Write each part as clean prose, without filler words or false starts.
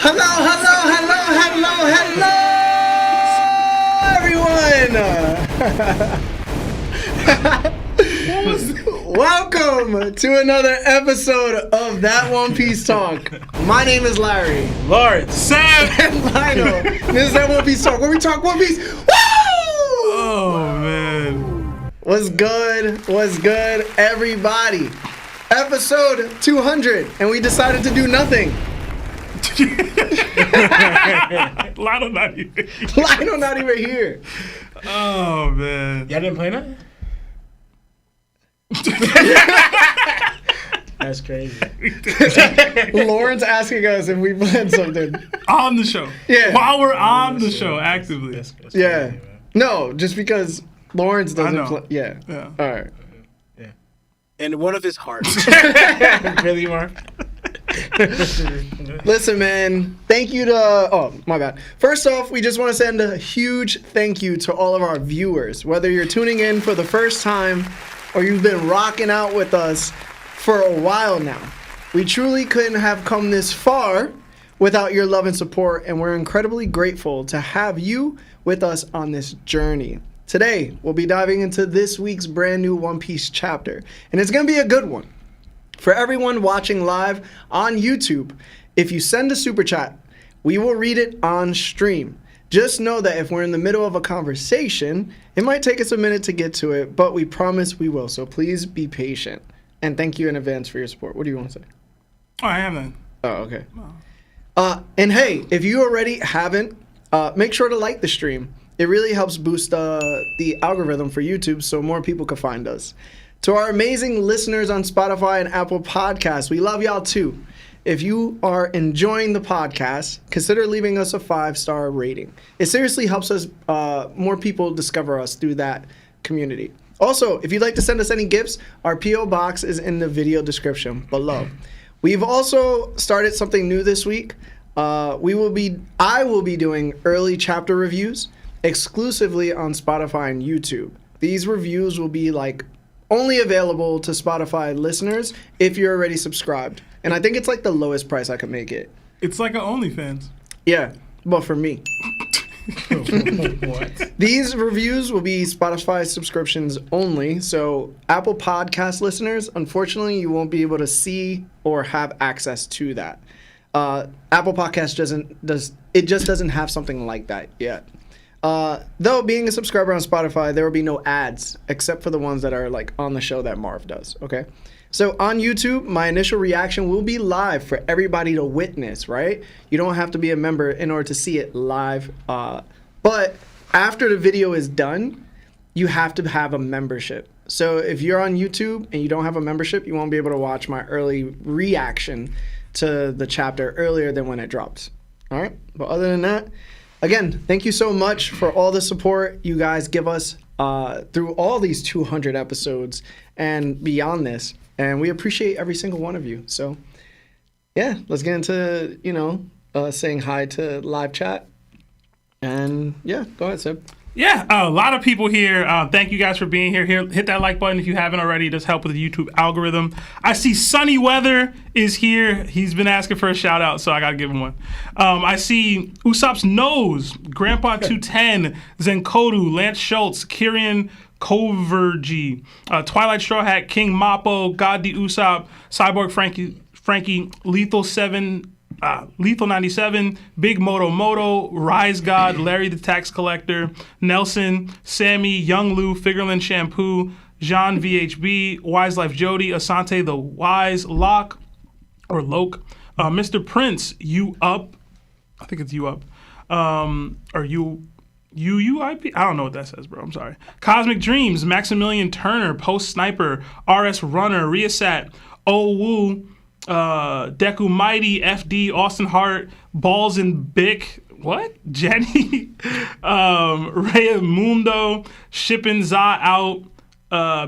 everyone! Welcome to another episode of That One Piece Talk. My name is Larry. Lawrence. Sam. And Lionel. This is That One Piece Talk, where we talk One Piece. Woo! Oh, man. What's good? What's good, everybody? Episode 200, and we decided to do nothing. Lionel not even here. Lionel not even here. Oh, man. Y'all didn't play nothing? That's crazy. Lawrence asking us if we planned something. On the show. Yeah. While we're on the show, actively. That's Yeah. crazy, No, just because Lawrence doesn't know. play. Yeah. Yeah. All right. Yeah. And one of his hearts. Really, Mark? Listen, man, thank you to, oh, my bad. First off, we just want to send a huge thank you to all of our viewers. Whether you're tuning in for the first time or you've been rocking out with us for a while now. We truly couldn't have come this far without your love and support, and we're incredibly grateful to have you with us on this journey. Today, we'll be diving into this week's brand new One Piece chapter, and it's going to be a good one. For everyone watching live on YouTube, if you send a super chat, we will read it on stream. Just know that if we're in the middle of a conversation, it might take us a minute to get to it, but we promise we will. So please be patient. And thank you in advance for your support. What do you want to say? Oh, I have then. Oh, okay. And hey, if you already haven't, make sure to like the stream. It really helps boost the algorithm for YouTube so more people can find us. To our amazing listeners on Spotify and Apple Podcasts, we love y'all too. If you are enjoying the podcast, consider leaving us a 5-star rating. It seriously helps us, more people discover us through that community. Also, if you'd like to send us any gifts, our P.O. box is in the video description below. We've also started something new this week. I will be doing early chapter reviews exclusively on Spotify and YouTube. These reviews will be only available to Spotify listeners if you're already subscribed. And I think it's the lowest price I could make it. It's like an OnlyFans. Yeah, but for me. What? These reviews will be Spotify subscriptions only, so Apple Podcast listeners, unfortunately, you won't be able to see or have access to that. Apple Podcast just doesn't have something like that yet. Though being a subscriber on Spotify, there will be no ads except for the ones that are on the show that Marv does. Okay. So on YouTube, my initial reaction will be live for everybody to witness, right? You don't have to be a member in order to see it live. But after the video is done, you have to have a membership. So if you're on YouTube and you don't have a membership, you won't be able to watch my early reaction to the chapter earlier than when it drops. All right. But other than that, again, thank you so much for all the support you guys give us through all these 200 episodes and beyond this. And we appreciate every single one of you. So, yeah, let's get into, saying hi to live chat. And, yeah, go ahead, Seb. Yeah, a lot of people here. Thank you guys for being here. Hit that like button if you haven't already. It does help with the YouTube algorithm. I see Sunny Weather is here. He's been asking for a shout out, so I got to give him one. I see Usopp's Nose, Grandpa 210, Zenkodu, Lance Schultz, Kyrian Kovergy, Twilight Straw Hat, King Mappo, God the Usopp, Cyborg Frankie, Lethal 7, Lethal 97, Big Moto, Rise God, Larry the Tax Collector, Nelson, Sammy, Young Lou, Figureland Shampoo, Jean VHB, Wise Life Jody, Asante the Wise, Loke, Mr. Prince, You Up, I think it's You Up, or UUIP? I don't know what that says, bro. I'm sorry. Cosmic Dreams, Maximilian Turner, Post Sniper, RS Runner, Riasat, Owu, Deku Mighty, FD, Austin Hart, Balls and Bick, what? Jenny, Rhea Mundo, Shippin' Za Out,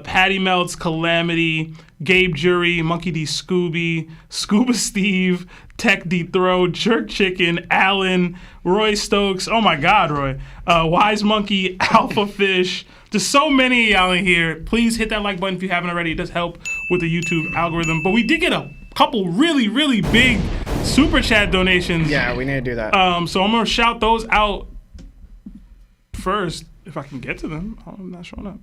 Patty Melts, Calamity, Gabe Jury, Monkey D. Scooby, Scuba Steve, Tech D. Throw, Jerk Chicken, Alan, Roy Stokes. Oh my God, Roy. Wise Monkey, Alpha Fish. Just so many y'all in here. Please hit that like button if you haven't already. It does help with the YouTube algorithm. But we did get a couple really, really big super chat donations. Yeah, we need to do that. So I'm gonna shout those out first if I can get to them. I'm not showing up.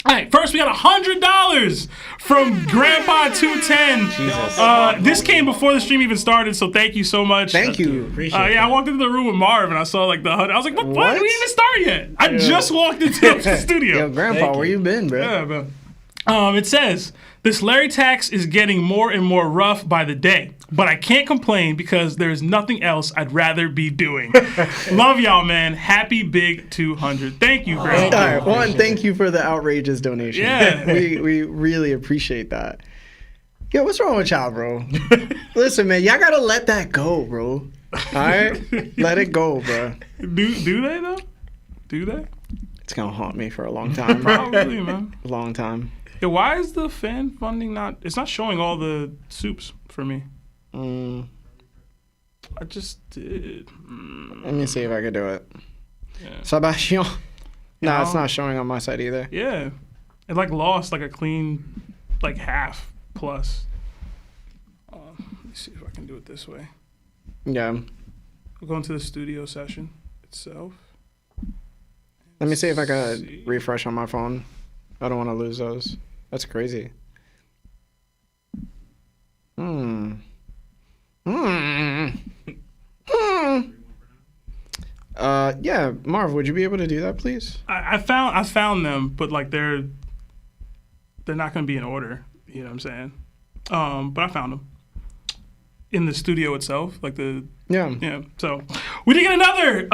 All right, first we got $100 from Grandpa 210. Jesus. This came before the stream even started, so thank you so much. Thank you. Appreciate Yeah, I walked into the room with Marv and I saw like the $100. I was like, what? What? We didn't even start yet. I just walked into the studio. Yo, Grandpa, where you been, bro? Yeah, bro. It says, this Larry tax is getting more and more rough by the day, but I can't complain because there's nothing else I'd rather be doing. Love y'all, man. Happy big 200. Thank you, Grandpa. All right, one, thank you for the outrageous donation. Yeah. we really appreciate that. Yo, what's wrong with y'all, bro? Listen, man, y'all gotta let that go, bro. All right? Let it go, bro. Do they, though? Do they? It's gonna haunt me for a long time. Probably, man. A long time. Yeah, why is the fan funding not... It's not showing all the soups for me. I just did. Let me see if I can do it. Yeah. Sebastian. No, it's No. not showing on my side either. Yeah. It like lost like a clean like half plus. Let me see if I can do it this way. Yeah. We'll go into the studio session itself. Let me see if I can See. refresh on my phone. I don't want to lose those. That's crazy. Yeah, Marv, would you be able to do that, please? I found them, but like they're not gonna be in order. You know what I'm saying? But I found them in the studio itself, like the Yeah. So we did get another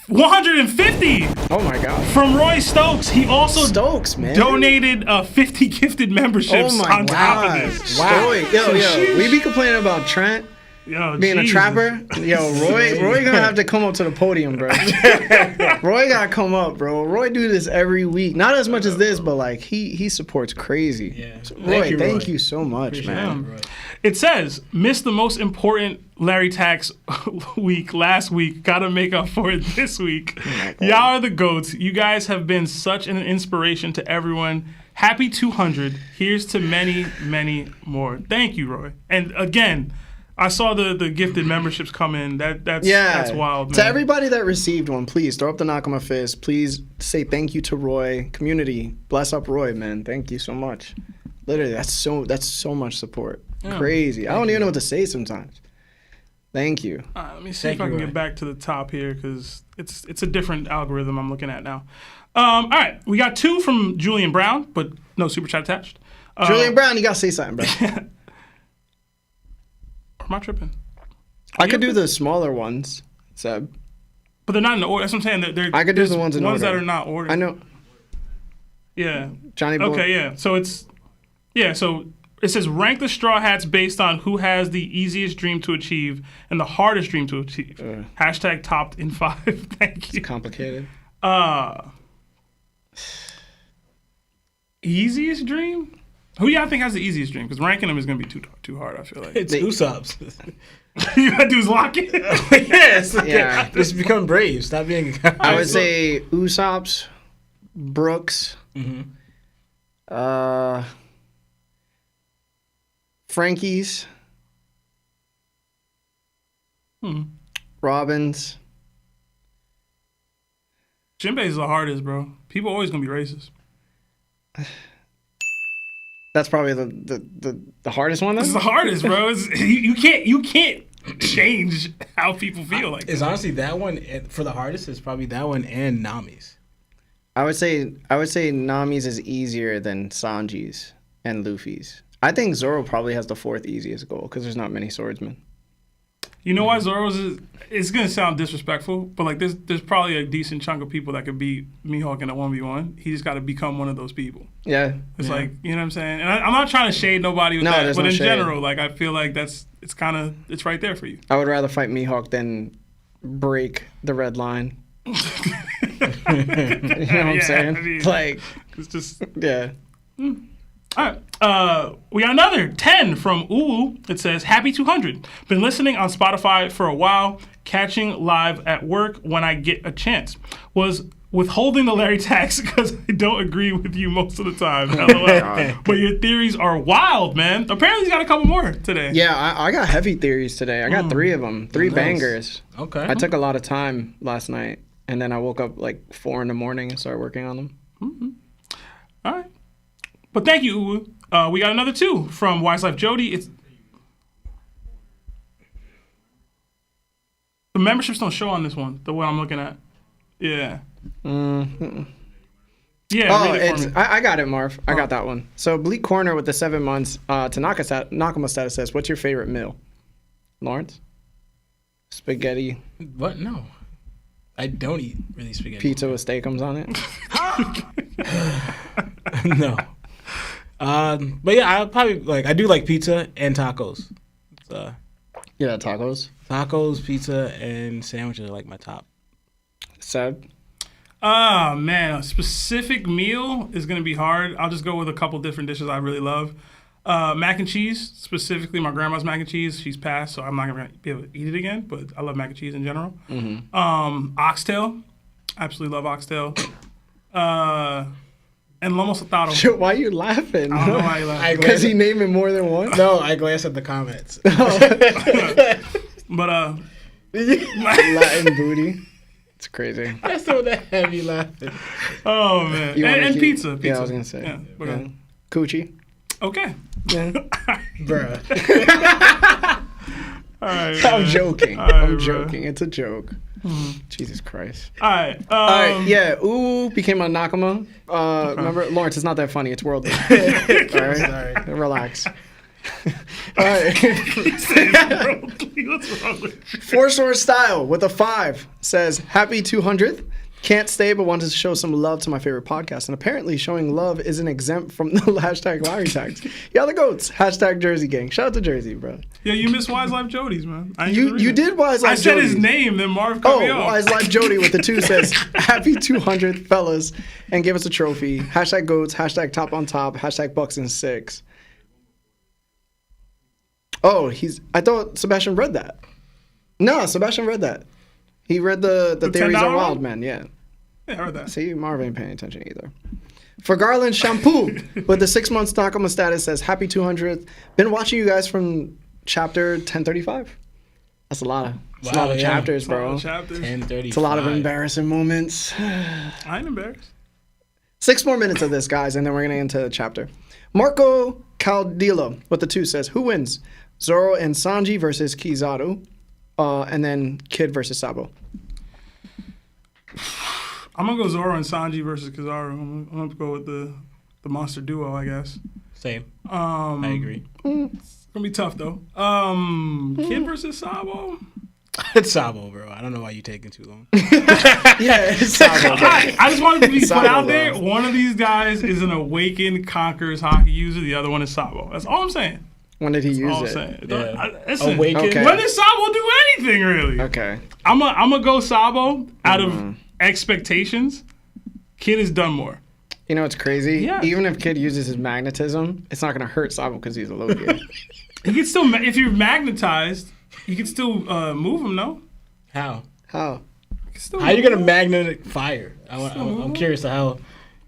150 Oh my God. from Roy Stokes. He also Stokes, man. donated 50 gifted memberships Oh my on top God. of this. Wow. Stokes. Yo, we be complaining about Trent Yo, being Jesus. a trapper. Yo, Roy gonna have to come up to the podium, bro. Roy gotta come up, bro. Roy do this every week. Not as much as this, but like he supports crazy. Yeah. So, Thank thank you, you so much, Appreciate man. it, Roy. It says, missed the most important Larry Tax week last week. Gotta make up for it this week. Y'all are the GOATs. You guys have been such an inspiration to everyone. Happy 200. Here's to many, many more. Thank you, Roy. And again, I saw the gifted memberships come in. That's wild, man. To everybody that received one, please throw up the knock on my fist. Please say thank you to Roy. Community, bless up Roy, man. Thank you so much. Literally, that's so much support. Yeah. Crazy. I don't even know what to say sometimes. Thank you. Let me see Thank if I you, can Roy. get back to the top here because it's a different algorithm I'm looking at now. All right, we got 2 from Julian Brown, but no super chat attached. Julian Brown, you gotta say something, bro. Or am I tripping? I could do the smaller ones, Seb. But they're not in the order. That's what I'm saying. I could do there's the ones in ones order. that are not ordered. I know. Yeah. Johnny Boy. Okay, yeah. So so it says rank the Straw Hats based on who has the easiest dream to achieve and the hardest dream to achieve. Hashtag topped in 5. Thank you. Complicated. Easiest dream? Who y'all think has the easiest dream? Because ranking them is going to be too hard, I feel like. It's Usopp's. You got to do is lock it. Yes. Yeah. Just become brave. Stop being. I would say Usopp's, Brooks, Frankie's, Robbins. Jinbei's the hardest, bro. People always going to be racist. That's probably the hardest one. This is Then? the hardest, bro. You can't change how people feel like It's that. honestly that one for the hardest. Is probably that one and Nami's. I would say Nami's is easier than Sanji's and Luffy's. I think Zoro probably has the 4th easiest goal because there's not many swordsmen. You know why Zoro's is? It's gonna sound disrespectful, but like there's probably a decent chunk of people that could beat Mihawk in a 1v1. He just got to become one of those people. Yeah. It's like, you know what I'm saying? And I'm not trying to shade nobody with No, that, there's but no in shade. general, like I feel like it's right there for you. I would rather fight Mihawk than break the red line. You know what I'm saying? I mean, Like, it's just. yeah. All right. We got another 10 from Ulu. It says, Happy 200. Been listening on Spotify for a while, catching live at work when I get a chance. Was withholding the Larry tax because I don't agree with you most of the time. LOL. But your theories are wild, man. Apparently he's got a couple more today. Yeah, I got heavy theories today. I got 3 of them. 3 bangers. Okay. I took a lot of time last night, and then I woke up like 4 in the morning and started working on them. All right. But thank you, Uwu. We got another 2 from Wise Life Jody. It's the memberships don't show on this one, the one I'm looking at. Yeah. Yeah, Oh, read it for me. I got it, Marv. I got that one. So Bleak Corner with the 7 months. Nakama status says, "What's your favorite meal?" Lawrence? Spaghetti, What? No. I don't eat really spaghetti. pizza with steakums on it. No. But yeah, I probably I do like pizza and tacos. Yeah, tacos. Tacos, pizza, and sandwiches are like my top. Seb? Oh, man. A specific meal is going to be hard. I'll just go with a couple different dishes I really love. Mac and cheese, specifically my grandma's mac and cheese. She's passed, so I'm not going to be able to eat it again, but I love mac and cheese in general. Oxtail. Absolutely love oxtail. And lomo saltado. Why are you laughing? I don't know why you laughing. Because he named it more than one? No, I glanced at the comments. But, Latin booty. It's crazy. That's so that heavy laughing. oh, man. You wanna And keep- pizza. Yeah, I was going to say. Yeah, Yeah. Coochie. Okay. Yeah. Bruh. All right. I'm man. joking. All right, I'm bro. joking. It's a joke. Jesus Christ. All right. All right, yeah. Ooh became a Nakama. Remember, Lawrence, it's not that funny. It's worldly. All right? Sorry. Relax. All right. What's wrong with you? Four Sword Style with a 5 says, "Happy 200th. Can't stay, but wanted to show some love to my favorite podcast. And apparently showing love isn't exempt from the hashtag Larry tags. Y'all the goats. Hashtag Jersey Gang. Shout out to Jersey, bro. Yeah, you missed Wise Life Jody's, man. I ain't You even read it. did Wise Life I said his Jody's. name, then Marv cut me Oh, off. Wise Life Jody with the 2 says, "Happy 200th, fellas, and give us a trophy. Hashtag goats, hashtag top on top, hashtag bucks and 6. Oh, I thought Sebastian read that. No, Sebastian read that. He read the theories $10 are wild, one? man, yeah. Yeah, I heard that. See, Marv ain't paying attention either. For Garland Shampoo, with the 6 months Nakama status says, "Happy 200th. Been watching you guys from chapter 1035. That's a lot of chapters, bro. Chapters. 10:35. It's a lot of embarrassing moments. I ain't embarrassed. 6 more minutes of this, guys, and then we're going to get into the chapter. Marco Caldillo with the 2 says, "Who wins? Zoro and Sanji versus Kizaru, and then Kid versus Sabo." I'm going to go Zoro and Sanji versus Kizaru. I'm going to go with the monster duo, I guess. Same. I I agree. It's going to be tough, though. Kid versus Sabo? It's Sabo, bro. I don't know why you taking too long. Yeah, it's Sabo. I just wanted to be put Sabo, out there. bro. One of these guys is an awakened Conquerors hockey user. The other one is Sabo. That's all I'm saying. When did he use All I'm it? saying. Yeah. Listen, Awakened. Okay. when did Sabo do anything, really? Okay. I'm gonna go Sabo out of expectations. Kid has done more. You know what's crazy? Yeah. Even if Kid uses his magnetism, it's not going to hurt Sabo because he's a low gear. You can still, if you're magnetized, you can still move him. No, How? How? you can still How are you move gonna him. magnetic fire? I'm curious to how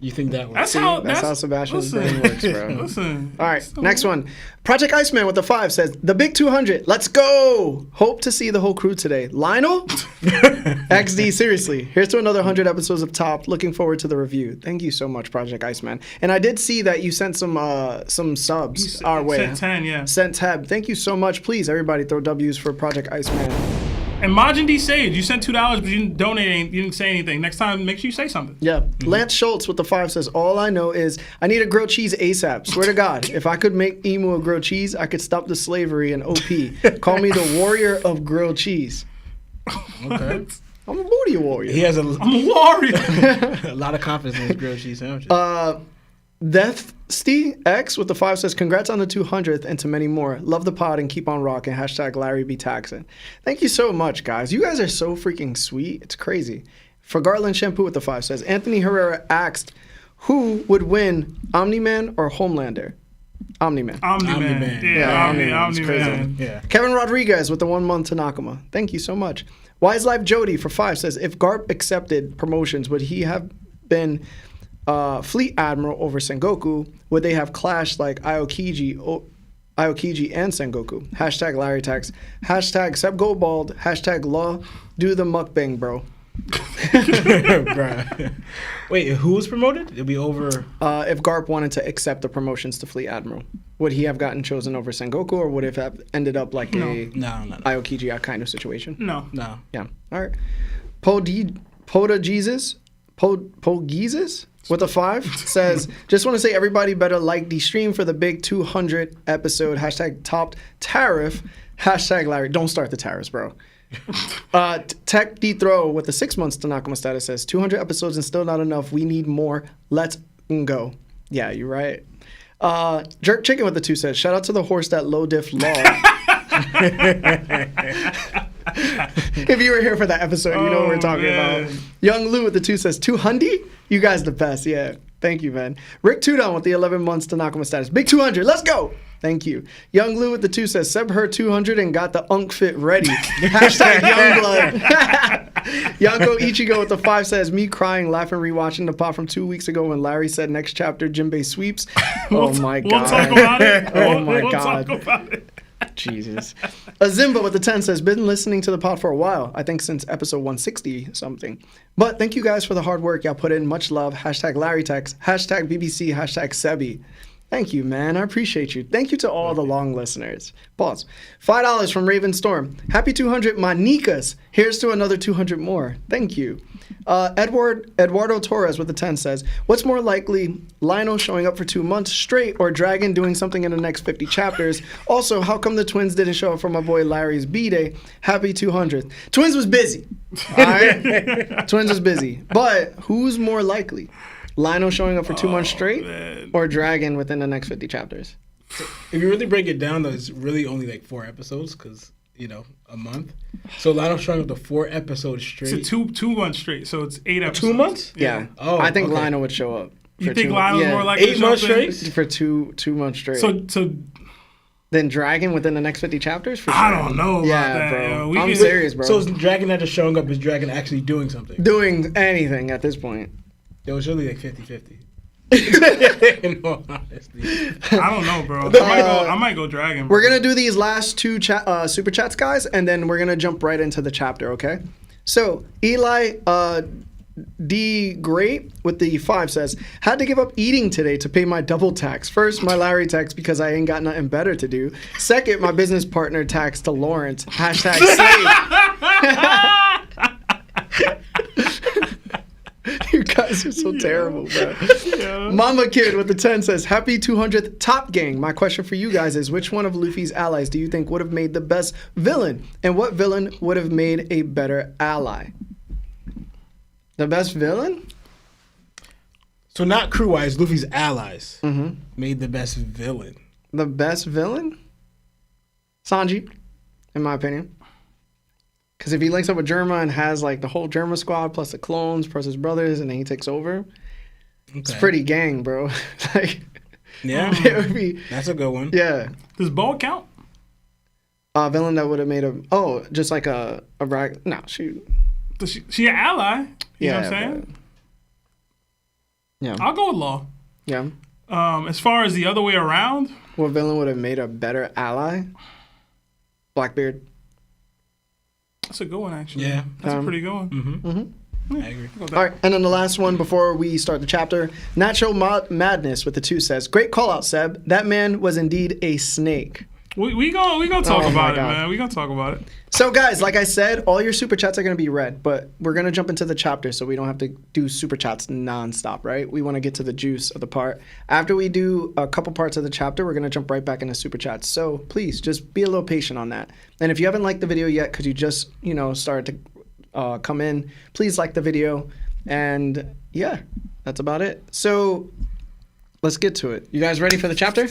you think that works. That's how Sebastian's listen, brain works, bro. Listen. All right, next one. Project Iceman with the 5 says, "The big 200. Let's go. Hope to see the whole crew today. Lionel? XD, seriously. Here's to another 100 episodes of Top. Looking forward to the review." Thank you so much, Project Iceman. And I did see that you sent some subs our way. Sent 10, yeah. Sent tab. Thank you so much. Please, everybody, throw W's for Project Iceman. And Majin D Sage, you sent $2, but you didn't donate. You didn't say anything. Next time, make sure you say something. Yeah. Lance Schultz with the 5 says, "All I know is I need a grilled cheese ASAP. Swear to God, if I could make Emu a grilled cheese, I could stop the slavery in OP. Call me the warrior of grilled cheese." Okay. I'm a booty warrior. He has I'm a warrior. a lot of confidence in his grilled cheese sandwiches. Deathsty X with the 5 says, "Congrats on the 200th and to many more. Love the pod and keep on rocking. Hashtag Larry B. Taxon." Thank you so much, guys. You guys are so freaking sweet. It's crazy. For Garland Shampoo with the 5 says, "Anthony Herrera asked, who would win, Omni-Man or Homelander?" Omni-Man. Omni-Man. Yeah, Omni-Man. It's crazy. Omni-Man. Yeah. Kevin Rodriguez with the 1 month to Nakama. Thank you so much. Wise Life Jody for 5 says, if Garp accepted promotions, would he have been Fleet Admiral over Sengoku? Would they have clashed like Aokiji and Sengoku? Hashtag Larry Tax. Hashtag Seb Go Bald. Hashtag Law. Do the mukbang, bro. Bruh. Wait, who was promoted? It'll be over. If Garp wanted to accept the promotions to Fleet Admiral, would he have gotten chosen over Sengoku, or would it have ended up like a No. Aokiji kind of situation? No. Yeah. All right. Poda Jesus with a 5 says, just want to say everybody better like the stream for the big 200 episode. Hashtag topped tariff. Hashtag Larry. Don't start the tariffs, bro. Tech D Throw with the 6 months to Nakama status says 200 episodes and still not enough. We need more. Let's go. Yeah, you're right. Jerk Chicken with the 2 says, shout out to the horse that low diff law. If you were here for that episode, you know what we're talking about. Young Lou with the 2 says, 200? You guys the best. Yeah. Thank you, man. Rick Tudon with the 11 months to Nakama status. Big 200. Let's go. Thank you. Young Lou with the 2 says, Seb heard 200 and got the unk fit ready. Hashtag Youngblood. Yanko Ichigo with the 5 says, me crying, laughing, rewatching the pot from 2 weeks ago when Larry said next chapter, Jinbei sweeps. Oh my God. We'll talk about it. Oh my we'll God. talk about it. Jesus. Azimba with the 10 says, been listening to the pod for a while. I think since episode 160 something. But thank you guys for the hard work y'all put in. Much love. Hashtag Larry Tex. Hashtag BBC. Hashtag Sebi. Thank you, man. I appreciate you. Thank you to all the long listeners. Pause. $5 from Raven Storm. Happy 200, Manikas. Here's to another 200 more. Thank you. Eduardo Torres with the 10 says, what's more likely, Lionel showing up for 2 months straight or Dragon doing something in the next 50 chapters? Also, how come the Twins didn't show up for my boy Larry's B-Day? Happy 200th. Twins was busy. All right? Twins was busy. But who's more likely? Lionel showing up for 2 months straight, man. or Dragon within the next 50 chapters? If you really break it down, though, it's really only like 4 episodes because, a month. So Lionel showing up to 4 episodes straight. It's a 2 months straight, so it's 8 episodes. 2 months? Yeah. Oh, I think okay. Lionel would show up. You think Lionel's more likely 8 to show months up in- straight? For two months straight. So Then Dragon within the next 50 chapters? For sure. I don't know about Yeah, that. bro. Yo. I'm can- serious, bro. So is Dragon not just showing up? Is Dragon actually doing something? Doing anything at this point. It was really like 50-50. In all honesty. I don't know, bro. I might go Dragon. Bro. We're going to do these last 2 super chats, guys, and then we're going to jump right into the chapter, okay? So, Eli D. Great with the 5 says, had to give up eating today to pay my double tax. First, my Larry tax because I ain't got nothing better to do. Second, my business partner tax to Lawrence. Hashtag save. You guys are so terrible, bro. Yeah. Mama Kid with the 10 says, happy 200th Top Gang. My question for you guys is, which one of Luffy's allies do you think would have made the best villain? And what villain would have made a better ally? The best villain? So not crew-wise, Luffy's allies made the best villain. The best villain? Sanji, in my opinion. Because if he links up with Germa and has like the whole Germa squad plus the clones plus his brothers and then he takes over, it's pretty gang, bro. Like, Yeah, it would be, that's a good one. yeah. Does Bo count? A villain that would have made just like a rag. No, shoot. Does she an ally? You know what I'm saying? but- yeah. I'll go with Law. Yeah. As far as the other way around, What villain would have made a better ally? Blackbeard. that's a good one, actually. Yeah. That's a pretty good one. I agree. I'll go with that. All right, and then the last one before we start the chapter. Natural Madness with the 2 says, great call out, Seb. That man was indeed a snake. We gonna talk Oh, my about it, God. man. We gonna talk about it. So, guys, like I said, all your super chats are going to be read, but we're going to jump into the chapter so we don't have to do super chats nonstop, right? We want to get to the juice of the part. After we do a couple parts of the chapter, we're going to jump right back into super chats. So, please, just be a little patient on that. And if you haven't liked the video yet because you just, started to come in, please like the video. And, yeah, that's about it. So, let's get to it. You guys ready for the chapter?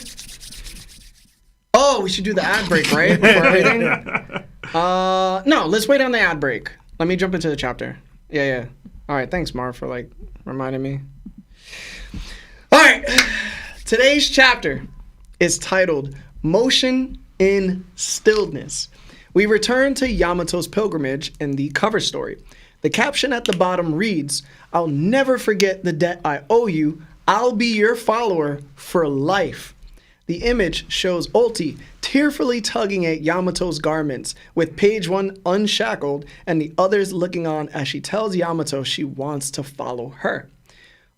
Oh, we should do the ad break, right? Before everything? No, let's wait on the ad break. Let me jump into the chapter. Yeah. All right, thanks, Marv, for, reminding me. All right, today's chapter is titled Motion in Stillness. We return to Yamato's pilgrimage in the cover story. The caption at the bottom reads, "I'll never forget the debt I owe you. I'll be your follower for life." The image shows Ulti tearfully tugging at Yamato's garments, with page 1 unshackled and the others looking on as she tells Yamato she wants to follow her.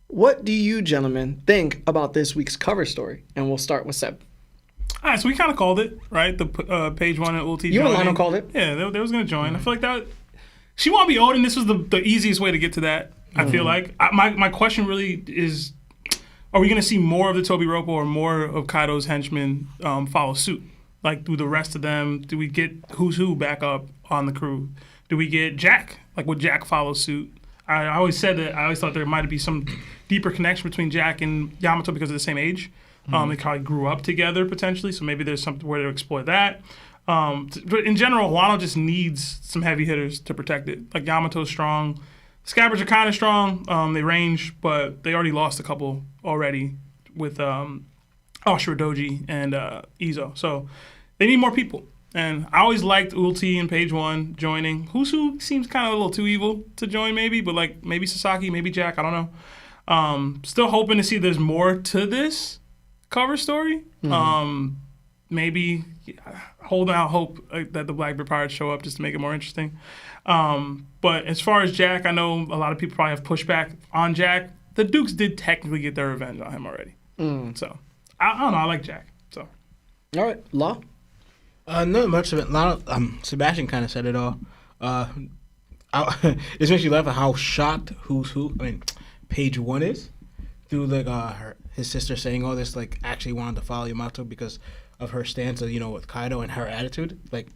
What do you gentlemen think about this week's cover story? And we'll start with Seb. All right, so we kind of called it, right? The page 1 and Ulti. You and Lionel called it. Yeah, they was going to join. I feel like that. She want to be Odin. This was the easiest way to get to that. I feel like my question really is: are we going to see more of the Tobiropo or more of Kaido's henchmen follow suit? Like, do the rest of them? Do we get who's who back up on the crew? Do we get Jack? Like, would Jack follow suit? I always said that. I always thought there might be some deeper connection between Jack and Yamato because of the same age. They probably grew up together potentially, so maybe there's something where to explore that. But in general, Wano just needs some heavy hitters to protect it. Like, Yamato's strong. Scabbards are kind of strong. They range, but they already lost a couple already with Doji and Izo. So they need more people. And I always liked Ulti in page 1 joining. Who seems kind of a little too evil to join maybe, but like maybe Sasaki, maybe Jack, I don't know. Still hoping to see there's more to this cover story. Maybe holding out hope that the Blackbeard Pirates show up just to make it more interesting. But as far as Jack, I know a lot of people probably have pushback on Jack. The Dukes did technically get their revenge on him already. So I don't know. I like Jack. So All right, Law? Not much of it. Sebastian kind of said it all. It makes you laugh at how shocked who's who. I mean, page 1 is through like his sister saying all this, like actually wanted to follow Yamato because of her stance, with Kaido and her attitude. Like,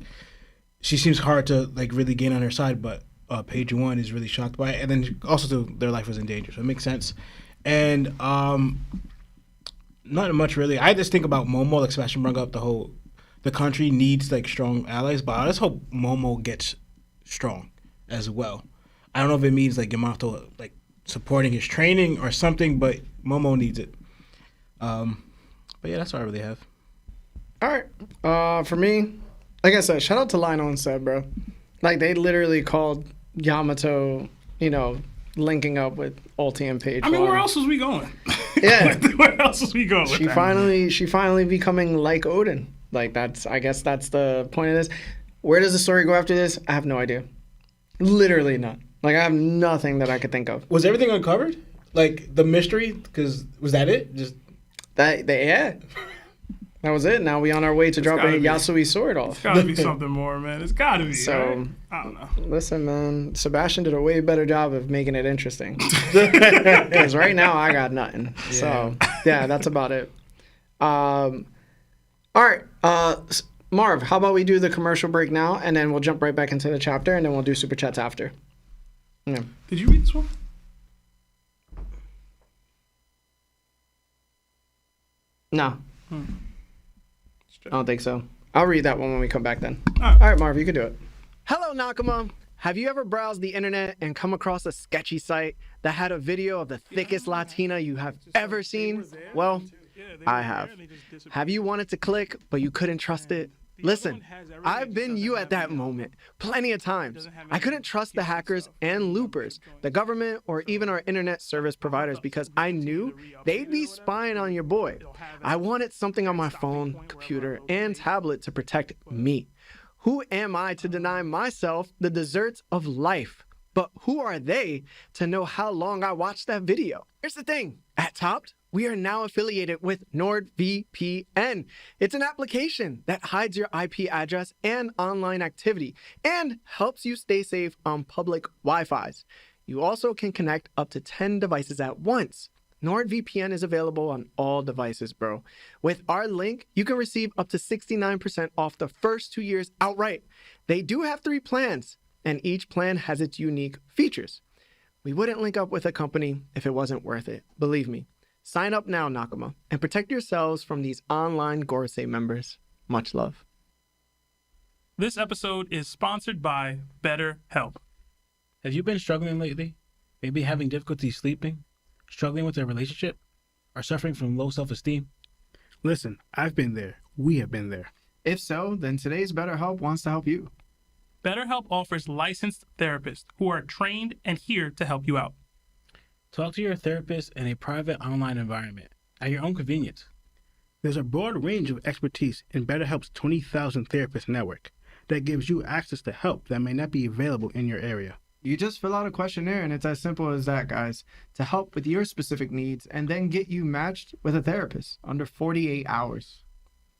she seems hard to like really gain on her side, but page 1 is really shocked by it, and then also their life was in danger, so it makes sense. And not much really. I just think about Momo, like Sebastian brought up the country needs like strong allies, but I just hope Momo gets strong as well. I don't know if it means like Yamato like supporting his training or something, but Momo needs it. But yeah, that's all I really have. All right. For me, like I said, shout out to Lionel and Seb, bro. Like, they literally called Yamato, linking up with Ulti and Page. I mean, where else was we going? Yeah. Where else was we going? She finally becoming like Odin. Like, I guess that's the point of this. Where does the story go after this? I have no idea. Literally none. Like, I have nothing that I could think of. Was everything uncovered? Like, the mystery? Because was that it? Just yeah. That was it. Now we on our way to dropping Yasui sword off. It's gotta be something more, man. It's gotta be. So, right? I don't know. Listen, man. Sebastian did a way better job of making it interesting. Because right now I got nothing. Yeah. So yeah, that's about it. All right, Marv. How about we do the commercial break now, and then we'll jump right back into the chapter, and then we'll do super chats after. Yeah. Did you read this one? No. I don't think so. I'll read that one when we come back then. All right, Marv, you can do it. Hello, Nakama. Have you ever browsed the internet and come across a sketchy site that had a video of the thickest Latina you have ever seen? Well, I have. Have you wanted to click, but you couldn't trust it? Listen, I've been you at that moment plenty of times. I couldn't trust the hackers and loopers, the government, or even our internet service providers because I knew they'd be spying on your boy. I wanted something on my phone, computer, and tablet to protect me. Who am I to deny myself the desserts of life? But who are they to know how long I watched that video? Here's the thing. At Topped, we are now affiliated with NordVPN. It's an application that hides your IP address and online activity and helps you stay safe on public Wi-Fis. You also can connect up to 10 devices at once. NordVPN is available on all devices, bro. With our link, you can receive up to 69% off the first 2 years outright. They do have 3 plans, and each plan has its unique features. We wouldn't link up with a company if it wasn't worth it, believe me. Sign up now, Nakama, and protect yourselves from these online Gorosei members. Much love. This episode is sponsored by BetterHelp. Have you been struggling lately? Maybe having difficulty sleeping, struggling with a relationship, or suffering from low self-esteem? Listen, I've been there. We have been there. If so, then today's BetterHelp wants to help you. BetterHelp offers licensed therapists who are trained and here to help you out. Talk to your therapist in a private online environment at your own convenience. There's a broad range of expertise in BetterHelp's 20,000 therapist network that gives you access to help that may not be available in your area. You just fill out a questionnaire and it's as simple as that, guys, to help with your specific needs and then get you matched with a therapist under 48 hours.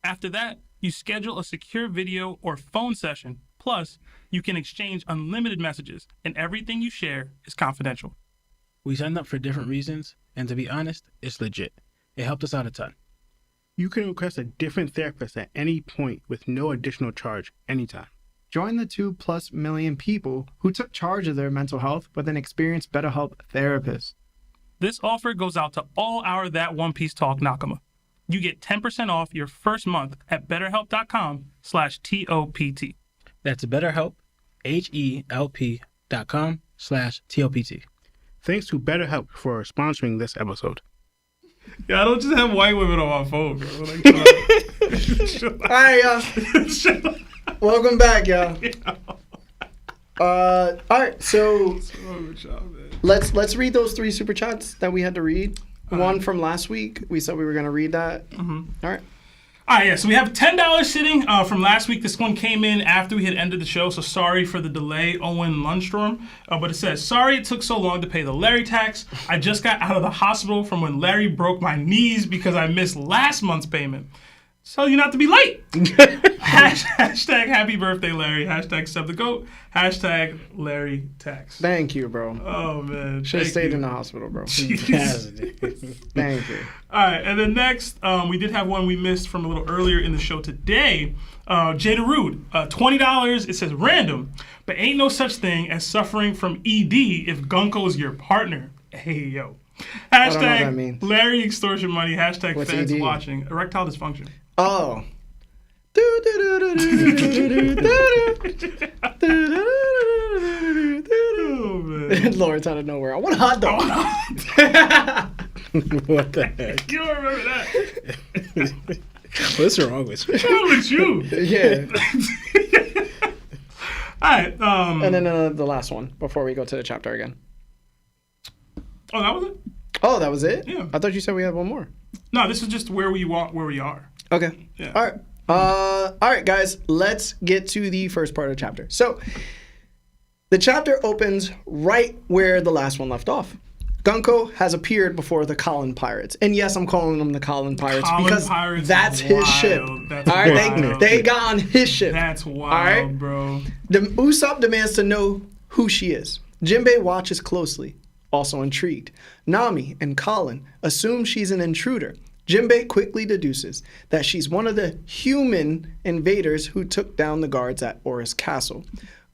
After that, you schedule a secure video or phone session. Plus, you can exchange unlimited messages, and everything you share is confidential. We signed up for different reasons, and to be honest, it's legit. It helped us out a ton. You can request a different therapist at any point with no additional charge anytime. Join the 2+ million people who took charge of their mental health with an experienced BetterHelp therapist. This offer goes out to all our That One Piece Talk Nakama. You get 10% off your first month at betterhelp.com/TOPT. That's BetterHelp, HELP.com/TOPT. Thanks to BetterHelp for sponsoring this episode. Yeah, I don't just have white women on my phone, bro. Like, All right, y'all. Welcome back, y'all. All right, so let's read those 3 super chats that we had to read. One from last week. We said we were going to read that. Mm-hmm. All right. All right, yeah, so we have $10 sitting from last week. This one came in after we had ended the show, so sorry for the delay, Owen Lundstrom. But it says, sorry it took so long to pay the Larry tax. I just got out of the hospital from when Larry broke my knees because I missed last month's payment. Tell you not to be late. Hashtag happy birthday, Larry. Hashtag sub the goat. Hashtag Larry tax. Thank you, bro. Oh, man. Should have stayed in the hospital, bro. Thank you. All right, and then next, we did have one we missed from a little earlier in the show today. Jada Rude, $20. It says random, but ain't no such thing as suffering from ED if Gunko's your partner. Hey, yo. I don't know what that means. Larry extortion money. Hashtag What's feds ED? watching. Erectile dysfunction. Oh. Oh, man. Lawrence out of nowhere. I want a hot dog. What the heck? You don't remember that. What's wrong with you? What's wrong with you? Yeah. All right. And then the last one before we go to the chapter again. Oh, that was it? Oh, that was it? Yeah. I thought you said we had one more. No, this is just where we are. Okay. Yeah. All right. All right, guys. Let's get to the first part of the chapter. So, the chapter opens right where the last one left off. Gunko has appeared before the Colin Pirates. And yes, I'm calling them the Colin Pirates because that's his ship. That's all right, wild. they got on his ship. That's wild, all right? bro. Usopp demands to know who she is. Jinbei watches closely, also intrigued. Nami and Colin assume she's an intruder. Jinbei quickly deduces that she's one of the human invaders who took down the guards at Oris Castle.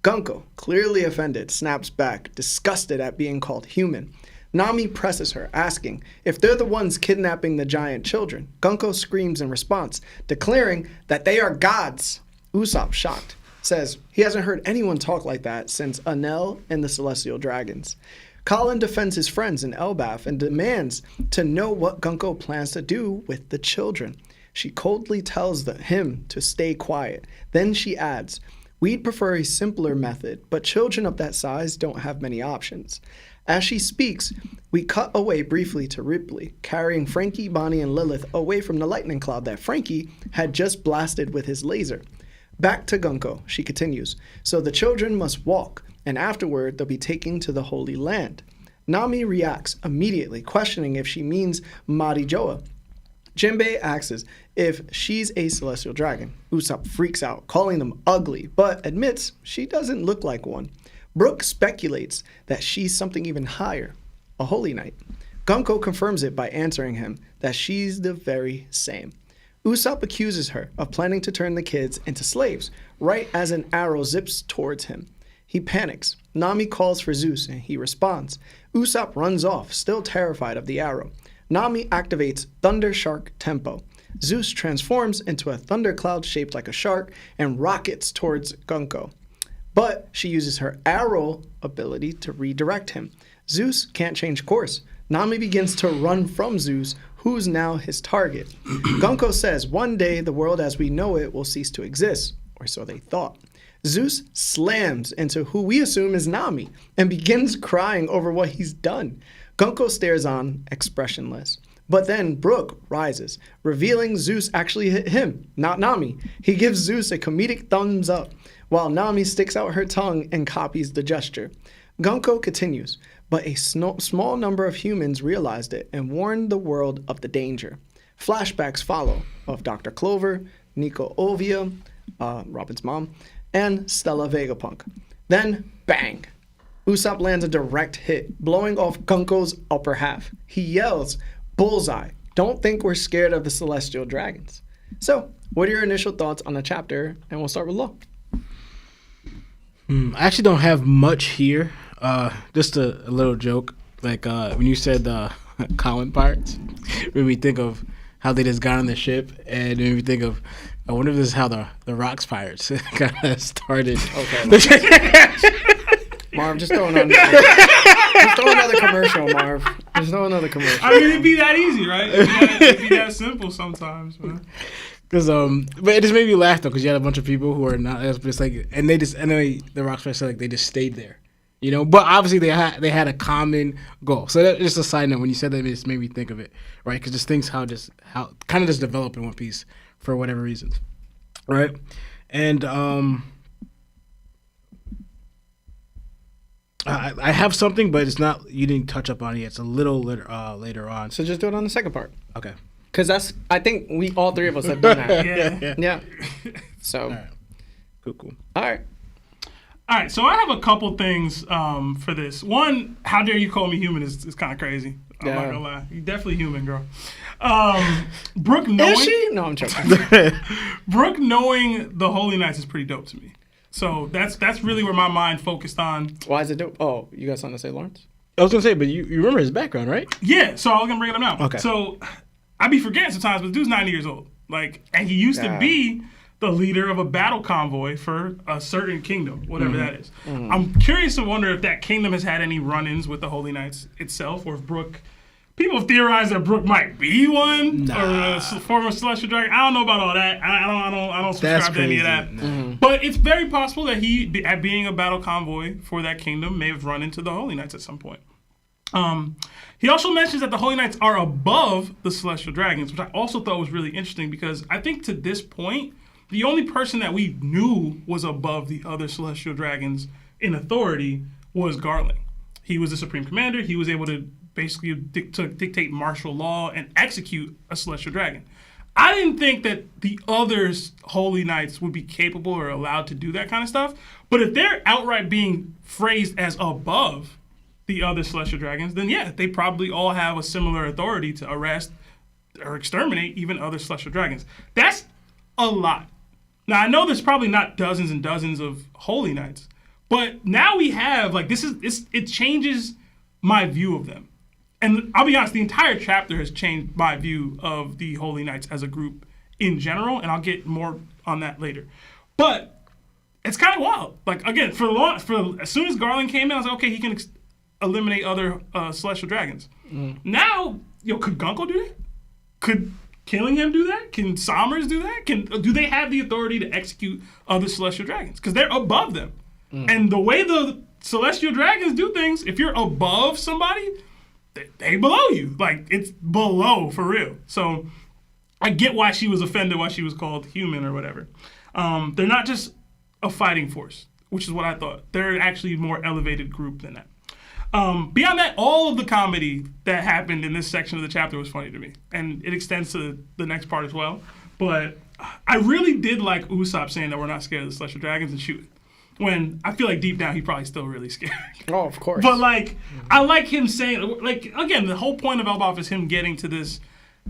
Gunko, clearly offended, snaps back, disgusted at being called human. Nami presses her, asking if they're the ones kidnapping the giant children. Gunko screams in response, declaring that they are gods. Usopp, shocked, says he hasn't heard anyone talk like that since Enel and the Celestial Dragons. Colin defends his friends in Elbaf and demands to know what Gunko plans to do with the children. She coldly tells him to stay quiet. Then she adds, we'd prefer a simpler method, but children of that size don't have many options. As she speaks, we cut away briefly to Ripley, carrying Frankie, Bonnie, and Lilith away from the lightning cloud that Frankie had just blasted with his laser. Back to Gunko, she continues. So the children must walk, and afterward they'll be taken to the Holy Land. Nami reacts immediately, questioning if she means Marijoa. Jinbei asks if she's a celestial dragon. Usopp freaks out, calling them ugly, but admits she doesn't look like one. Brooke speculates that she's something even higher, a holy knight. Gunko confirms it by answering him that she's the very same. Usopp accuses her of planning to turn the kids into slaves, right as an arrow zips towards him. He panics. Nami calls for Zeus, and he responds. Usopp runs off, still terrified of the arrow. Nami activates Thunder Shark Tempo. Zeus transforms into a thundercloud shaped like a shark and rockets towards Gunko. But she uses her arrow ability to redirect him. Zeus can't change course. Nami begins to run from Zeus, who's now his target. Gunko says one day the world as we know it will cease to exist, or so they thought. Zeus slams into who we assume is Nami and begins crying over what he's done. Gunko stares on, expressionless. But then Brook rises, revealing Zeus actually hit him, not Nami. He gives Zeus a comedic thumbs up, while Nami sticks out her tongue and copies the gesture. Gunko continues, but a small number of humans realized it and warned the world of the danger. Flashbacks follow of Dr. Clover, Nico Ovia, Robin's mom, and Stella Vegapunk. Then, bang! Usopp lands a direct hit, blowing off Gunko's upper half. He yells, "Bullseye! Don't think we're scared of the celestial dragons." So, what are your initial thoughts on the chapter? And we'll start with Lo. I actually don't have much here. Just a little joke. Like when you said Colin Pirates, made me think of how they just got on the ship, and made me think of, I wonder if this is how the Rocks Pirates kind of started. Okay. Marv, just throw another commercial, Marv. Just throw another commercial. I mean, it'd be that easy, right? It'd be that simple sometimes, man. Because but it just made me laugh though, because you had a bunch of people who are not. It's like, and the Rocks Pirates said like they just stayed there, you know. But obviously they had a common goal. So that's just a side note. When you said that, it just made me think of it, right? Because just things how kind of just develop in One Piece for whatever reasons, right? And I have something, but it's not. You didn't touch up on it yet. It's a little later on. So just do it on the second part. Okay. Because I think we all three of us have done that. Yeah. So. All right. Cool. All right. All right, so I have a couple things for this. One, how dare you call me human is kind of crazy. I'm not gonna lie. You're definitely human, girl. Brooke knowing... Is she? No, I'm joking. Brooke knowing the Holy Knights is pretty dope to me. So that's really where my mind focused on. Why is it dope? Oh, you got something to say, Lawrence? I was gonna say, but you remember his background, right? Yeah, so I was gonna bring it up now. Okay. So I be forgetting sometimes, but the dude's 90 years old. Like, and he used to be the leader of a battle convoy for a certain kingdom, whatever that is. I'm curious to wonder if that kingdom has had any run-ins with the Holy Knights itself, or if Brooke. People have theorized that Brooke might be one, or a former celestial dragon. I don't know about all that. I don't subscribe to any of that. But it's very possible that he, at being a battle convoy for that kingdom, may have run into the Holy Knights at some point. He also mentions that the Holy Knights are above the celestial dragons, which I also thought was really interesting because I think to this point, the only person that we knew was above the other celestial dragons in authority was Garland. He was the supreme commander. He was able to basically dictate martial law and execute a celestial dragon. I didn't think that the other Holy Knights would be capable or allowed to do that kind of stuff. But if they're outright being phrased as above the other celestial dragons, then yeah, they probably all have a similar authority to arrest or exterminate even other celestial dragons. That's a lot. Now I know there's probably not dozens and dozens of Holy Knights, but now we have it changes my view of them. And I'll be honest, the entire chapter has changed my view of the Holy Knights as a group in general, and I'll get more on that later. But it's kind of wild. Like again, for as soon as Garland came in, I was like, okay, he can eliminate other celestial dragons. Now, could Gunko do that? Could Killingham do that? Can Somers do that? Do they have the authority to execute other celestial dragons? Because they're above them. And the way the celestial dragons do things, if you're above somebody, they below you. Like, it's below for real. So I get why she was offended, why she was called human or whatever. They're not just a fighting force, which is what I thought. They're actually a more elevated group than that. Beyond that, all of the comedy that happened in this section of the chapter was funny to me. And it extends to the next part as well. But I really did like Usopp saying that we're not scared of the celestial dragons and shooting. When I feel like deep down, he's probably still really scared. Oh, of course. But like, I like him saying, like, again, the whole point of Elbaf is him getting to this,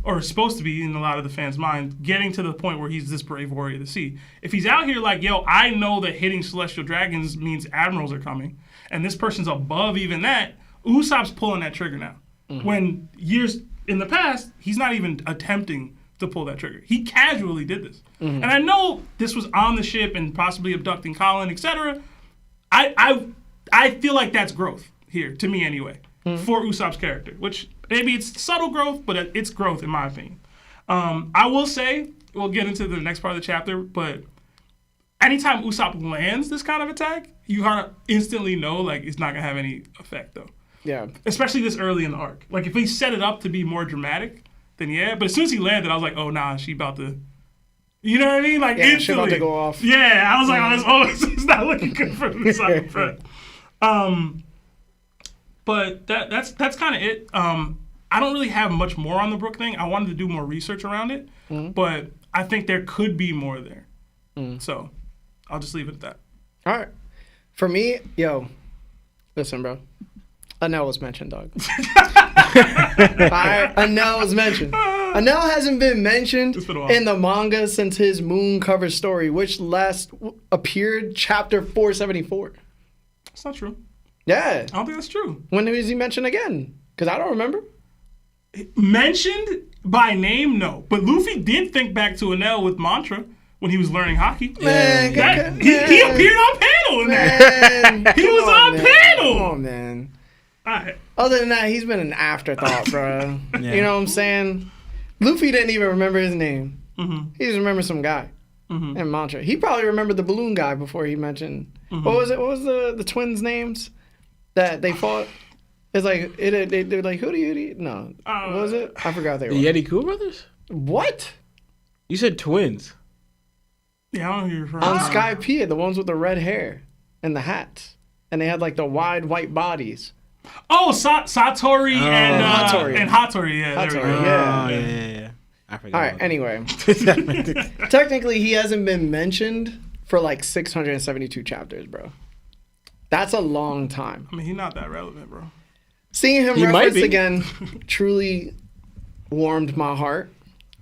or supposed to be in a lot of the fans' mind, getting to the point where he's this brave warrior of the sea. If he's out here like, yo, I know that hitting celestial dragons means admirals are coming, and this person's above even that, Usopp's pulling that trigger now. When years in the past, he's not even attempting to pull that trigger. He casually did this. And I know this was on the ship and possibly abducting Colin, etc. I feel like that's growth here, to me anyway. for Usopp's character, which maybe it's subtle growth, but it's growth in my opinion. I will say, we'll get into the next part of the chapter, but anytime Usopp lands this kind of attack, you kind of instantly know like it's not gonna have any effect though. Yeah. Especially this early in the arc. Like if he set it up to be more dramatic, then yeah. But as soon as he landed, I was like, oh nah, she about to. You know what I mean? Like Yeah, instantly. she about to go off. Yeah, I was like, it's not looking good for Usopp. But that's kind of it. I don't really have much more on the Brook thing. I wanted to do more research around it, but I think there could be more there. So I'll just leave it at that. All right. For me, listen, bro. Anel was mentioned, dog. Alright, Anel was mentioned. Anel hasn't been mentioned in the manga since his Moon cover story, which last appeared chapter 474. That's not true. Yeah. I don't think that's true. When was he mentioned again? Because I don't remember. Mentioned by name, no. But Luffy did think back to Enel with Mantra when he was learning hockey. Man, he appeared on panel in there. He was on panel. Come on, man. All right. Other than that, he's been an afterthought, bro. Yeah. You know what I'm saying? Luffy didn't even remember his name. He just remembered some guy in Mantra. He probably remembered the balloon guy before he mentioned. What was it? What was the twins' names that they fought? It's like they're like Hootie. No, what was it? I forgot they were. The Yeti Cool brothers? What? You said twins. Yeah, I don't know who you're referring On to. Skypiea, the ones with the red hair and the hats, and they had like the wide white bodies. Oh, Satori and Hattori. and Hattori. Yeah, there we Hattori, go. yeah. I forgot. All right. Anyway, technically, he hasn't been mentioned for like 672 chapters, bro. That's a long time. I mean, he's not that relevant, bro. Seeing him He might referenced be. again truly warmed my heart.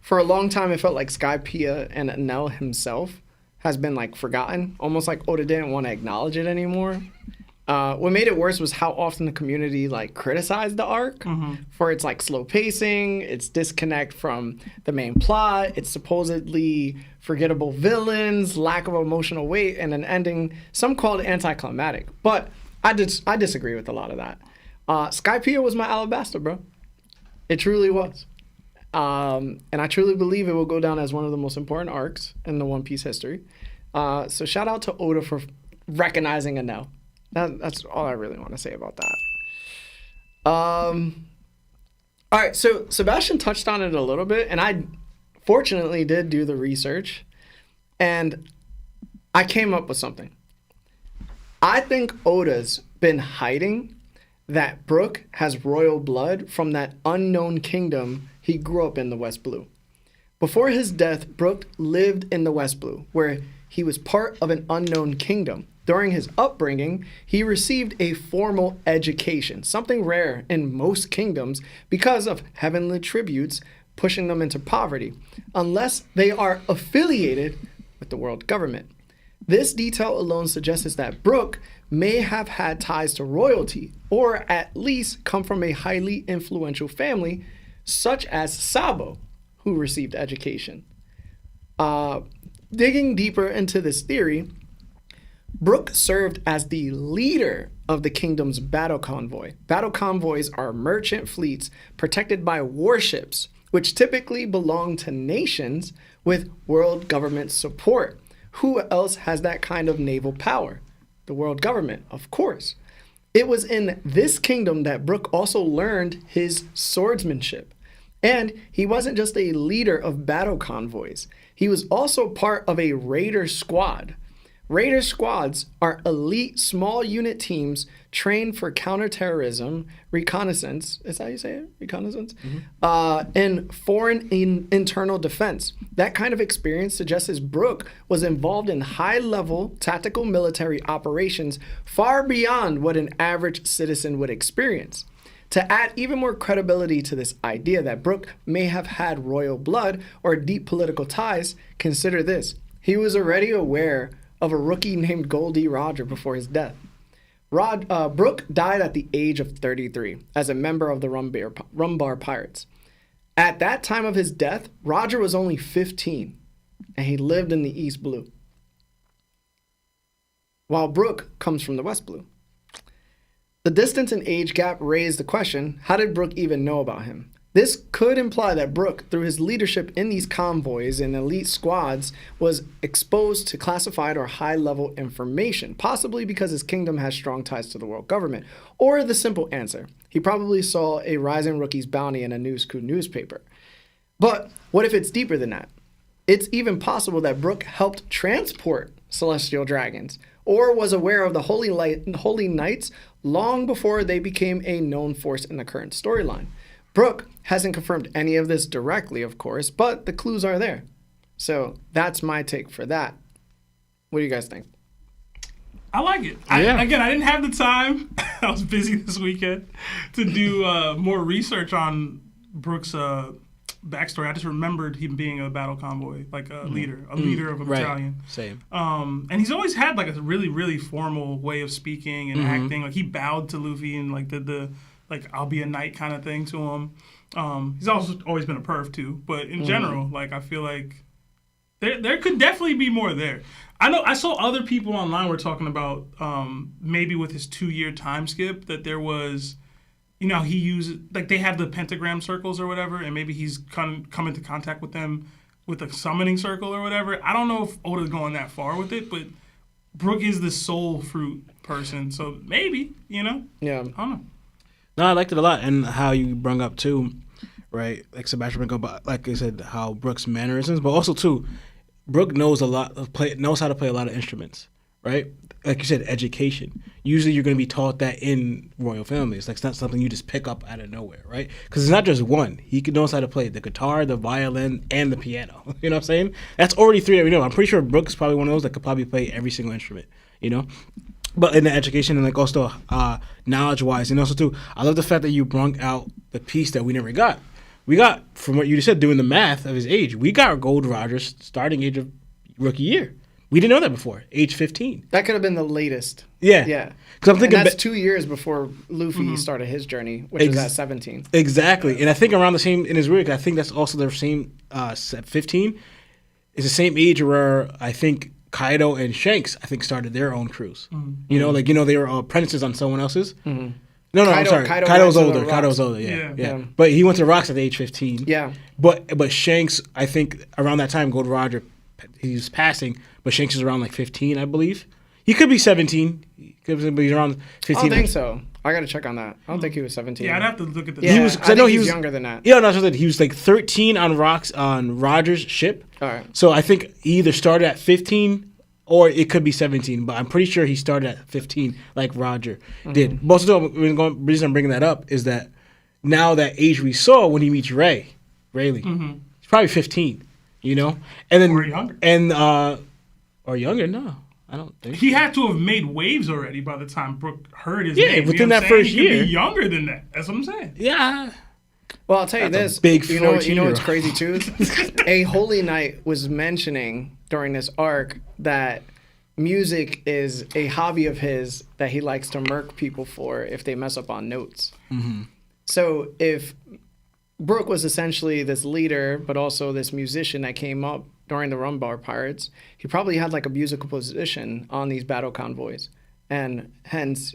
For a long time, it felt like Skypiea and Enel himself has been like forgotten, almost like Oda didn't want to acknowledge it anymore. What made it worse was how often the community like criticized the arc for its like slow pacing, its disconnect from the main plot, its supposedly forgettable villains, lack of emotional weight, and an ending some called anticlimactic. But I disagree with a lot of that. Skypiea was my Alabasta, bro. It truly was. And I truly believe it will go down as one of the most important arcs in the One Piece history. So shout out to Oda for recognizing Enel. That's all I really want to say about that. All right, so Sebastian touched on it a little bit, and I fortunately did do the research, and I came up with something. I think Oda's been hiding that Brook has royal blood from that unknown kingdom he grew up in the West Blue. Before his death, Brook lived in the West Blue, where he was part of an unknown kingdom. During his upbringing, he received a formal education, something rare in most kingdoms because of heavenly tributes pushing them into poverty, unless they are affiliated with the world government. This detail alone suggests that Brook may have had ties to royalty, or at least come from a highly influential family, such as Sabo, who received education. Digging deeper into this theory, Brook served as the leader of the kingdom's battle convoy. Battle convoys are merchant fleets protected by warships, which typically belong to nations with world government support. Who else has that kind of naval power? The world government, of course. It was in this kingdom that Brook also learned his swordsmanship. And he wasn't just a leader of battle convoys. He was also part of a raider squad. Raider squads are elite small unit teams trained for counterterrorism, reconnaissance, is that how you say it? Reconnaissance? And foreign internal defense. That kind of experience suggests Brook was involved in high-level tactical military operations far beyond what an average citizen would experience. To add even more credibility to this idea that Brook may have had royal blood or deep political ties, consider this. He was already aware of a rookie named Goldie Roger before his death. Brook died at the age of 33 as a member of the Rumbar Pirates. At that time of his death, Roger was only 15, and he lived in the East Blue, while Brook comes from the West Blue. The distance and age gap raised the question, how did Brook even know about him? This could imply that Brook, through his leadership in these convoys and elite squads, was exposed to classified or high-level information, possibly because his kingdom has strong ties to the world government. Or the simple answer, he probably saw a Rising Rookie's bounty in a News Coup newspaper. But what if it's deeper than that? It's even possible that Brook helped transport celestial dragons, or was aware of the Holy Knights long before they became a known force in the current storyline. Brook hasn't confirmed any of this directly, of course, but the clues are there. So that's my take for that. What do you guys think? I like it. Yeah. I didn't have the time. I was busy this weekend to do more research on Brook's backstory. I just remembered him being a battle convoy, like a leader of a battalion. Same. And he's always had like a really, really formal way of speaking and acting. Like he bowed to Luffy and like the like I'll be a knight kind of thing to him. He's also always been a perv too, but in general, like I feel like there could definitely be more there. I saw other people online were talking about maybe with his 2-year time skip that there was, you know, he used like they have the pentagram circles or whatever, and maybe he's come into contact with them with a summoning circle or whatever. I don't know if Oda's going that far with it, but Brook is the soul fruit person, so maybe, you know. Yeah. I don't know. No, I liked it a lot, and how you brung up too, right? Like Sebastian brought up, like I said, how Brook's mannerisms, but also too, Brook knows knows how to play a lot of instruments, right? Like you said, education. Usually, you're going to be taught that in royal families. Like it's not something you just pick up out of nowhere, right? Because it's not just one. He knows how to play the guitar, the violin, and the piano. You know what I'm saying? That's already 3 that we know. I'm pretty sure Brook is probably one of those that could probably play every single instrument. You know. But in the education and like also knowledge-wise, and also too, I love the fact that you brung out the piece that we never got. We got, from what you just said, doing the math of his age, we got Gold Roger's starting age of rookie year. We didn't know that before, age 15. That could have been the latest. Yeah. Yeah. Because I'm thinking and that's 2 years before Luffy started his journey, which was at 17. Exactly. And I think around the same, in his week, I think that's also the same, 15 is the same age where I think Kaido and Shanks, I think, started their own crews. You know, like, you know, they were apprentices on someone else's. No, I'm sorry. Kaido's older. Kaido's older, yeah. But he went to Rocks at age 15. Yeah. But Shanks, I think, around that time, Gold Roger, he was passing, but Shanks is around like 15, I believe. He could be 17. But he's around 15. I don't think so. I got to check on that. I don't think he was 17. Yeah, I'd have to look at the. Yeah, He was, I know think he he's was younger than that. Yeah, no, that's what I said. He was like 13 on Roger's ship. All right. So I think he either started at 15 or it could be 17, but I'm pretty sure he started at 15 like Roger did. Most of the reason I'm bringing that up is that now that age we saw when he meets Rayleigh, he's probably 15, you know? And then, Or younger. And, or younger, no. I don't think He so. had to have made waves already by the time Brook heard his Yeah, name. within you know that what I'm saying? first He could year. be younger than that. That's what I'm saying. Yeah. Well, I'll tell you That's a this. big you know what's 14-year-old. crazy too? A Holy Knight was mentioning during this arc that music is a hobby of his that he likes to murk people for if they mess up on notes. So if Brook was essentially this leader, but also this musician that came up during the Rumbar Pirates, he probably had like a musical position on these battle convoys, and hence,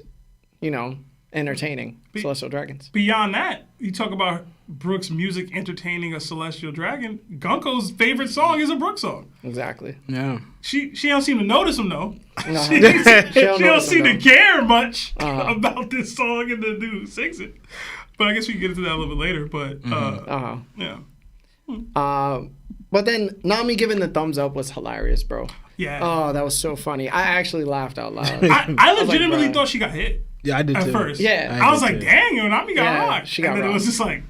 you know, entertaining celestial dragons. Beyond that, you talk about Brook's music entertaining a celestial dragon. Gunko's favorite song is a Brook song. Exactly. Yeah. She don't seem to notice him though. No. She don't don't notice seem him, to care much Uh-huh. about this song and the dude who sings it. But I guess we can get into that a little bit later. But yeah, But then Nami giving the thumbs up was hilarious, bro. yeah. Oh, that was so funny. I actually laughed out loud. I legitimately bruh. thought she got hit Yeah, I did at too. first. Yeah. I was did like, too. dang, yo, Nami got Yeah, rocked. she got and then it was rocked. just like,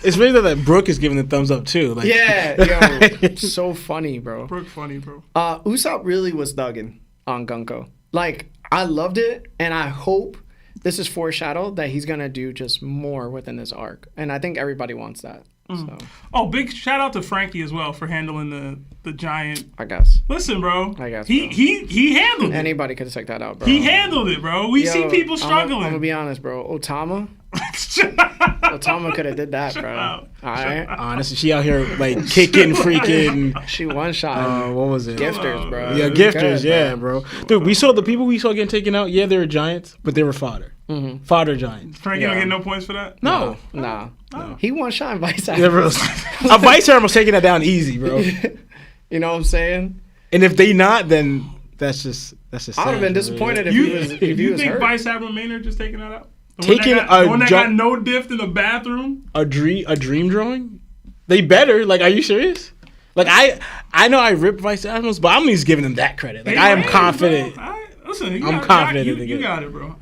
It's really that Brook is giving the thumbs up too. Like, Yeah, yo, so funny, bro. Brook funny, bro. Usopp really was thugging on Gunko. Like, I loved it, and I hope this is foreshadowed that he's gonna do just more within this arc, and I think everybody wants that. So Oh, big shout out to Frankie as well for handling the giant. I guess Listen, bro. I guess, he bro. he handled it. anybody could check that out, bro. He handled it, bro. We see Yo, people I'm struggling. gonna be honest, bro. Otama, Tama could have did that, bro. All right. Honestly, she out here like kicking, freaking. She one shot. What was it? Gifters, bro. Yeah, gifters. Yeah, bro. Dude, we saw the people we saw getting taken out. Yeah, they were giants, but they were fodder. Mm-hmm. Fodder giants. Frankie don't get no points for that? No. Nah. He one shot Vice Yeah, bro. A Vice Admiral taking that down easy, bro. You know what I'm saying? And if they not, then that's just. I would have been disappointed if he was. If he You was think hurt. Vice Admiral Maynard just taking that out? Taking the one that got no diff in the bathroom? A dream drawing? They better. Like, are you serious? Like, I know I rip Vice Admirals, but I'm at least giving them that credit. Like, I am confident. Listen, I'm confident that they you get it. got it, bro.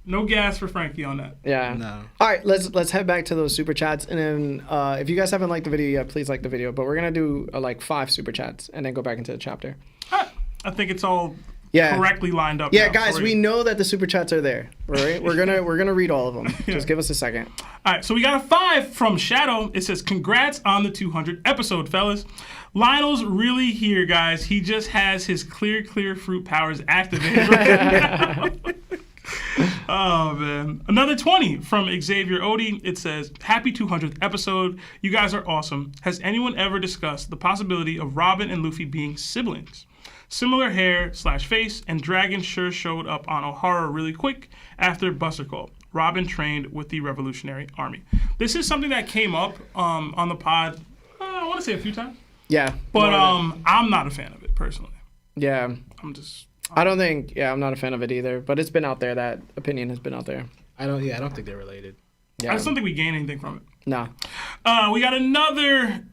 No gas for Frankie on that. Yeah. No. All right, let's head back to those super chats, and then if you guys haven't liked the video yet, please like the video. But we're gonna do like 5 super chats, and then go back into the chapter. I think it's all Yeah. correctly lined up. Yeah, now, guys, so we know that the super chats are there. Right? We're gonna read all of them. Just give us a second. All right, so we got a 5 from Shadow. It says, "Congrats on the 200 episode, fellas. Lionel's really here, guys. He just has his clear fruit powers activated right now." Oh, man. Another 20 from Xavier Odie. It says, "Happy 200th episode. You guys are awesome. Has anyone ever discussed the possibility of Robin and Luffy being siblings? Similar hair/face, and Dragon sure showed up on O'Hara really quick after Buster Call. Robin trained with the Revolutionary Army." This is something that came up on the pod, I want to say a few times. Yeah. But I'm not a fan of it, personally. Yeah. I'm just... I don't think. Yeah, I'm not a fan of it either. But it's been out there. That opinion has been out there. I don't think they're related. Yeah. I just don't think we gain anything from it. No. We got another...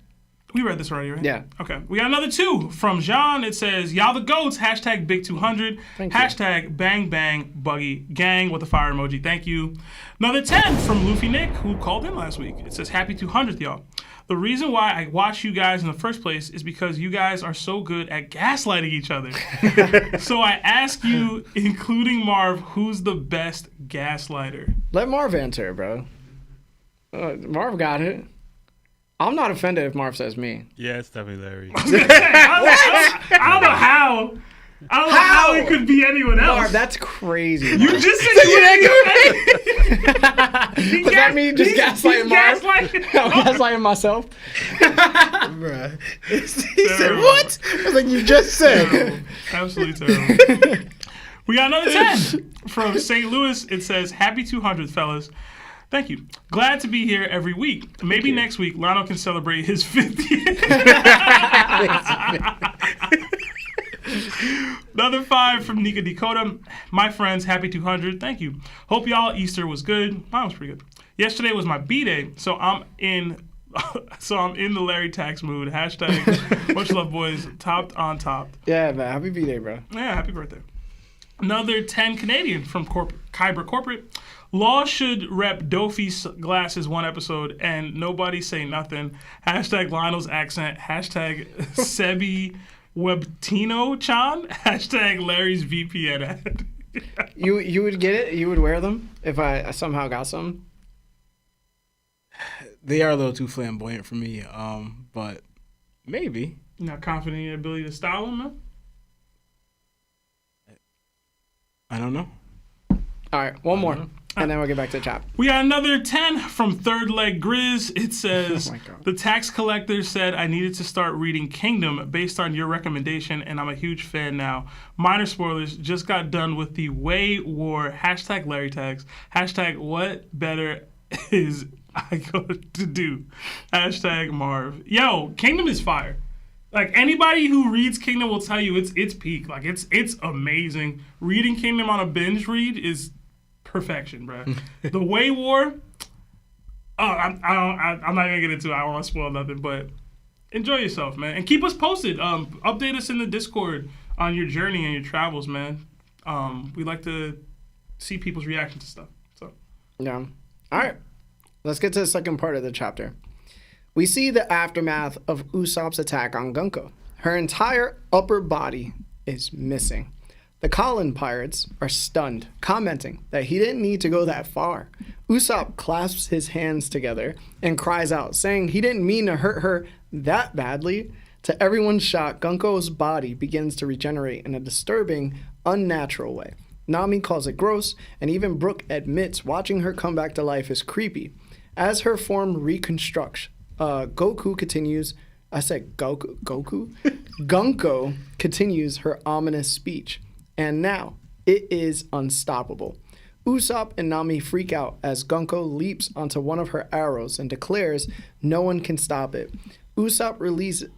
We read this already, right? Yeah. Okay. We got another 2 from Jean. It says, "Y'all the goats, hashtag big 200, Thank you. hashtag bang bang buggy gang," with a fire emoji. Thank you. Another 10 from Luffy Nick, who called in last week. It says, "Happy 200th, y'all. The reason why I watch you guys in the first place is because you guys are so good at gaslighting each other. So I ask you, including Marv, who's the best gaslighter?" Let Marv answer, bro. Marv got it. I'm not offended if Marv says me. Yeah, it's definitely Larry. I don't know how. I don't know how it could be anyone else. Marv, that's crazy. You just said you Was that me just gaslighting Marv? I'm gaslighting myself. Bruh. He said, what? I was like, you just said. Absolutely terrible. We got another 10 from St. Louis. It says, "Happy 200th, fellas. Thank you. Glad to be here every week. Maybe next week Lionel can celebrate his 50th." Another 5 from Nika Dakota. "My friends, happy 200. Thank you. Hope y'all Easter was good." Mine was pretty good. "Yesterday was my B-day, so I'm in the Larry Tax mood. Hashtag much love, boys. Topped on top." Yeah, man. Happy B-Day, bro. Yeah, happy birthday. Another 10 Canadian from Kyber Corporate. "Law should rep Dofi's glasses one episode and nobody say nothing. Hashtag Lionel's accent. Hashtag Sebi Webtino-chan. Hashtag Larry's VPN ad." You would get it? You would wear them if I somehow got some? They are a little too flamboyant for me, but maybe. You're not confident in your ability to style them, man? I don't know. All right, one more, and then we'll get back to the chat. We got another 10 from Third Leg Grizz. It says, Oh my God. "The tax collector said I needed to start reading Kingdom based on your recommendation, and I'm a huge fan now. Minor spoilers, just got done with the Way War. Hashtag Larry Tags. Hashtag what better is I going to do? Hashtag Marv." Yo, Kingdom is fire. Like, anybody who reads Kingdom will tell you it's peak. Like, it's amazing. Reading Kingdom on a binge read is perfection, bro. The Way War, I'm not gonna get into it. I don't want to spoil nothing, but enjoy yourself, man, and keep us posted. Update us in the Discord on your journey and your travels, man. We like to see people's reaction to stuff. So Yeah. All right. Let's get to the second part of the chapter. We see the aftermath of Usopp's attack on Gunko. Her entire upper body is missing. The Colin pirates are stunned, commenting that he didn't need to go that far. Usopp clasps his hands together and cries out, saying he didn't mean to hurt her that badly. To everyone's shock, Gunko's body begins to regenerate in a disturbing, unnatural way. Nami calls it gross, and even Brook admits watching her come back to life is creepy. As her form reconstructs, Goku continues. I said Goku? Gunko continues her ominous speech. And now, it is unstoppable. Usopp and Nami freak out as Gunko leaps onto one of her arrows and declares no one can stop it. Usopp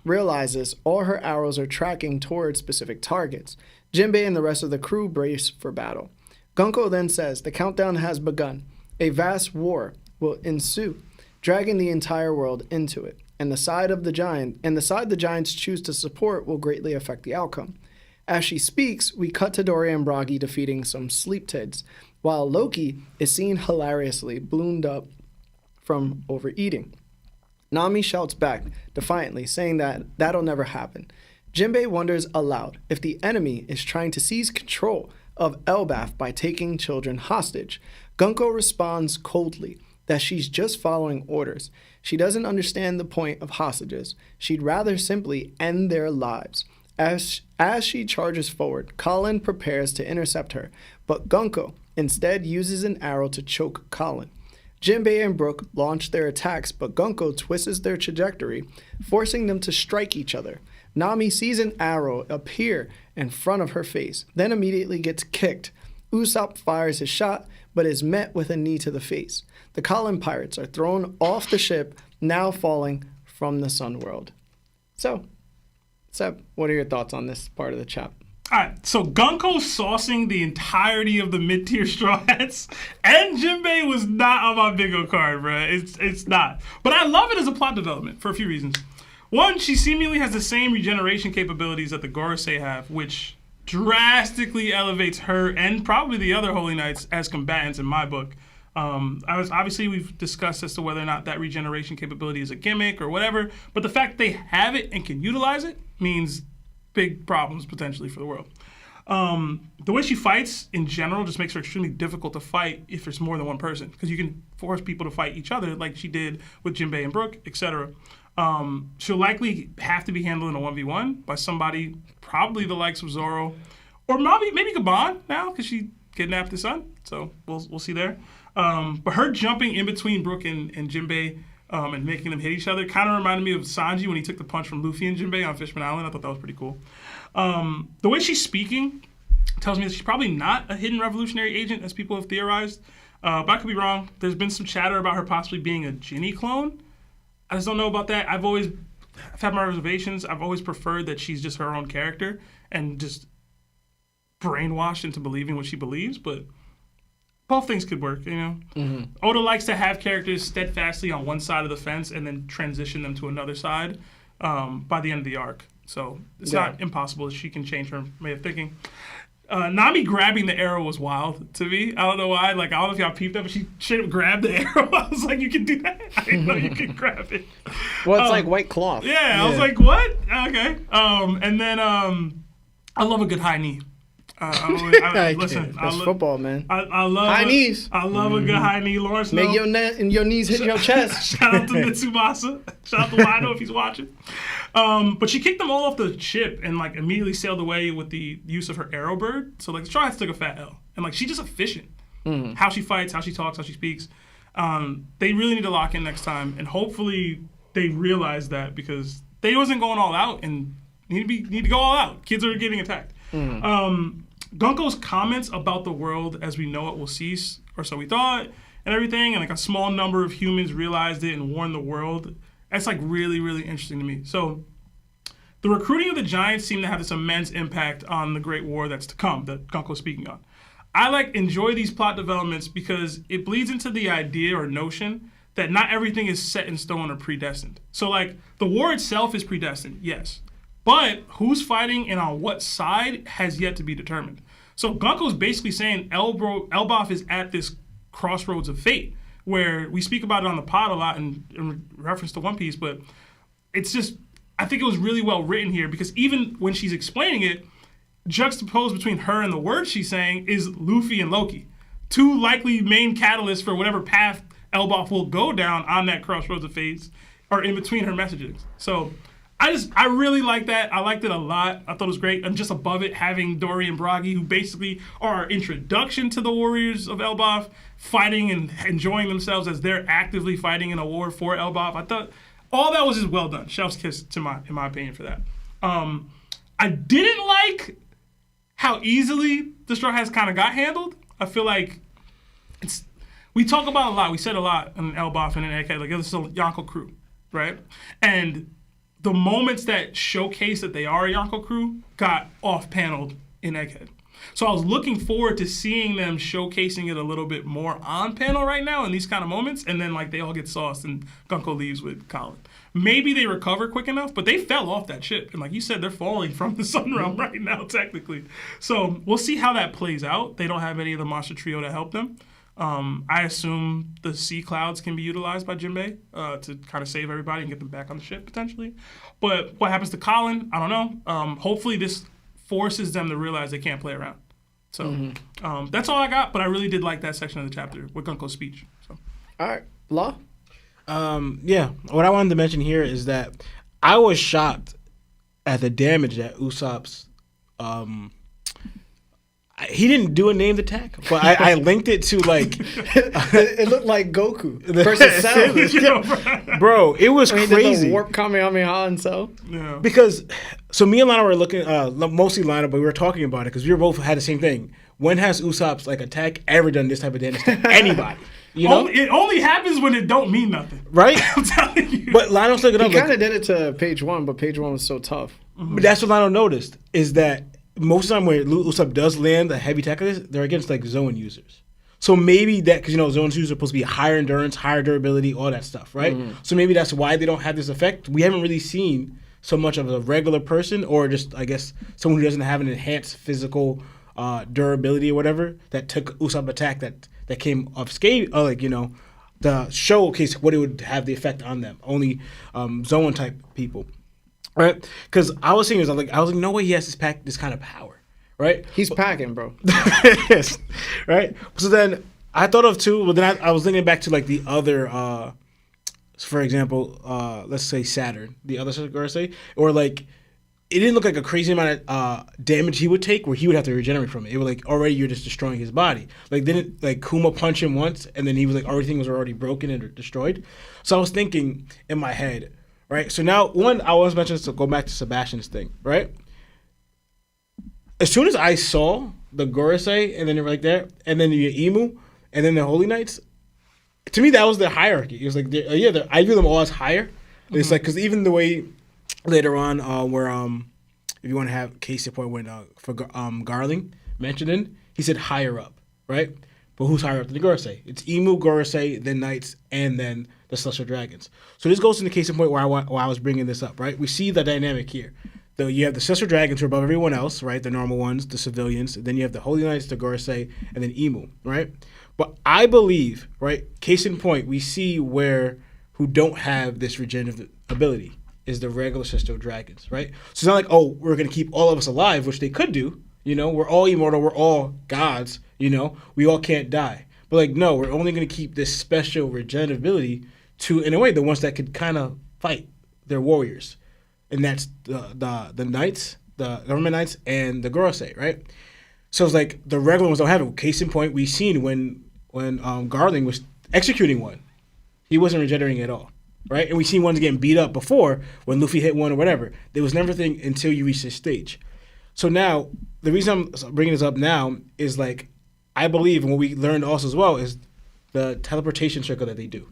realizes all her arrows are tracking towards specific targets. Jinbei and the rest of the crew brace for battle. Gunko then says the countdown has begun. A vast war will ensue, dragging the entire world into it. And the side the giants choose to support will greatly affect the outcome. As she speaks, we cut to Dory and Bragi defeating some sleep tids, while Loki is seen hilariously ballooned up from overeating. Nami shouts back defiantly, saying that that'll never happen. Jinbei wonders aloud if the enemy is trying to seize control of Elbaf by taking children hostage. Gunko responds coldly that she's just following orders. She doesn't understand the point of hostages. She'd rather simply end their lives. As she charges forward, Colin prepares to intercept her, but Gunko instead uses an arrow to choke Colin. Jinbei and Brook launch their attacks, but Gunko twists their trajectory, forcing them to strike each other. Nami sees an arrow appear in front of her face, then immediately gets kicked. Usopp fires his shot, but is met with a knee to the face. The Colin pirates are thrown off the ship, now falling from the Sun World. So, Seb, what are your thoughts on this part of the chat? All right, so Gunko saucing the entirety of the mid-tier Straw Hats and Jinbei was not on my bingo card, bro. It's not. But I love it as a plot development for a few reasons. One, she seemingly has the same regeneration capabilities that the Gorosei have, which drastically elevates her and probably the other Holy Knights as combatants in my book. Obviously, we've discussed as to whether or not that regeneration capability is a gimmick or whatever, but the fact they have it and can utilize it means big problems potentially for the world. The way she fights in general just makes her extremely difficult to fight if there's more than one person, because you can force people to fight each other like she did with Jinbei and Brook, etc. She'll likely have to be handled in a 1v1 by somebody, probably the likes of Zoro, or maybe Gabon now, because she kidnapped his son. So we'll see there. But her jumping in between Brook and Jinbei and making them hit each other kind of reminded me of Sanji when he took the punch from Luffy and Jinbei on Fishman Island. I thought that was pretty cool. The way she's speaking tells me that she's probably not a hidden revolutionary agent, as people have theorized. But I could be wrong. There's been some chatter about her possibly being a Ginny clone. I just don't know about that. I've had my reservations. I've always preferred that she's just her own character and just brainwashed into believing what she believes, but both things could work, you know? Mm-hmm. Oda likes to have characters steadfastly on one side of the fence and then transition them to another side by the end of the arc. So it's not impossible that she can change her way of thinking. Nami grabbing the arrow was wild to me. I don't know why. Like, I don't know if y'all peeped that, but she straight up grabbed the arrow. I was like, you can do that? I didn't know you could grab it. Well, it's like white cloth. Yeah, I was like, what? Okay. And then I love a good high knee. Listen, that's football, man. I love high knees. I love a good high knee, Lawrence. Make your knees hit your chest. Shout out to Mitsubasa. Shout out to Wano if he's watching. But she kicked them all off the ship and like immediately sailed away with the use of her arrow bird. So like the Straw Hats took a fat L, and like she's just efficient. Mm-hmm. How she fights, how she talks, how she speaks. They really need to lock in next time, and hopefully they realize that, because they wasn't going all out and need to go all out. Kids are getting attacked. Mm-hmm. Gunko's comments about the world as we know it will cease, or so we thought, and everything, and like a small number of humans realized it and warned the world. That's like really, really interesting to me. So the recruiting of the Giants seemed to have this immense impact on the Great War that's to come, that Gunko's speaking on. I enjoy these plot developments because it bleeds into the idea or notion that not everything is set in stone or predestined. So like the war itself is predestined, yes. But who's fighting and on what side has yet to be determined. So Gunko's basically saying Elbaf is at this crossroads of fate, where we speak about it on the pod a lot in reference to One Piece, but it's just, I think it was really well written here, because even when she's explaining it, juxtaposed between her and the words she's saying is Luffy and Loki, two likely main catalysts for whatever path Elbaf will go down on that crossroads of fate, or in between her messages. So I really like that. I liked it a lot. I thought it was great. And just above it, having Dory and Bragi, who basically are our introduction to the warriors of Elbaf, fighting and enjoying themselves as they're actively fighting in a war for Elbaf. I thought all that was just well done. Chef's kiss in my opinion for that. I didn't like how easily the Straw Hats kind of got handled. I feel like we talk about a lot. We said a lot in Elbaf and in AK. Like, this is a Yonko crew, right? And the moments that showcase that they are a Yonko crew got off-paneled in Egghead. So I was looking forward to seeing them showcasing it a little bit more on panel right now in these kind of moments, and then like they all get sauced and Gunko leaves with Colin. Maybe they recover quick enough, but they fell off that ship. And like you said, they're falling from the Sun Realm right now, technically. So we'll see how that plays out. They don't have any of the monster trio to help them. I assume the sea clouds can be utilized by Jinbei to kind of save everybody and get them back on the ship potentially. But what happens to Colin, I don't know. Hopefully this forces them to realize they can't play around. So that's all I got, but I really did like that section of the chapter with Gunko's speech. So. All right, Law? Yeah, what I wanted to mention here is that I was shocked at the damage that Usopp's he didn't do a named attack, but I linked it to like it looked like Goku versus Cell. Bro, it was He crazy. did the warp Kamehameha and Cell. Yeah. Because so me and Lana were looking mostly Lana, but we were talking about it because we were both had the same thing. When has Usopp's like attack ever done this type of damage to anybody? You know, It only happens when it don't mean nothing. right? I'm telling you. But Lana was looking up. He kind of did it to page 1, but page 1 was so tough. But that's what Lana noticed is that most of the time when Usopp does land a heavy attack like this, they're against like zone users. So maybe that, because zone users are supposed to be higher endurance, higher durability, all that stuff, right? So maybe that's why they don't have this effect. We haven't really seen so much of a regular person or just, I guess, someone who doesn't have an enhanced physical durability or whatever that took Usopp attack that came off scale, the showcase what it would have the effect on them. Only zone type people. Right, because I was thinking, I was like, no way he has this kind of power, right? He's packing, bro. Yes, right. So then I thought of two, but then I was thinking back to like the other, for example, let's say Saturn, the other Gorosei, or like it didn't look like a crazy amount of damage he would take, where he would have to regenerate from it. It was like already you're just destroying his body. Like didn't like Kuma punch him once, and then he was like everything was already broken and destroyed. So I was thinking in my head. Right, so now I was mentioning to go back to Sebastian's thing, right? As soon as I saw the Gorosei and then right there, and then the Imu, and then the Holy Knights, to me that was the hierarchy. It was like, I view them all as higher. Mm-hmm. It's like because even the way later on, where if you want to have case in point when for Garling mentioned in, he said higher up, right? But who's higher up than the Gorosei? It's Imu, Gorosei, then Knights, and then the Celestial Dragons. So this goes to the case in point where I was bringing this up, right? We see the dynamic here. You have the Celestial Dragons who are above everyone else, right? The normal ones, the civilians. Then you have the Holy Knights, the Gorosei, and then Imu, right? But I believe, right, case in point, we see who don't have this regenerative ability is the regular Celestial Dragons, right? So it's not like, oh, we're going to keep all of us alive, which they could do. We're all immortal. We're all gods. We all can't die. But like, no, we're only going to keep this special regenerative ability to, in a way, the ones that could kind of fight their warriors, and that's the knights, the government knights, and the Gorosei, right? So it's like the regular ones don't have it. Case in point, we seen when Garling was executing one, he wasn't regenerating at all, right? And we seen ones getting beat up before when Luffy hit one or whatever. There was never thing until you reach this stage. So now the reason I'm bringing this up now is like I believe, and what we learned also as well is the teleportation circle that they do,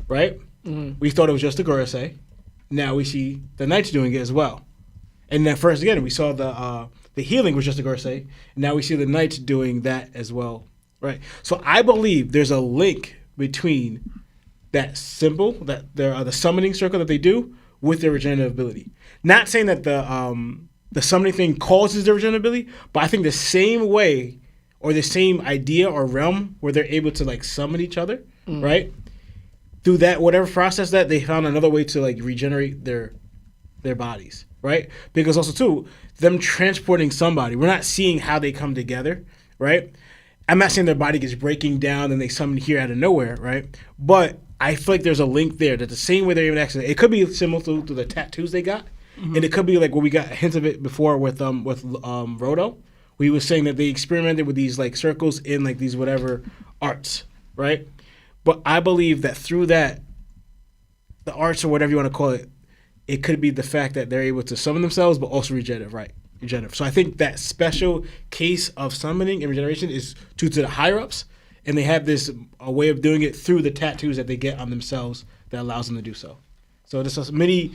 right? Mm-hmm. We thought it was just the Gorosei. Now we see the Knights doing it as well. And then first again, we saw the healing was just the Gorosei. Now we see the Knights doing that as well, right? So I believe there's a link between that symbol, that the summoning circle that they do with their regenerative ability. Not saying that the summoning thing causes their regenerative ability, but I think the same way or the same idea or realm where they're able to like summon each other, right? Through that whatever process that they found another way to like regenerate their bodies, right? Because also too, them transporting somebody, we're not seeing how they come together, right? I'm not saying their body gets breaking down and they summon here out of nowhere, right? But I feel like there's a link there that the same way they're even accessing it could be similar to the tattoos they got, and it could be like where we got hints of it before with Roto. We was saying that they experimented with these like circles in like these whatever arts, right? But I believe that through that, the arts or whatever you want to call it, it could be the fact that they're able to summon themselves, but also regenerative, right? Regenerative. So I think that special case of summoning and regeneration is due to the higher ups, and they have this a way of doing it through the tattoos that they get on themselves that allows them to do so. So this was many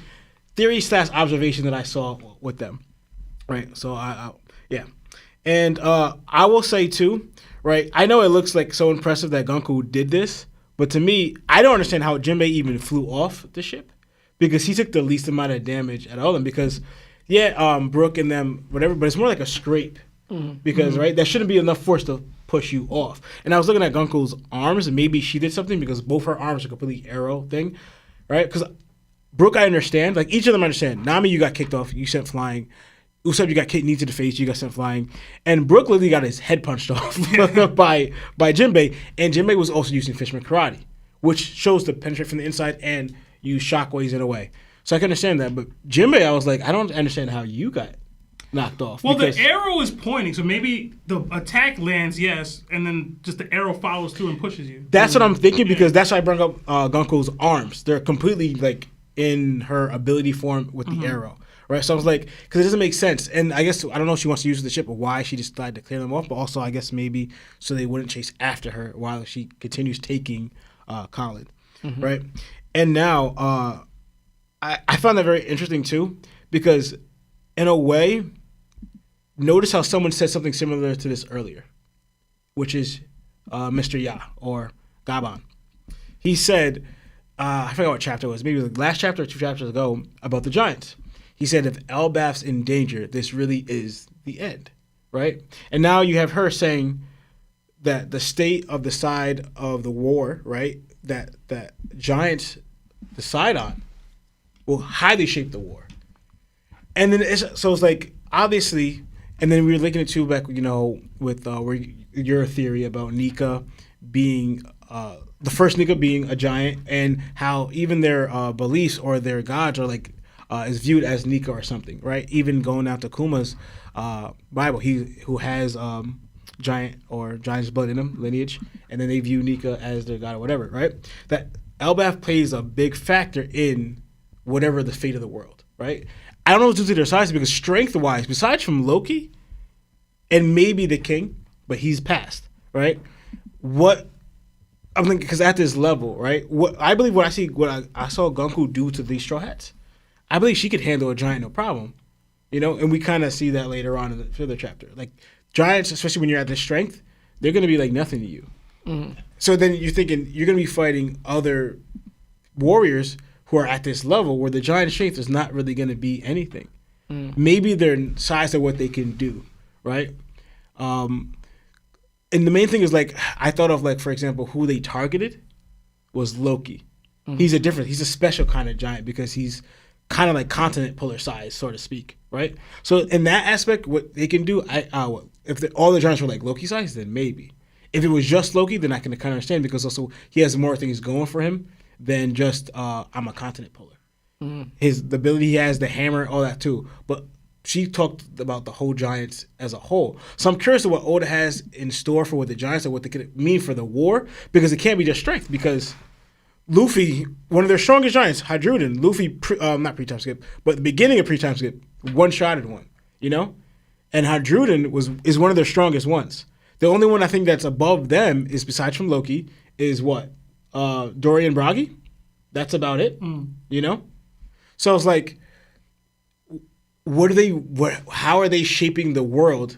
theory / observation that I saw with them, right? So yeah, and I will say too, right? I know it looks like so impressive that Gonku did this, but to me, I don't understand how Jinbei even flew off the ship because he took the least amount of damage at all of them. Because Brooke and them whatever, but it's more like a scrape because right, that shouldn't be enough force to push you off. And I was looking at Gonku's arms, and maybe she did something because both her arms are completely arrow thing, right? Because Brooke, I understand. Like, each of them I understand. Nami, you got kicked off. You sent flying. Usopp, you got kicked knee to the face. You got sent flying. And Brooke literally got his head punched off by Jinbei. And Jinbei was also using Fishman Karate, which shows to penetrate from the inside and use shockwaves in a way. So I can understand that. But Jinbei, I was like, I don't understand how you got knocked off. Well, the arrow is pointing, so maybe the attack lands, yes, and then just the arrow follows through and pushes you. That's what I'm thinking because that's why I brought up Gonku's arms. They're completely like in her ability form with the arrow, right? So I was like, because it doesn't make sense. And I guess, I don't know if she wants to use the ship or why she just decided to clear them off, but also I guess maybe so they wouldn't chase after her while she continues taking Colin, right? And now I found that very interesting too because in a way, notice how someone said something similar to this earlier, which is Mr. Ya or Gaban. He said, I forgot what chapter it was, maybe the last chapter or 2 chapters ago, about the Giants. He said, if Elbaf's in danger, this really is the end, right? And now you have her saying that the state of the side of the war, right, that Giants decide on will highly shape the war. And then so it's like, obviously, and then we were linking it to back, with where your theory about Nika being the first Nika being a giant, and how even their beliefs or their gods are like is viewed as Nika or something, right? Even going out to Kuma's Bible, who has giant's blood in him, lineage, and then they view Nika as their god or whatever, right? That Elbaf plays a big factor in whatever the fate of the world, right? I don't know what's due to their size because strength-wise, besides from Loki and maybe the king, but he's passed, right? What I'm thinking, because at this level, right? What I saw Gonku do to these Straw Hats, I believe she could handle a giant no problem, And we kind of see that later on in the further chapter. Like giants, especially when you're at this strength, they're going to be like nothing to you. So then you're thinking you're going to be fighting other warriors who are at this level where the giant strength is not really going to be anything. Maybe their size of what they can do, right? And the main thing is, like, I thought of, like, for example, who they targeted was Loki. He's a special kind of giant because he's kind of like continent puller size, so to speak, right? So in that aspect, what they can do, if all the giants were like Loki size, then maybe. If it was just Loki, then I can kind of understand because also he has more things going for him than just I'm a continent puller. The ability he has, the hammer, all that too. But she talked about the whole Giants as a whole. So I'm curious of what Oda has in store for what the Giants and what they could mean for the war, because it can't be just strength. Because Luffy, one of their strongest Giants, Hadruden, Luffy, not pre-time skip, but the beginning of pre-time skip, one-shotted one, And Hadruden is one of their strongest ones. The only one I think that's above them is, besides from Loki, is what? Dory and Bragi? That's about it, So it's like, how are they shaping the world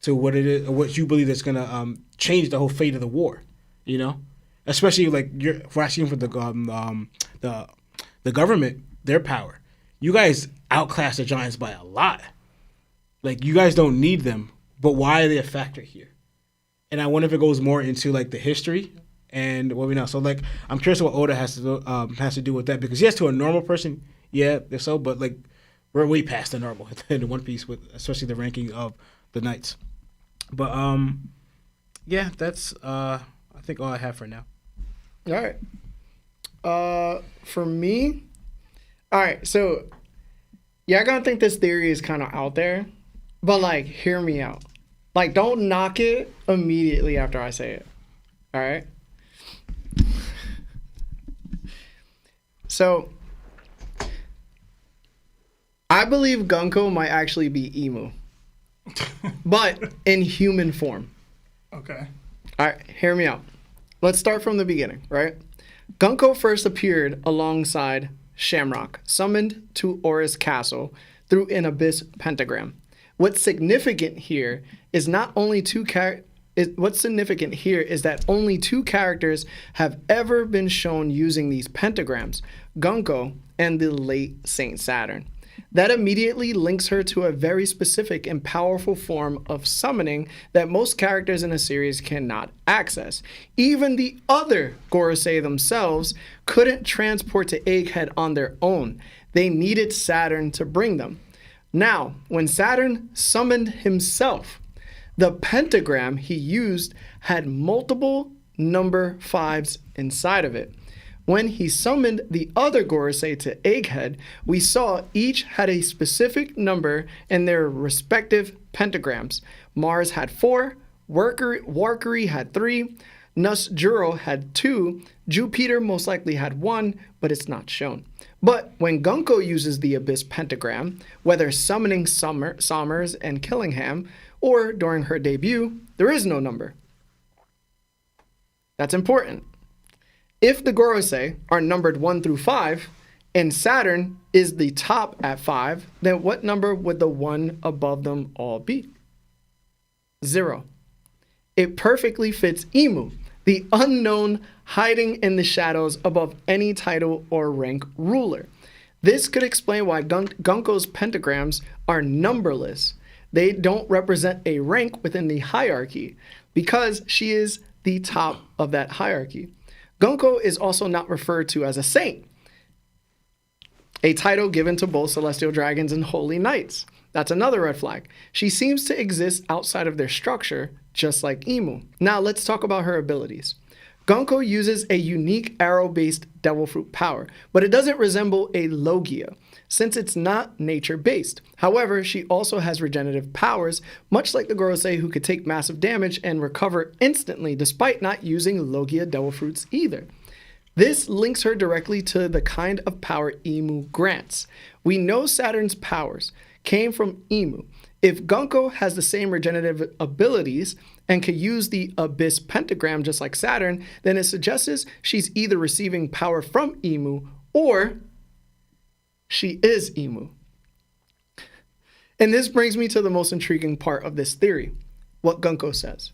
to what it is, what you believe is going to change the whole fate of the war, Especially like if we're asking for the government, their power. You guys outclass the Giants by a lot. Like, you guys don't need them, but why are they a factor here? And I wonder if it goes more into like the history and what we know. So like, I'm curious what Oda has to do with that, because yes, to a normal person, yeah, so, but like, we're way past the normal in One Piece, with especially the ranking of the Knights. But yeah, that's I think all I have for now. All right. For me, all right. So Yeah, I gotta think this theory is kind of out there, but like, hear me out. Like, don't knock it immediately after I say it. All right? So, I believe Gunko might actually be Emu, but in human form. Okay. All right, hear me out. Let's start from the beginning, right? Gunko first appeared alongside Shamrock, summoned to Aura's castle through an abyss pentagram. What's significant here is that only two characters have ever been shown using these pentagrams, Gunko and the late Saint Saturn. That immediately links her to a very specific and powerful form of summoning that most characters in a series cannot access. Even the other Gorosei themselves couldn't transport to Egghead on their own. They needed Saturn to bring them. Now, when Saturn summoned himself, the pentagram he used had multiple number 5s inside of it. When he summoned the other Gorosei to Egghead, we saw each had a specific number in their respective pentagrams. Mars had 4, Warkari had 3, Nusjuro had 2, Jupiter most likely had 1, but it's not shown. But when Gunko uses the Abyss pentagram, whether summoning Sommers and Killingham, or during her debut, there is no number. That's important. If the Gorosei are numbered 1 through 5, and Saturn is the top at 5, then what number would the one above them all be? 0. It perfectly fits Emu, the unknown hiding in the shadows above any title or rank ruler. This could explain why Gunko's pentagrams are numberless. They don't represent a rank within the hierarchy, because she is the top of that hierarchy. Gunko is also not referred to as a saint, a title given to both celestial dragons and holy knights. That's another red flag. She seems to exist outside of their structure, just like Emu. Now let's talk about her abilities. Gunko uses a unique arrow-based devil fruit power, but it doesn't resemble a Logia, since it's not nature-based. However, she also has regenerative powers, much like the Gorosei, who could take massive damage and recover instantly despite not using Logia devil fruits either. This links her directly to the kind of power Emu grants. We know Saturn's powers came from Emu. If Gunko has the same regenerative abilities and can use the Abyss pentagram just like Saturn, then it suggests she's either receiving power from Emu or she is Emu. And this brings me to the most intriguing part of this theory, what Gunko says.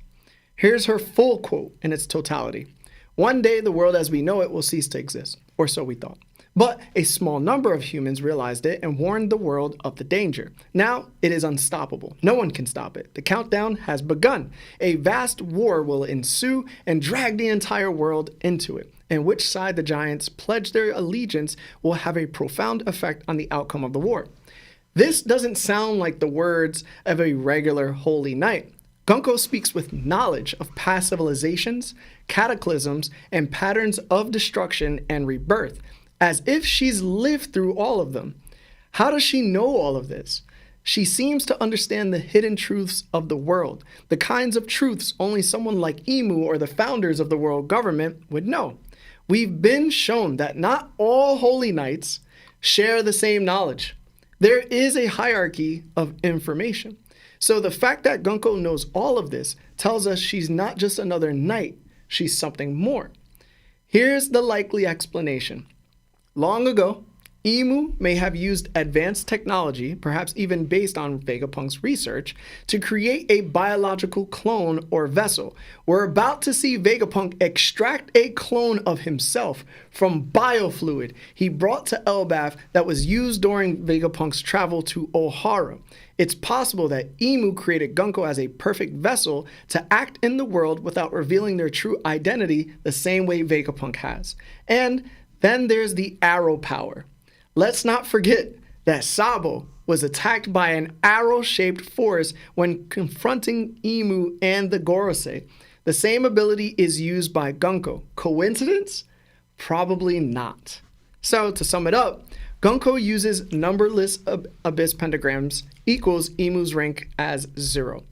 Here's her full quote in its totality. One day the world as we know it will cease to exist, or so we thought. But a small number of humans realized it and warned the world of the danger. Now it is unstoppable. No one can stop it. The countdown has begun. A vast war will ensue and drag the entire world into it. And which side the giants pledge their allegiance will have a profound effect on the outcome of the war. This doesn't sound like the words of a regular holy knight. Gunko speaks with knowledge of past civilizations, cataclysms, and patterns of destruction and rebirth, as if she's lived through all of them. How does she know all of this? She seems to understand the hidden truths of the world, the kinds of truths only someone like Emu or the founders of the world government would know. We've been shown that not all holy knights share the same knowledge. There is a hierarchy of information. So the fact that Gunko knows all of this tells us she's not just another knight, she's something more. Here's the likely explanation. Long ago, Emu may have used advanced technology, perhaps even based on Vegapunk's research, to create a biological clone or vessel. We're about to see Vegapunk extract a clone of himself from biofluid he brought to Elbaf that was used during Vegapunk's travel to Ohara. It's possible that Emu created Gunko as a perfect vessel to act in the world without revealing their true identity the same way Vegapunk has. And then there's the arrow power. Let's not forget that Sabo was attacked by an arrow-shaped force when confronting Emu and the Gorosei. The same ability is used by Gunko. Coincidence? Probably not. So, to sum it up, Gunko uses numberless abyss pentagrams equals Imu's rank as 0.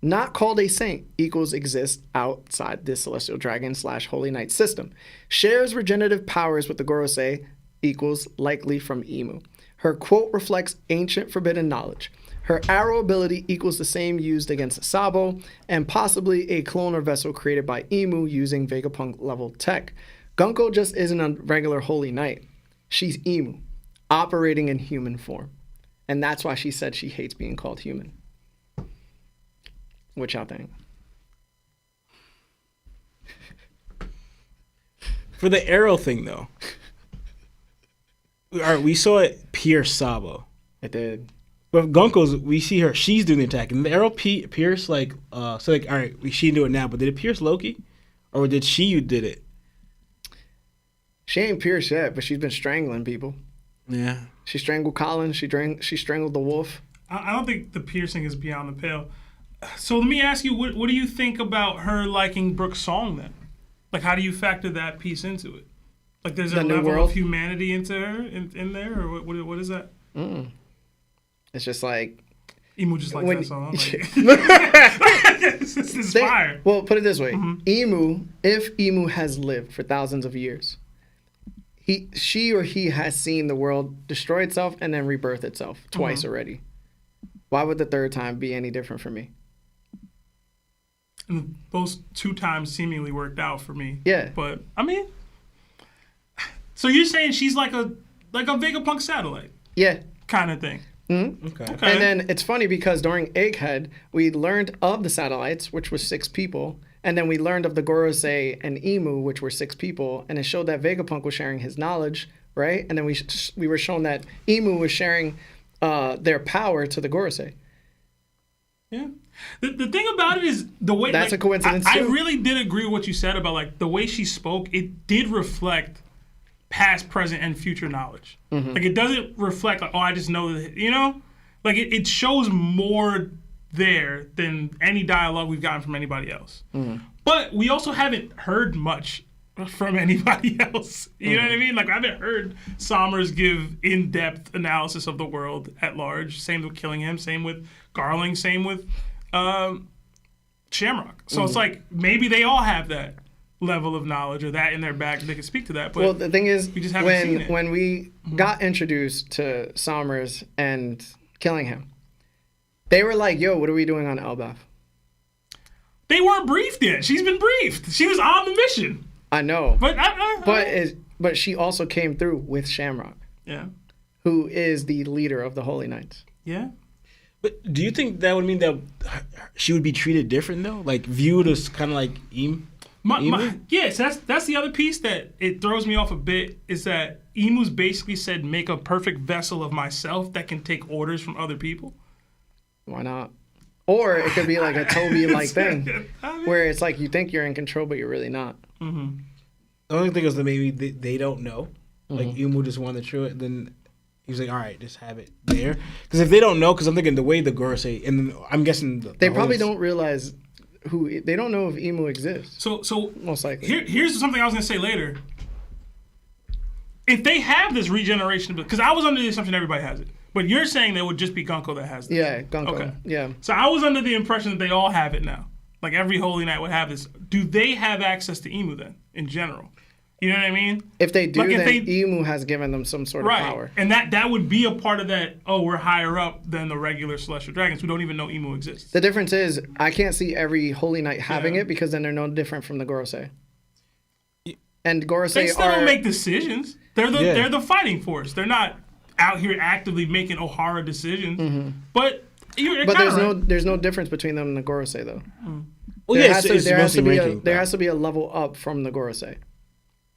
Not called a saint equals exists outside the Celestial Dragon / Holy Knight system. Shares regenerative powers with the Gorosei equals likely from Imu. Her quote reflects ancient forbidden knowledge. Her arrow ability equals the same used against Sabo, and possibly a clone or vessel created by Imu using Vegapunk level tech. Gunko just isn't a regular Holy Knight. She's Imu, operating in human form. And that's why she said she hates being called human. What y'all think? For the arrow thing, though, all right, we saw it pierce Sabo. It did. But Gunko's, we see her, she's doing the attack. And the arrow pierce, all right, she didn't do it now, but did it pierce Loki? Or did she did it? She ain't pierced yet, but she's been strangling people. Yeah. She strangled Colin. She strangled the wolf. I don't think the piercing is beyond the pale. So let me ask you, what do you think about her liking Brooke's song then? Like, how do you factor that piece into it? Like, there's a level of humanity into her in there, or what is that? It's just like Emu just likes that song. Like, this is fire. Well, put it this way: if Emu has lived for thousands of years, she or he has seen the world destroy itself and then rebirth itself twice already. Why would the third time be any different for me? And those 2 times seemingly worked out for me. Yeah. But I mean, so you're saying she's like a Vegapunk satellite? Yeah. Kind of thing. Mm-hmm. Okay. And then it's funny because during Egghead, we learned of the satellites, which was 6 people, and then we learned of the Gorosei and Emu, which were 6 people, and it showed that Vegapunk was sharing his knowledge, right? And then we were shown that Emu was sharing their power to the Gorosei. Yeah. The thing about it is the way that's a coincidence I too. really did agree with what you said about like the way she spoke. It did reflect past, present, and future knowledge. Like it doesn't reflect like, oh, I just know that, you know, like it shows more there than any dialogue we've gotten from anybody else. But we also haven't heard much from anybody else. You know what I mean? Like I haven't heard Sommers give in-depth analysis of the world at large. Same with Killingham. Same with Garling. Same with Shamrock. So it's like maybe they all have that level of knowledge or that in their back. They can speak to that. But well, the thing is, we just haven't seen it. When we got introduced to Sommers and Killingham, they were like, "Yo, what are we doing on Elbaf?" They weren't briefed yet. She's been briefed. She was on the mission. I know, but but she also came through with Shamrock, who is the leader of the Holy Knights. Yeah. But do you think that would mean that she would be treated different though, like viewed as kind of like Emu? Yes, that's the other piece that it throws me off a bit is that Emu's basically said, make a perfect vessel of myself that can take orders from other people. Why not? Or it could be like a Toby-like thing, where it's like you think you're in control, but you're really not. The only thing is that maybe they don't know. Like Emu just wanted to true it, then he's like, all right, just have it there. Because if they don't know, because I'm thinking the way the Gorosei, and I'm guessing they probably don't realize they don't know if Emu exists. So most likely. Here's something I was gonna say later. If they have this regeneration, because I was under the assumption everybody has it, but you're saying that it would just be Gunko that has this. Yeah, Gunko. Okay. Yeah. So I was under the impression that they all have it now. Like every Holy Knight would have this. Do they have access to Emu then, in general? You know what I mean? If they do, then Emu has given them some sort of power. And that would be a part of that, oh, we're higher up than the regular Celestial Dragons who don't even know Emu exists. The difference is, I can't see every Holy Knight having it because then they're no different from the Gorosei. And Gorosei they still don't make decisions. They're the fighting force. They're not out here actively making Ohara decisions. But there's no difference between them and the Gorosei, though. Well, there has to be a level up from the Gorosei.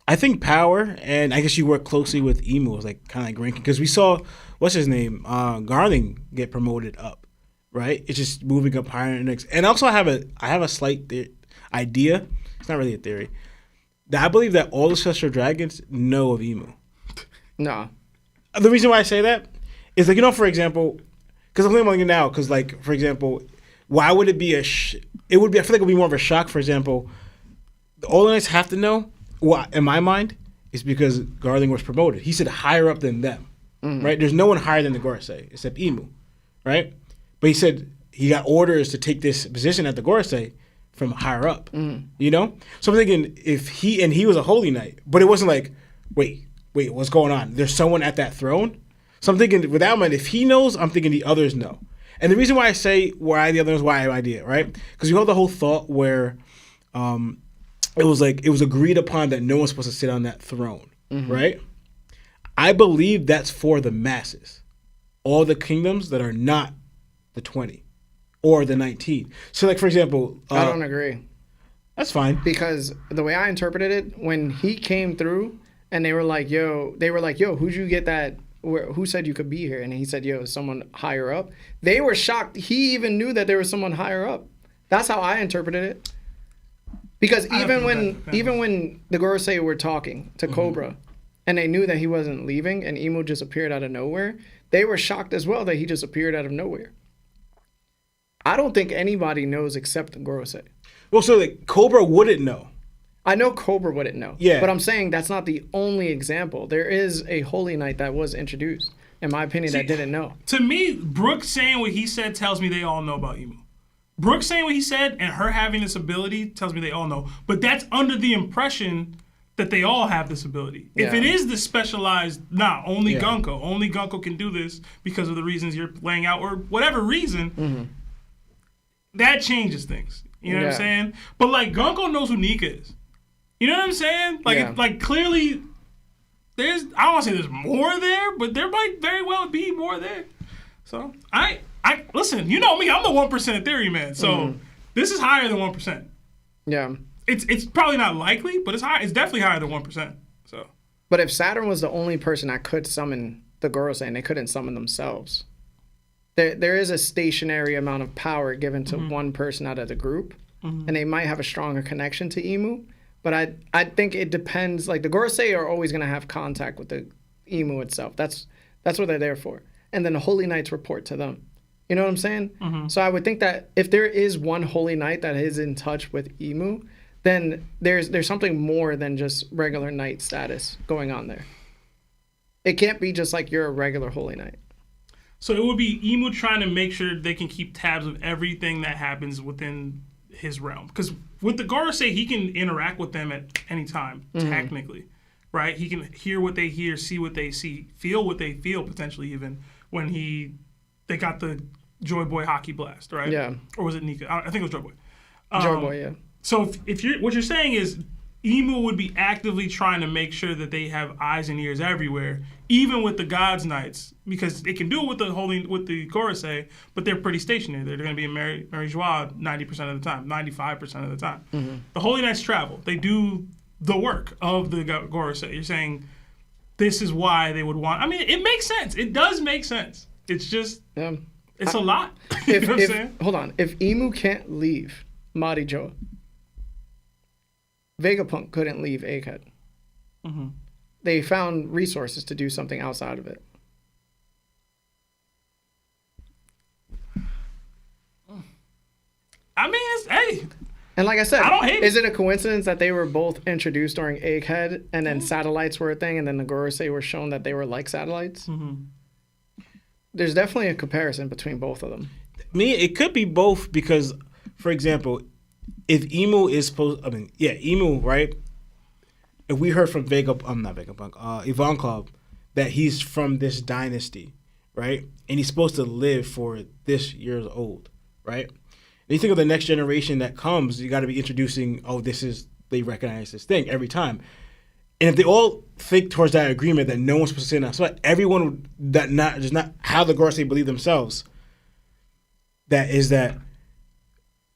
I think power, and I guess you work closely with Emu, was like kind of like ranking, because we saw what's his name, Garling get promoted up, right? It's just moving up higher next. And also, I have a slight idea. It's not really a theory. That I believe that all the Celestial Dragons know of Emu. No. The reason why I say that is like, for example, because I'm thinking about it now, because like, for example, why would it be I feel like it would be more of a shock. For example, all the Knights have to know. Well, in my mind, it's because Garling was promoted. He said higher up than them. right? There's no one higher than the Gorosei except Imu, right? But he said he got orders to take this position at the Gorosei from higher up, you know? So I'm thinking if he was a holy knight, but it wasn't like, wait, what's going on? There's someone at that throne? So I'm thinking with that mind, if he knows, I'm thinking the others know. And the reason why I say why the others, why I have idea, right? Because you hold the whole thought where it was agreed upon that no one's supposed to sit on that throne, right? I believe that's for the masses. All the kingdoms that are not the 20 or the 19. So like, for example... I don't agree. That's fine. Because the way I interpreted it, when he came through and they were like, yo, who'd you get that... Who said you could be here? And he said, yo, someone higher up. They were shocked. He even knew that there was someone higher up. That's how I interpreted it. Because even when the Gorosei were talking to Cobra and they knew that he wasn't leaving and Imu just appeared out of nowhere, they were shocked as well that he just appeared out of nowhere. I don't think anybody knows except the Gorosei. Well, so like Cobra wouldn't know. I know Cobra wouldn't know. Yeah. But I'm saying that's not the only example. There is a Holy Knight that was introduced, in my opinion, that didn't know. To me, Brooks saying what he said tells me they all know about Imu. Brooks saying what he said and her having this ability tells me they all know. But that's under the impression that they all have this ability. If it is the specialized, only Gunko can do this because of the reasons you're laying out or whatever reason, that changes things. You know what I'm saying? But like Gunko knows who Nika is. You know what I'm saying? Like, like clearly, I don't want to say there's more there, but there might very well be more there. So I listen. You know me. I'm the 1% theory man. So this is higher than 1%. Yeah. It's probably not likely, but it's high. It's definitely higher than 1%. So. But if Saturn was the only person that could summon the Gorosei and they couldn't summon themselves, there is a stationary amount of power given to one person out of the group, and they might have a stronger connection to Imu. But I think it depends. Like the Gorosei are always going to have contact with the Imu itself. That's what they're there for. And then the Holy Knights report to them. You know what I'm saying? So I would think that if there is one Holy Knight that is in touch with Imu, then there's something more than just regular knight status going on there. It can't be just like you're a regular Holy Knight. So it would be Imu trying to make sure they can keep tabs of everything that happens within his realm. Because with the Gorosei, he can interact with them at any time, technically, right? He can hear what they hear, see what they see, feel what they feel, potentially even, when they got the Joy Boy hockey blast, right? Yeah. Or was it Nika? I think it was Joy Boy. Joy Boy, yeah. So if what you're saying is Imu would be actively trying to make sure that they have eyes and ears everywhere, even with the God's Knights, because it can do it with the Gorosei, but they're pretty stationary. They're going to be in Mary Joie 90% of the time, 95% of the time. The Holy Knights travel. They do the work of the Gorosei. You're saying this is why they would want... I mean, it makes sense. It does make sense. It's just... It's a lot. You know what I'm saying? Hold on. If Imu can't leave Marijo, Vegapunk couldn't leave Egghead. They found resources to do something outside of it. I mean, hey. And like I said, I don't hate is it a coincidence that they were both introduced during Egghead and then satellites were a thing and then the Gorosei were shown that they were like satellites? There's definitely a comparison between both of them. It could be both because, for example, if Imu is supposed... Imu, right? If we heard from Ivankov that he's from this dynasty, right? And he's supposed to live for this years old, right? And you think of the next generation that comes, you got to be introducing, they recognize this thing every time. And if they all think towards that agreement that no one's supposed to say that, so everyone that just not how the Gorosei believe themselves, that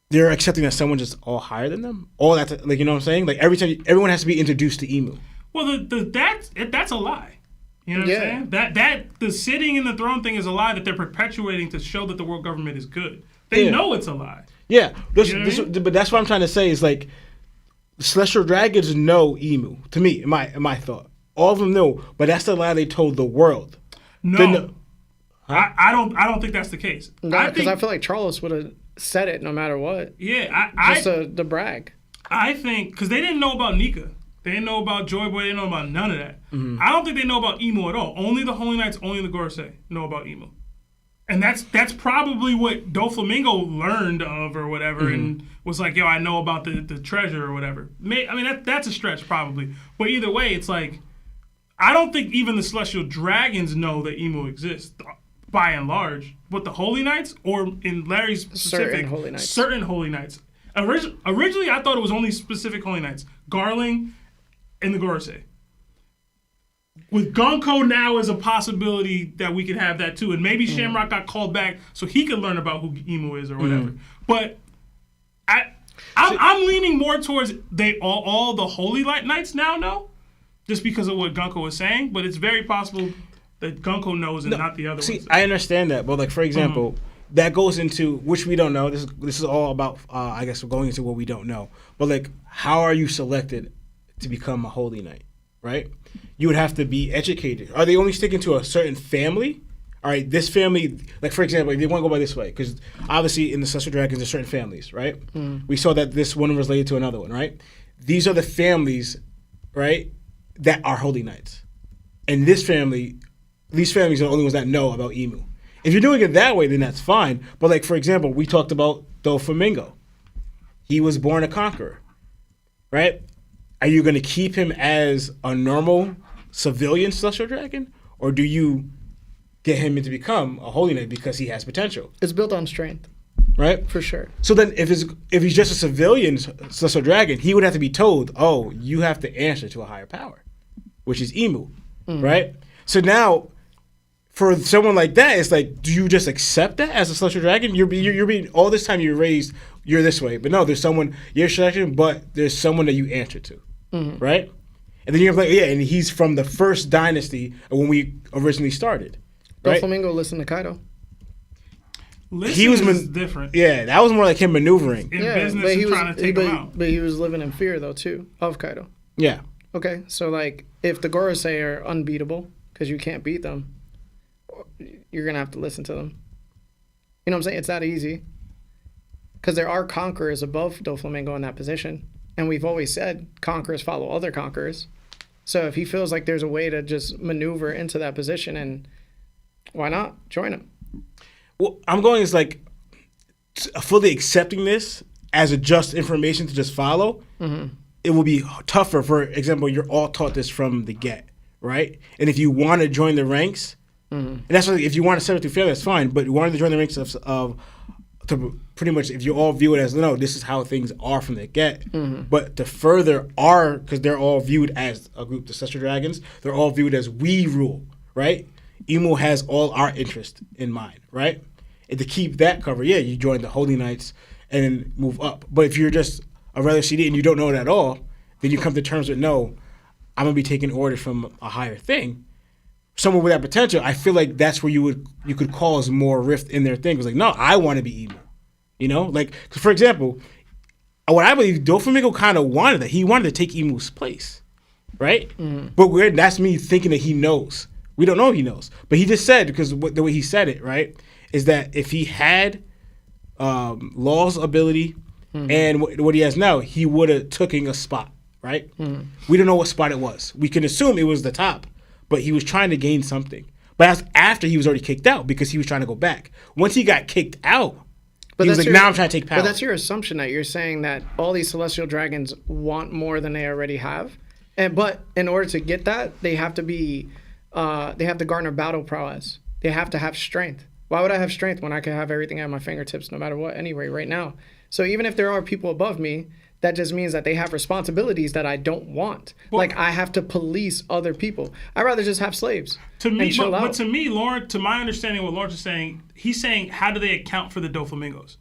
they're accepting that someone just all higher than them. All that, like, you know what I'm saying? Like every time, everyone has to be introduced to Imu. Well, that's a lie. You know what I'm saying? That the sitting in the throne thing is a lie that they're perpetuating to show that the world government is good. They know it's a lie. Yeah, but that's what I'm trying to say is like celestial dragons know Imu. To me, in my thought, all of them know. But that's the lie they told the world. No, I don't think that's the case. Because I feel like Charles would have said it no matter what. Yeah, just to brag. I think because they didn't know about Nika. They didn't know about Joy Boy. They didn't know about none of that. I don't think they know about emo at all. Only the Holy Knights, only the Gorosei know about emo. And that's probably what Doflamingo learned of or whatever and was like, yo, I know about the treasure or whatever. That's a stretch probably. But either way, it's like, I don't think even the Celestial Dragons know that emo exists by and large. But the Holy Knights, or in Larry's specific, certain Holy Knights. Originally, I thought it was only specific Holy Knights. Garling and the Gorosei. With Gonko now as a possibility that we could have that too. And maybe Shamrock got called back so he could learn about who emo is or whatever. But I'm leaning more towards all the Holy Knights now know, just because of what Gonko was saying. But it's very possible that Gonko knows and not the other ones. I understand that. But like, for example, that goes into, which we don't know. This is all about, I guess, we're going into what we don't know. But like, how are you selected to become a Holy Knight, right? You would have to be educated. Are they only sticking to a certain family? All right, this family, like for example, if they want to go by this way, because obviously in the Celestial Dragons there's certain families, right? We saw that this one was related to another one, right? These are the families, right, that are Holy Knights. And these families are the only ones that know about emu. If you're doing it that way, then that's fine. But like, for example, we talked about Doflamingo. He was born a conqueror, right? Are you going to keep him as a normal civilian Celestial Dragon? Or do you get him to become a Holy Knight because he has potential? It's built on strength. Right? For sure. So then if he's just a civilian Celestial Dragon, he would have to be told, oh, you have to answer to a higher power, which is Emu, right? So now, for someone like that, it's like, do you just accept that as a Celestial Dragon? You're being, all this time you're raised, you're this way. But no, there's someone, you're selection, but there's someone that you answer to, right? And then you're like, yeah, and he's from the first dynasty when we originally started. Right? Doflamingo listened to Kaido. He was different. Yeah, that was more like him maneuvering. In business and trying to take him out. But he was living in fear, though, too, of Kaido. Yeah. Okay, so, like, if the Gorosei are unbeatable, because you can't beat them, you're going to have to listen to them. You know what I'm saying? It's that easy. Because there are conquerors above Doflamingo in that position. And we've always said conquerors follow other conquerors. So if he feels like there's a way to just maneuver into that position, and why not? Join him. Well, I'm going is like fully accepting this as a just information to just follow. It will be tougher. For example, you're all taught this from the get, right? And if you want to join the ranks, and that's what, if you want to set it through failure, that's fine. But you wanted to join the ranks of to pretty much, if you all view it as, no, this is how things are from the get. But to further because they're all viewed as a group, the Celestial Dragons, they're all viewed as we rule, right? Emo has all our interest in mind, right? And to keep that covered, yeah, you join the Holy Knights and then move up. But if you're just a regular CD and you don't know it at all, then you come to terms with, no, I'm going to be taking orders from a higher thing. Someone with that potential, I feel like that's where you could cause more rift in their thing. It's like, no, I want to be emo. You know? Like, for example, what I believe, Doflamingo kind of wanted that. He wanted to take Emu's place, right? But that's me thinking that he knows. We don't know if he knows. But he just said, because the way he said it, right, is that if he had Law's ability and what he has now, he would have taken a spot, right? We don't know what spot it was. We can assume it was the top, but he was trying to gain something. But that's after he was already kicked out, because he was trying to go back. Once he got kicked out, he was like, now I'm trying to take power. But that's your assumption, that you're saying that all these Celestial Dragons want more than they already have. But in order to get that, they have to be... they have to garner battle prowess. They have to have strength. Why would I have strength when I can have everything at my fingertips no matter what anyway right now? So even if there are people above me, that just means that they have responsibilities that I don't want. Well, like, I have to police other people. I'd rather just have slaves. To me, but to me, Lauren, to my understanding, what Lawrence is saying, he's saying, how do they account for the Doflamingos?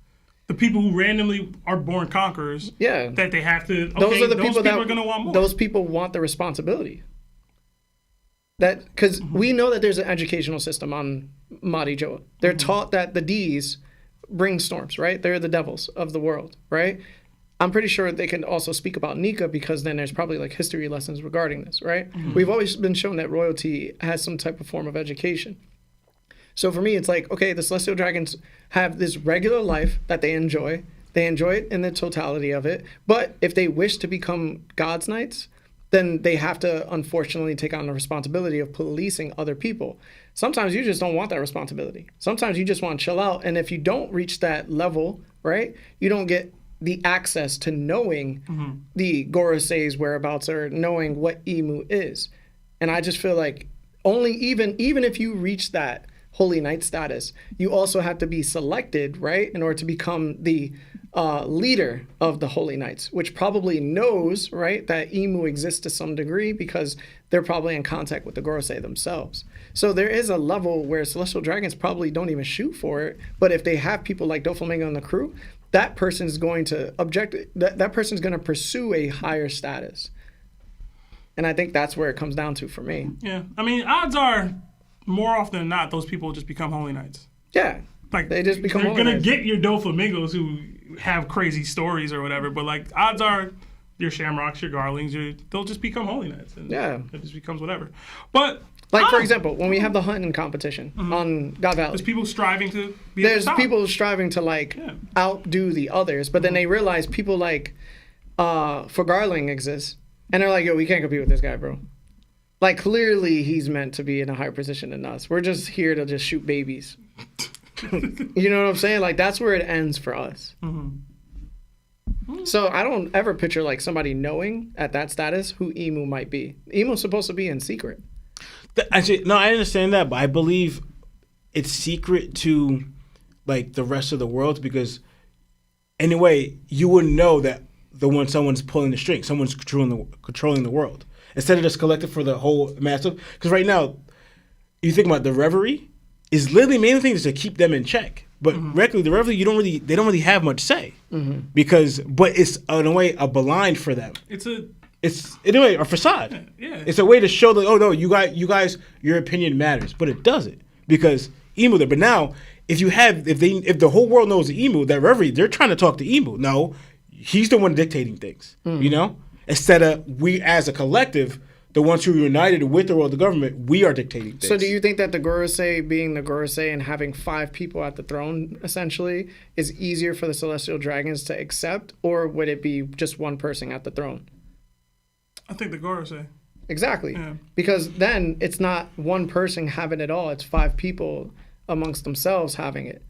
The people who randomly are born conquerors. Yeah. That they have to. Okay, those are the people that are going to want more. Those people want the responsibility. That because we know that there's an educational system on Marijoa. They're taught that the D's bring storms, right? They're the devils of the world, right? I'm pretty sure they can also speak about Nika, because then there's probably like history lessons regarding this, right? We've always been shown that royalty has some type of form of education. So for me, it's like, okay, the Celestial Dragons have this regular life that they enjoy. They enjoy it in the totality of it. But if they wish to become God's Knights, then they have to unfortunately take on the responsibility of policing other people. Sometimes you just don't want that responsibility. Sometimes you just want to chill out. And if you don't reach that level, right, you don't get the access to knowing the Gorosei's whereabouts or knowing what Imu is. And I just feel like even if you reach that Holy Knight status, you also have to be selected, right, in order to become the leader of the Holy Knights, which probably knows, right, that Imu exists to some degree because they're probably in contact with the Gorosei themselves. So there is a level where Celestial Dragons probably don't even shoot for it, but if they have people like Doflamingo in the crew, that person's going to that person's going to pursue a higher status. And I think that's where it comes down to for me. Yeah. I mean, odds are, more often than not, those people just become Holy Knights. Yeah. Like, they just become They're Holy going to Knights. get your Doflamingos who have crazy stories or whatever, but, like, odds are your Shamrocks, your Garlings, they'll just become Holy Knights. And it just becomes whatever. But... Like, for example, when we have the hunting competition on God Valley. There's people striving to be at the top. People striving to, like, outdo the others, but then they realize people like For Garling exists, and they're like, yo, we can't compete with this guy, bro. Like, clearly he's meant to be in a higher position than us. We're just here to just shoot babies. You know what I'm saying? Like, that's where it ends for us. So I don't ever picture, like, somebody knowing at that status who Emu might be. Emu's supposed to be in secret. Actually, no, I understand that, but I believe it's secret to, like, the rest of the world because, anyway, you wouldn't know that someone's pulling the string, someone's controlling the world. Instead of just collected for the whole massive. Because right now, you think about the Reverie, is literally the main thing is to keep them in check. But regularly, the Reverie, they don't really have much say. But it's, in a way, a blind for them. It's in a way a facade. Yeah. It's a way to show that, oh no, you guys, your opinion matters, but it doesn't because Emu there. But now, if the whole world knows the Emu, that Reverie, they're trying to talk to Emu. No, he's the one dictating things. You know, instead of we as a collective, the ones who are united with the world, the government, we are dictating things. So do you think that the Gorosei being the Gorosei and having 5 people at the throne, essentially, is easier for the Celestial Dragons to accept, or would it be just one person at the throne? I think the Gorosei. Exactly. Yeah. Because then it's not one person having it all. It's 5 people amongst themselves having it.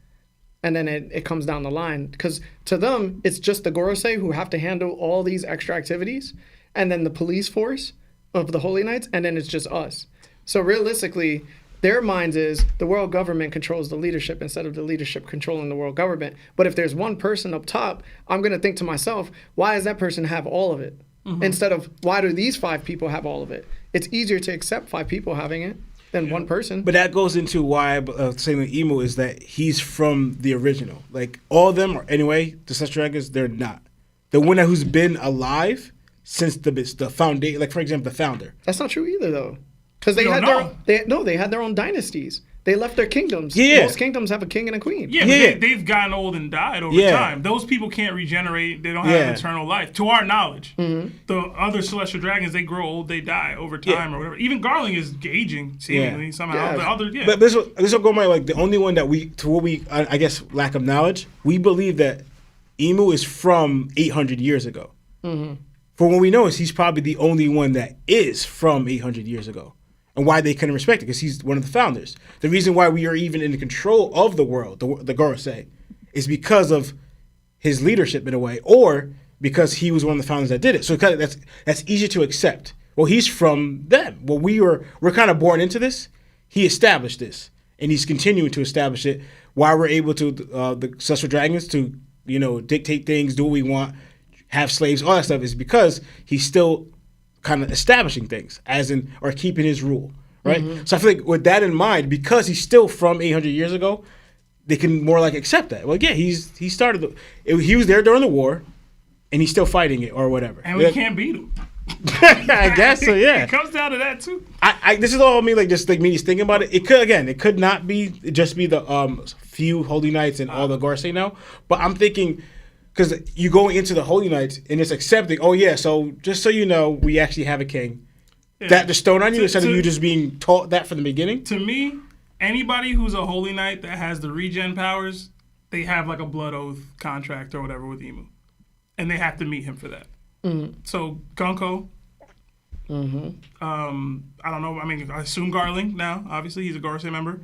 And then it comes down the line. Because to them, it's just the Gorosei who have to handle all these extra activities. And then the police force of the Holy Knights. And then it's just us. So realistically, their minds is the world government controls the leadership instead of the leadership controlling the world government. But if there's one person up top, I'm going to think to myself, why does that person have all of it? Instead of why do these 5 people have all of it? It's easier to accept 5 people having it than one person. But that goes into why saying the Emu is that he's from the original. Like all of them, anyway, the Celestial Dragons, they're not. The one who's been alive since the foundation. Like for example, the founder. That's not true either, though, because they had their own dynasties. They left their kingdoms. Yeah. Most kingdoms have a king and a queen. Yeah, but they've gotten old and died over time. Those people can't regenerate. They don't have eternal life, to our knowledge. The other Celestial Dragons, they grow old, they die over time or whatever. Even Garling is aging, seemingly, somehow. Yeah. But this will go my, like, the only one that I guess, lack of knowledge, we believe that Emu is from 800 years ago. For what we know is he's probably the only one that is from 800 years ago. And why they couldn't respect it, because he's one of the founders. The reason why we are even in control of the world, the Gorosei, is because of his leadership in a way, or because he was one of the founders that did it. So that's easy to accept. Well, he's from them. Well, we're kind of born into this. He established this, and he's continuing to establish it. Why we're able to the Celestial Dragons to dictate things, do what we want, have slaves, all that stuff is because he's still kind of establishing things, or keeping his rule, right? So I feel like with that in mind, because he's still from 800 years ago, they can more like accept that. Well, yeah, he started he was there during the war, and he's still fighting it or whatever. And we can't beat him. I guess so. Yeah, it comes down to that too. This is all me, like just like me just thinking about it. It could not be just be the few Holy Knights and all the Gorosei now, but I'm thinking. Because you go into the Holy Knights and it's accepting, oh yeah, so just so you know, we actually have a king. Yeah. That the stone on you instead of you just being taught that from the beginning. To me, anybody who's a Holy Knight that has the regen powers, they have like a blood oath contract or whatever with Emu. And they have to meet him for that. So Gunko, I don't know. I mean, I assume Garling now. Obviously, he's a Gorosei member.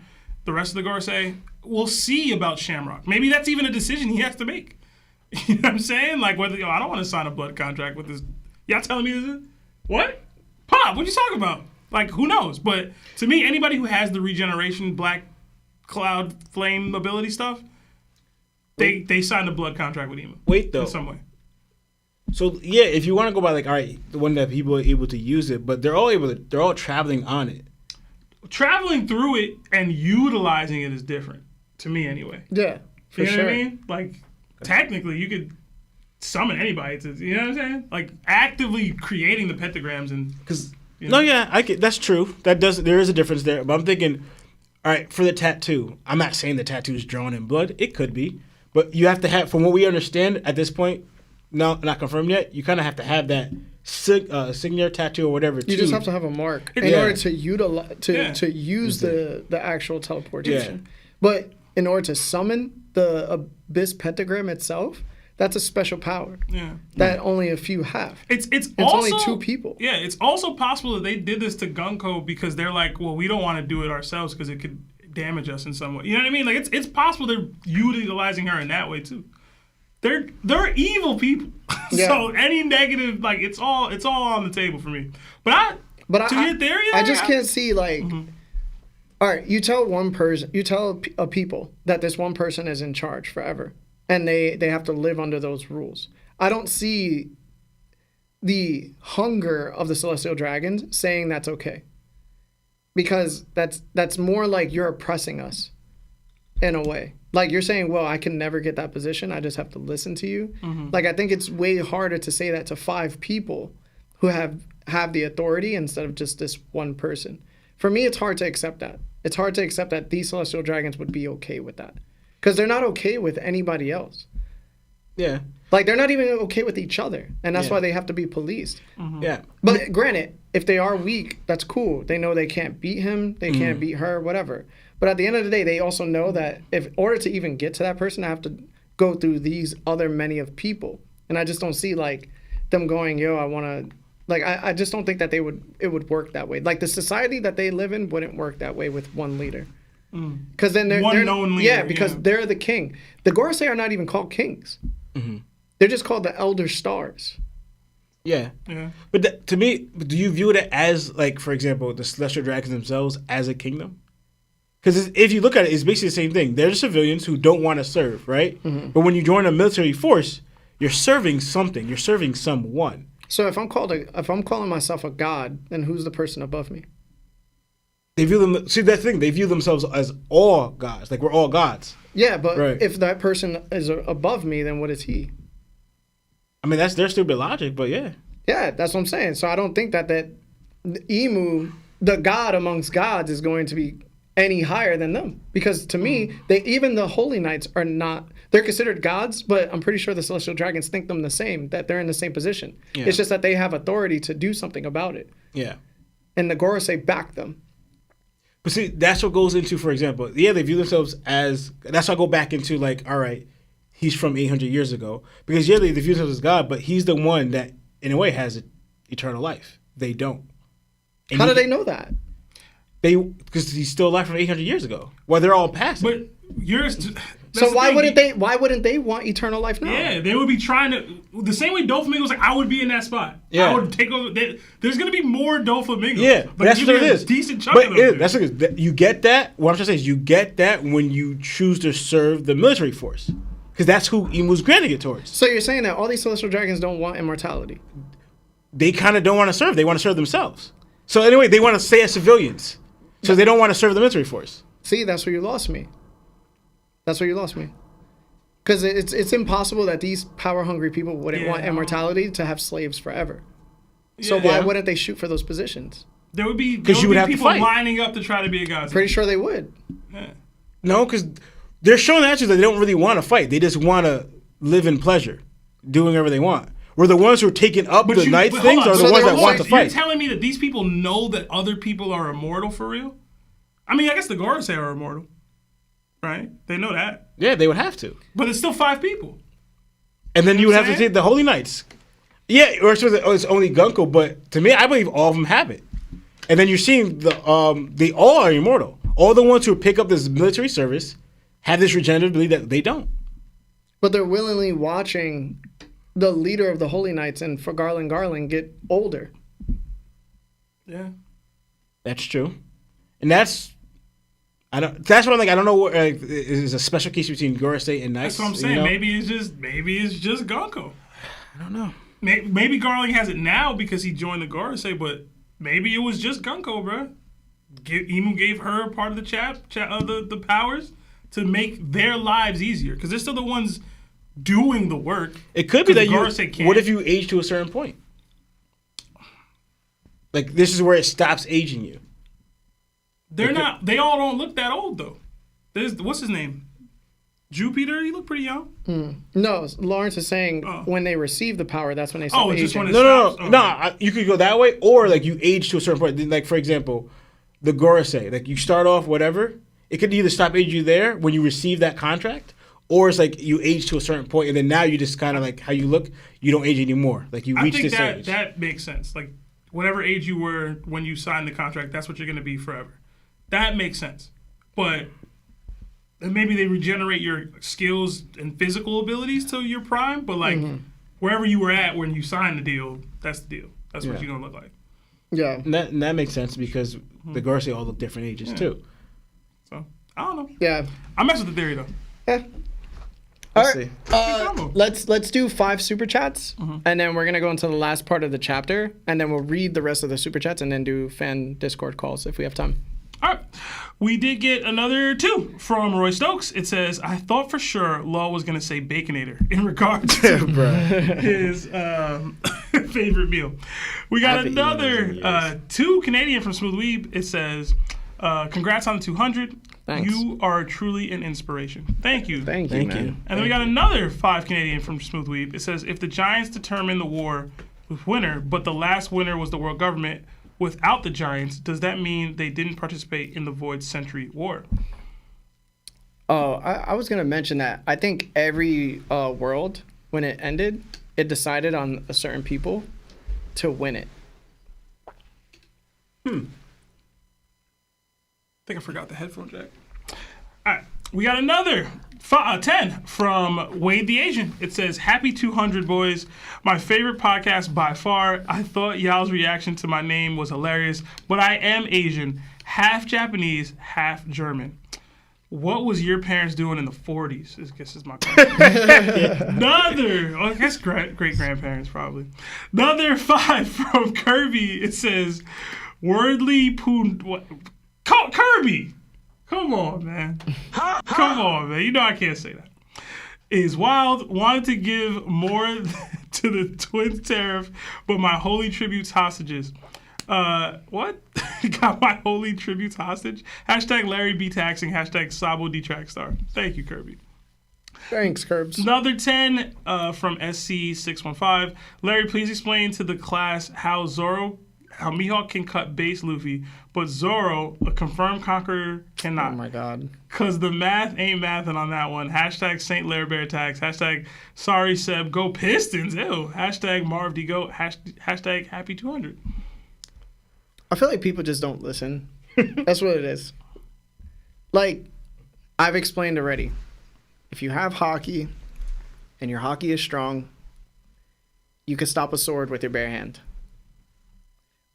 The rest of the Gorosei, we'll see about Shamrock. Maybe that's even a decision he has to make. You know what I'm saying? Like, whether I don't want to sign a blood contract with this. Y'all telling me this is what? Pop, what you talking about? Like, who knows? But to me, anybody who has the regeneration, black cloud flame ability stuff, they signed a blood contract with Emu. Wait, though. In some way. So yeah, if you want to go by like, all right, the one that people are able to use it, but they're all traveling on it. Traveling through it and utilizing it is different to me, anyway. Yeah, for you know sure. what I mean? Like, technically, you could summon anybody to, you know what I'm saying? Like, actively creating the pentagrams and Because you know? no, yeah, that's true. There is a difference there. But I'm thinking, all right, for the tattoo, I'm not saying the tattoo is drawn in blood. It could be, but you have to have, from what we understand at this point, no, not confirmed yet. You kind of have to have that signature tattoo or whatever. You just have to have a mark in order to utilize to use the actual teleportation. Yeah. But in order to summon the Abyss pentagram itself, that's a special power. Yeah. That only a few have. It's only also, 2 people. Yeah, it's also possible that they did this to Gunko because they're like, well, we don't want to do it ourselves because it could damage us in some way. You know what I mean? Like, it's possible they're utilizing her in that way too. They're evil people. Yeah. So any negative, like, it's all on the table for me. But your theory, I just can't see like. All right, you tell a people that this one person is in charge forever, and they have to live under those rules. I don't see the hunger of the Celestial Dragons saying that's okay, because that's more like you're oppressing us, in a way. Like, you're saying, well, I can never get that position. I just have to listen to you. Like, I think it's way harder to say that to 5 people who have the authority instead of just this one person. For me, it's hard to accept that. It's hard to accept that these Celestial Dragons would be okay with that. Because they're not okay with anybody else. Yeah. Like, they're not even okay with each other. And that's why they have to be policed. Yeah. But granted, if they are weak, that's cool. They know they can't beat him. They can't beat her, whatever. But at the end of the day, they also know that in order to even get to that person, I have to go through these other many of people. And I just don't see, like, them going, yo, I want to... Like, I just don't think that it would work that way. Like, the society that they live in wouldn't work that way with one leader. Because then they're known leader. Yeah, because they're the king. The Gorosei are not even called kings. They're just called the Elder Stars. Yeah. Yeah. But to me, do you view it as, like, for example, the Celestial Dragons themselves as a kingdom? Because if you look at it, it's basically the same thing. They're civilians who don't want to serve, right? But when you join a military force, you're serving something. You're serving someone. So if I'm calling myself a god, then who's the person above me? They view them. See, that's the thing. They view themselves as all gods. Like, we're all gods. Yeah, but Right. if that person is above me, then what is he? I mean, that's their stupid logic, but yeah. Yeah, that's what I'm saying. So I don't think that Emu, the god amongst gods, is going to be any higher than them. Because to me, even the Holy Knights are not... They're considered gods, but I'm pretty sure the Celestial Dragons think them the same, that they're in the same position. Yeah. It's just that they have authority to do something about it. Yeah. And the Gorosei back them. But see, that's what goes into, for example, they view themselves as... That's why I go back into, like, all right, he's from 800 years ago. Because, they view themselves as God, but he's the one that, in a way, has eternal life. They don't. And How do they know that? Because he's still alive from 800 years ago. Well, they're all past him. But yours... So why wouldn't they want eternal life now? Yeah, they would be trying to... The same way Doflamingo was like, I would be in that spot. Yeah. I would take over... There's going to be more Doflamingos. Yeah, but that's what it is. Decent chunk but of them. that's what it is. You get that? What I'm trying to say is you get that when you choose to serve the military force. Because that's who Emu's granting it towards. So you're saying that all these Celestial Dragons don't want immortality? They kind of don't want to serve. They want to serve themselves. So anyway, they want to stay as civilians. So they don't want to serve the military force. See, that's where you lost me. That's where you lost me. Because it's impossible that these power-hungry people wouldn't want immortality to have slaves forever. So why wouldn't they shoot for those positions? There would be to people fight. lining up to try to be a god. Pretty sure they would. Yeah. No, because they're showing actually that they don't really want to fight. They just want to live in pleasure, doing whatever they want. Where the ones who are taking up the night things are the ones that want to fight. You're telling me that these people know that other people are immortal for real? I mean, I guess the Gorosei are immortal. Right? They know that. Yeah, they would have to. But it's still 5 people. And then you would have to saying? take the Holy Knights. Yeah, or it's only Gunko, but to me, I believe all of them have it. And then you're seeing they all are immortal. All the ones who pick up this military service have this regenerative ability that they don't. But they're willingly watching the leader of the Holy Knights and for Garland get older. Yeah. That's true. And that's what I'm like. I don't know what is a special case between Gorosei and Knights. That's what I'm saying. You know? Maybe it's just Gonko. I don't know. Maybe Garling has it now because he joined the Gorosei, but maybe it was just Gunko, bro. Emu gave her a part of the powers to make their lives easier because they're still the ones doing the work. It could be that what if you age to a certain point? Like this is where it stops aging you. They're not. They all don't look that old though. What's his name? Jupiter. He looked pretty young. No, Lawrence is saying when they receive the power, that's when they stop aging. Just when it No. stops? You could go that way, or like you age to a certain point. Like for example, the Gorosei. Like you start off whatever. It could either stop aging you there when you receive that contract, or it's like you age to a certain point, and then now you just kind of like how you look. You don't age anymore. Like you reach this age. That makes sense. Like whatever age you were when you signed the contract, that's what you're going to be forever. That makes sense. But maybe they regenerate your skills and physical abilities to your prime. But like wherever you were at when you signed the deal, that's the deal. That's what you're going to look like. Yeah. And that makes sense because the Gorosei all look different ages too. So I don't know. Yeah. I mess with the theory though. Yeah. All right. Let's do 5 super chats, and then we're gonna go into the last part of the chapter, and then we'll read the rest of the super chats, and then do fan Discord calls if we have time. All right. We did get another 2 from Roy Stokes. It says, I thought for sure Law was going to say Baconator in regards to his favorite meal. We got another 2 Canadian from Smooth Weeb. It says, congrats on the 200. Thanks. You are truly an inspiration. Thank you. Thank you, man. And then we got another 5 Canadian from Smooth Weeb. It says, if the Giants determine the war with winner, but the last winner was the world government, without the Giants, does that mean they didn't participate in the Void Century War? Oh, I was going to mention that. I think every world, when it ended, it decided on a certain people to win it. I think I forgot the headphone jack. All right. We got another 10 from Wade the Asian. It says, happy 200, boys. My favorite podcast by far. I thought Yao's reaction to my name was hilarious, but I am Asian, half Japanese, half German. What was your parents doing in the 40s? I guess is my question. I guess great-grandparents probably. Another 5 from Kirby. It says, wordly Kirby! Come on, man. Come on, man. You know I can't say that. Is wild. Wanted to give more to the Twins tariff, but my holy tributes hostages. What? Got my holy tributes hostage? Hashtag Larry B taxing. Hashtag Sabo D track star. Thank you, Kirby. Thanks, Curbs. Another 10 from SC615. Larry, please explain to the class how Mihawk can cut base Luffy, but Zoro, a confirmed conqueror, cannot. Oh my god. Cause the math ain't mathing on that one. Hashtag Saint Lair Bear Tax. Hashtag sorry Seb. Go Pistons. Ew. Hashtag Marv D Go. Hashtag Happy 200. I feel like people just don't listen. That's what it is. Like, I've explained already. If you have hockey, and your hockey is strong, you can stop a sword with your bare hand.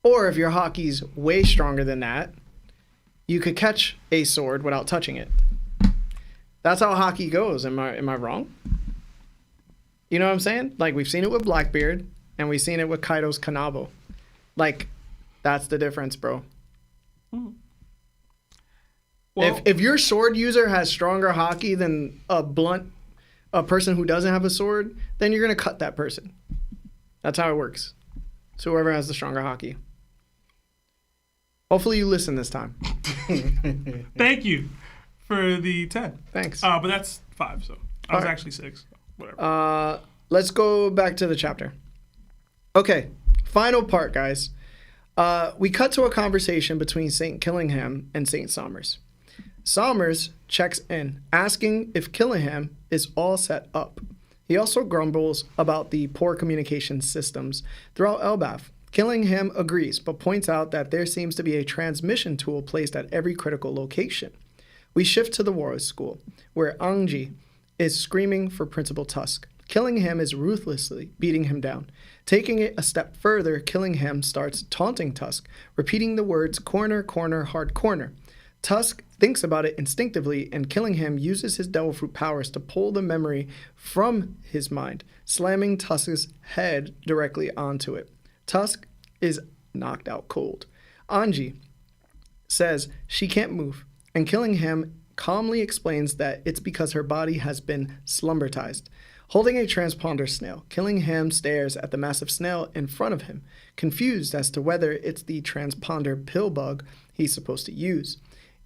Or if your hockey's way stronger than that, you could catch a sword without touching it. That's how hockey goes. Am I wrong? You know what I'm saying? Like, we've seen it with Blackbeard, and we've seen it with Kaido's Kanabo. Like, that's the difference, bro. Well, If your sword user has stronger hockey than a person who doesn't have a sword, then you're going to cut that person. That's how it works. So whoever has the stronger hockey. Hopefully you listen this time. thank you for the 10. Thanks. But that's 5, so I was actually 6. Whatever. Let's go back to the chapter. Okay, final part, guys. We cut to a conversation between St. Killingham and St. Somers. Somers checks in, asking if Killingham is all set up. He also grumbles about the poor communication systems throughout Elbaf. Killingham agrees, but points out that there seems to be a transmission tool placed at every critical location. We shift to the Warriors School, where Anji is screaming for Principal Tusk. Killingham is ruthlessly beating him down. Taking it a step further, Killingham starts taunting Tusk, repeating the words corner, corner, hard corner. Tusk thinks about it instinctively, and Killingham uses his devil fruit powers to pull the memory from his mind, slamming Tusk's head directly onto it. Tusk is knocked out cold. Anji says she can't move, and Killingham calmly explains that it's because her body has been slumbertized. Holding a transponder snail, Killingham stares at the massive snail in front of him, confused as to whether it's the transponder pill bug he's supposed to use.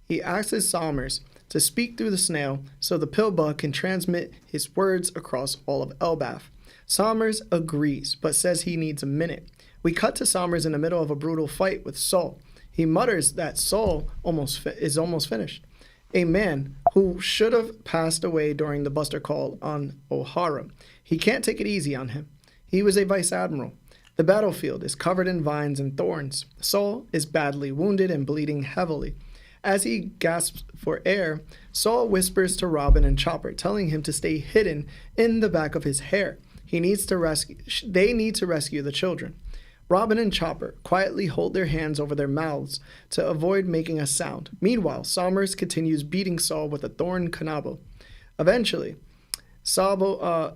He asks Somers to speak through the snail so the pill bug can transmit his words across all of Elbaf. Somers agrees, but says he needs a minute. We cut to Somers in the middle of a brutal fight with Saul. He mutters that Saul is almost finished. A man who should have passed away during the Buster call on O'Hara. He can't take it easy on him. He was a vice admiral. The battlefield is covered in vines and thorns. Saul is badly wounded and bleeding heavily. As he gasps for air, Saul whispers to Robin and Chopper, telling him to stay hidden in the back of his hair. They need to rescue the children. Robin and Chopper quietly hold their hands over their mouths to avoid making a sound. Meanwhile, Somers continues beating Saul with a thorn kanabo. Eventually, Saul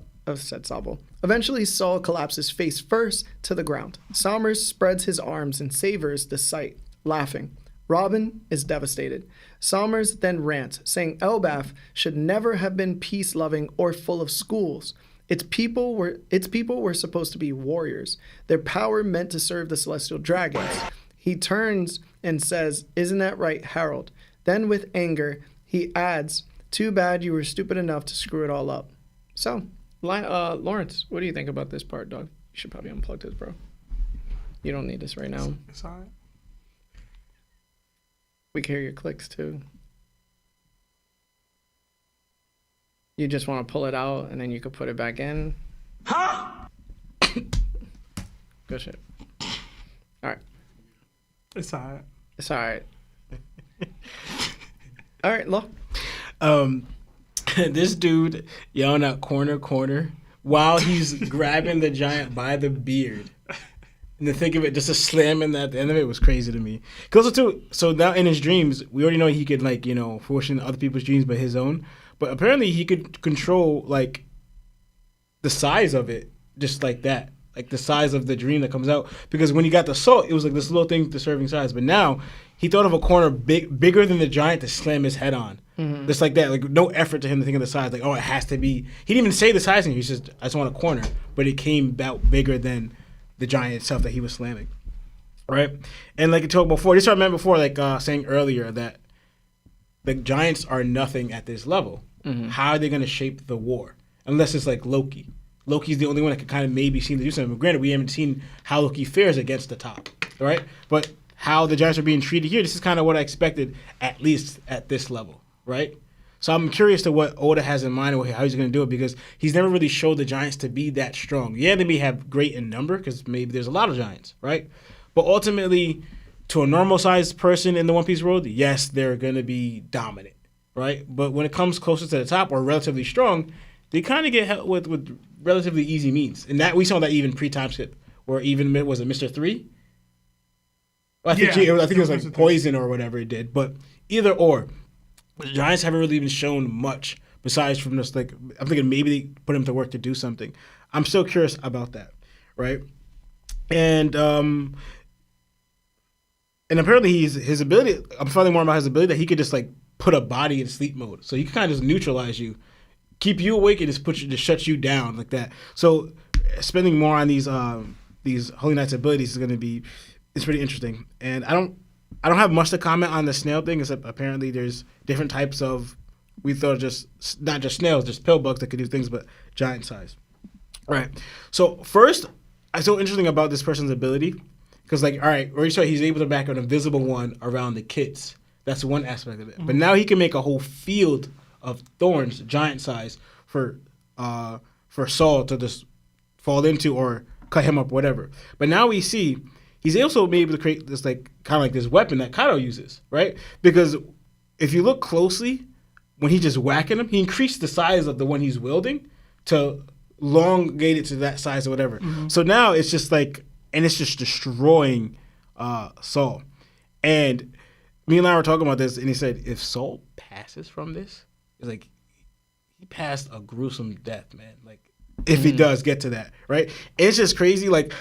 collapses face first to the ground. Somers spreads his arms and savors the sight, laughing. Robin is devastated. Somers then rants, saying Elbaf should never have been peace-loving or full of schools. Its people were supposed to be warriors, their power meant to serve the celestial dragons. He turns and says, "Isn't that right, Harald?" Then with anger, he adds, "Too bad you were stupid enough to screw it all up." So, Lawrence, what do you think about this part, dog? You should probably unplug this, bro. You don't need this right now. It's all right. We can hear your clicks, too. You just want to pull it out, and then you could put it back in? Huh? Good shit. All right. It's all right. It's all right. All right, Lo. This dude yelling out corner, corner, while he's grabbing the giant by the beard. And to think of it, just a slamming at the end of it was crazy to me. Cause also too, so now in his dreams, we already know he could fruition other people's dreams but his own. But apparently he could control like the size of it, just like that, like the size of the dream that comes out. Because when he got the salt, it was like this little thing, the serving size. But now he thought of a corner bigger than the giant to slam his head on, just like that. Like no effort to him to think of the size. Like it has to be. He didn't even say the size. He said, "I just want a corner," but it came out bigger than the giant itself that he was slamming, right? And like I talked before, this I remember before, saying earlier that the giants are nothing at this level. How are they going to shape the war? Unless it's like Loki. Loki's the only one that could kind of maybe seem to do something. But granted, we haven't seen how Loki fares against the top, right? But how the giants are being treated here, this is kind of what I expected, at least at this level, right? So I'm curious to what Oda has in mind or how he's going to do it, because he's never really showed the giants to be that strong. Yeah, they may have great in number because maybe there's a lot of giants, right? But ultimately, to a normal-sized person in the One Piece world, yes, they're going to be dominant, right? But when it comes closer to the top or relatively strong, they kind of get hit with relatively easy means. And that we saw that even pre-time skip, or even, was it Mr. 3? I think it was like poison or whatever it did. But either or. The Giants haven't really even shown much besides from just I'm thinking maybe they put him to work to do something. I'm still curious about that, right? And apparently his ability. I'm finding more about his ability that he could just put a body in sleep mode, so he can kind of just neutralize you, keep you awake, and just shut you down like that. So spending more on these Holy Knight's abilities is pretty interesting, and I don't have much to comment on the snail thing, except apparently there's different types of, we thought just, not just snails, just pill bugs that could do things, but giant size. Right. So first, I so interesting about this person's ability, because all right, where you saw he's able to back an invisible one around the kids. That's one aspect of it. Mm-hmm. But now he can make a whole field of thorns, giant size, for for Saul to just fall into or cut him up, whatever. But now we see he's also able to create this like kind of like this weapon that Kaido uses, right? Because if you look closely, when he's just whacking him, he increased the size of the one he's wielding to elongate it to that size or whatever. So now it's just like, and it's just destroying Saul. And me and I were talking about this, and he said, if Saul passes from this, it's like he passed a gruesome death, man. Like if he does get to that, right? It's just crazy. Like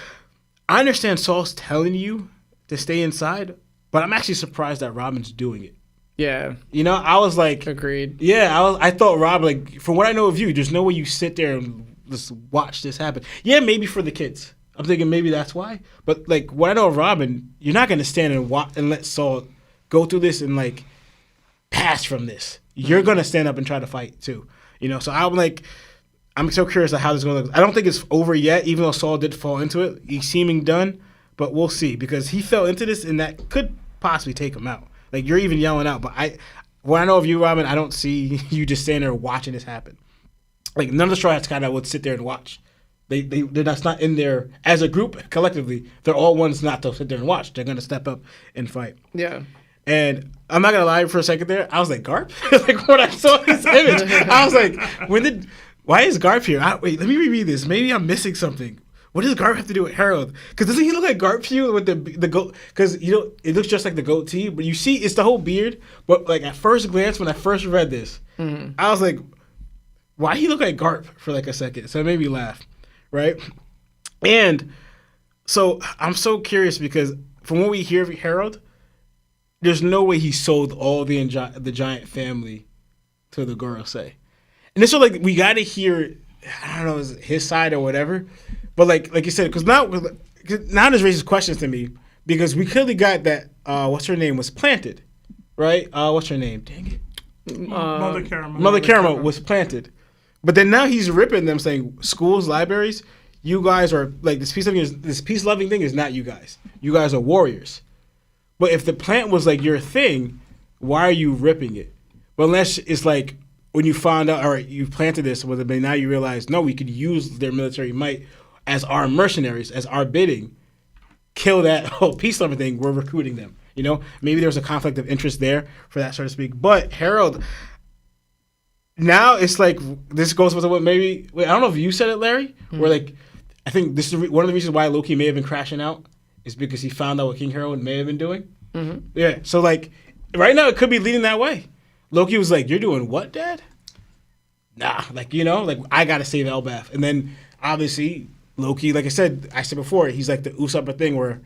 I understand Saul's telling you to stay inside, but I'm actually surprised that Robin's doing it. Yeah. You know, I was like, Agreed. yeah, I thought Robin, like from what I know of you, there's no way you sit there and just watch this happen. Yeah, maybe for the kids. I'm thinking maybe that's why. But like what I know of Robin, you're not gonna stand and watch and let Saul go through this and like pass from this. You're gonna stand up and try to fight too. You know, so I'm so curious of how this is gonna look. I don't think it's over yet, even though Saul did fall into it. He's seeming done, but we'll see because he fell into this and that could possibly take him out. Like you're even yelling out, but what I know of you, Robin, I don't see you just standing there watching this happen. Like none of the Straw Hats kind of would sit there and watch. They're not in there as a group collectively. They're all ones not to sit there and watch. They're gonna step up and fight. Yeah. And I'm not gonna lie for a second there. I was like, Garp? Like when I saw his image, I was like, why is Garp here? Wait, let me reread this. Maybe I'm missing something. What does Garp have to do with Harald? Because doesn't he look like Garp to you with the goat? Because you know it looks just like the goatee, but you see it's the whole beard. But like at first glance, when I first read this, I was like, why he look like Garp for like a second? So it made me laugh, right? And so I'm so curious because from what we hear of Harald, there's no way he sold all the giant family to the Gorosei. And it's so like we got to hear, I don't know, is it his side or whatever. But like you said, because now this raises questions to me because we clearly got that what's her name was planted, right? What's her name? Dang it, Mother Caramel. Mother Caramel was planted, but then now he's ripping them, saying schools, libraries, you guys are like this peace loving thing is not you guys. You guys are warriors. But if the plant was like your thing, why are you ripping it? But unless it's like when you found out, all right, you planted this, but now you realize, no, we could use their military might as our mercenaries, as our bidding, kill that whole peace loving thing. We're recruiting them. You know, maybe there's a conflict of interest there for that, so to speak. But Harald, now it's like this goes with what maybe I don't know if you said it, Larry. Where like I think this is one of the reasons why Loki may have been crashing out is because he found out what King Harald may have been doing. Yeah, so like right now it could be leading that way. Loki was like, "You're doing what, Dad?" Nah, like you know, like I gotta save Elbaf, and then obviously Loki, like I said before, he's like the Usopp thing where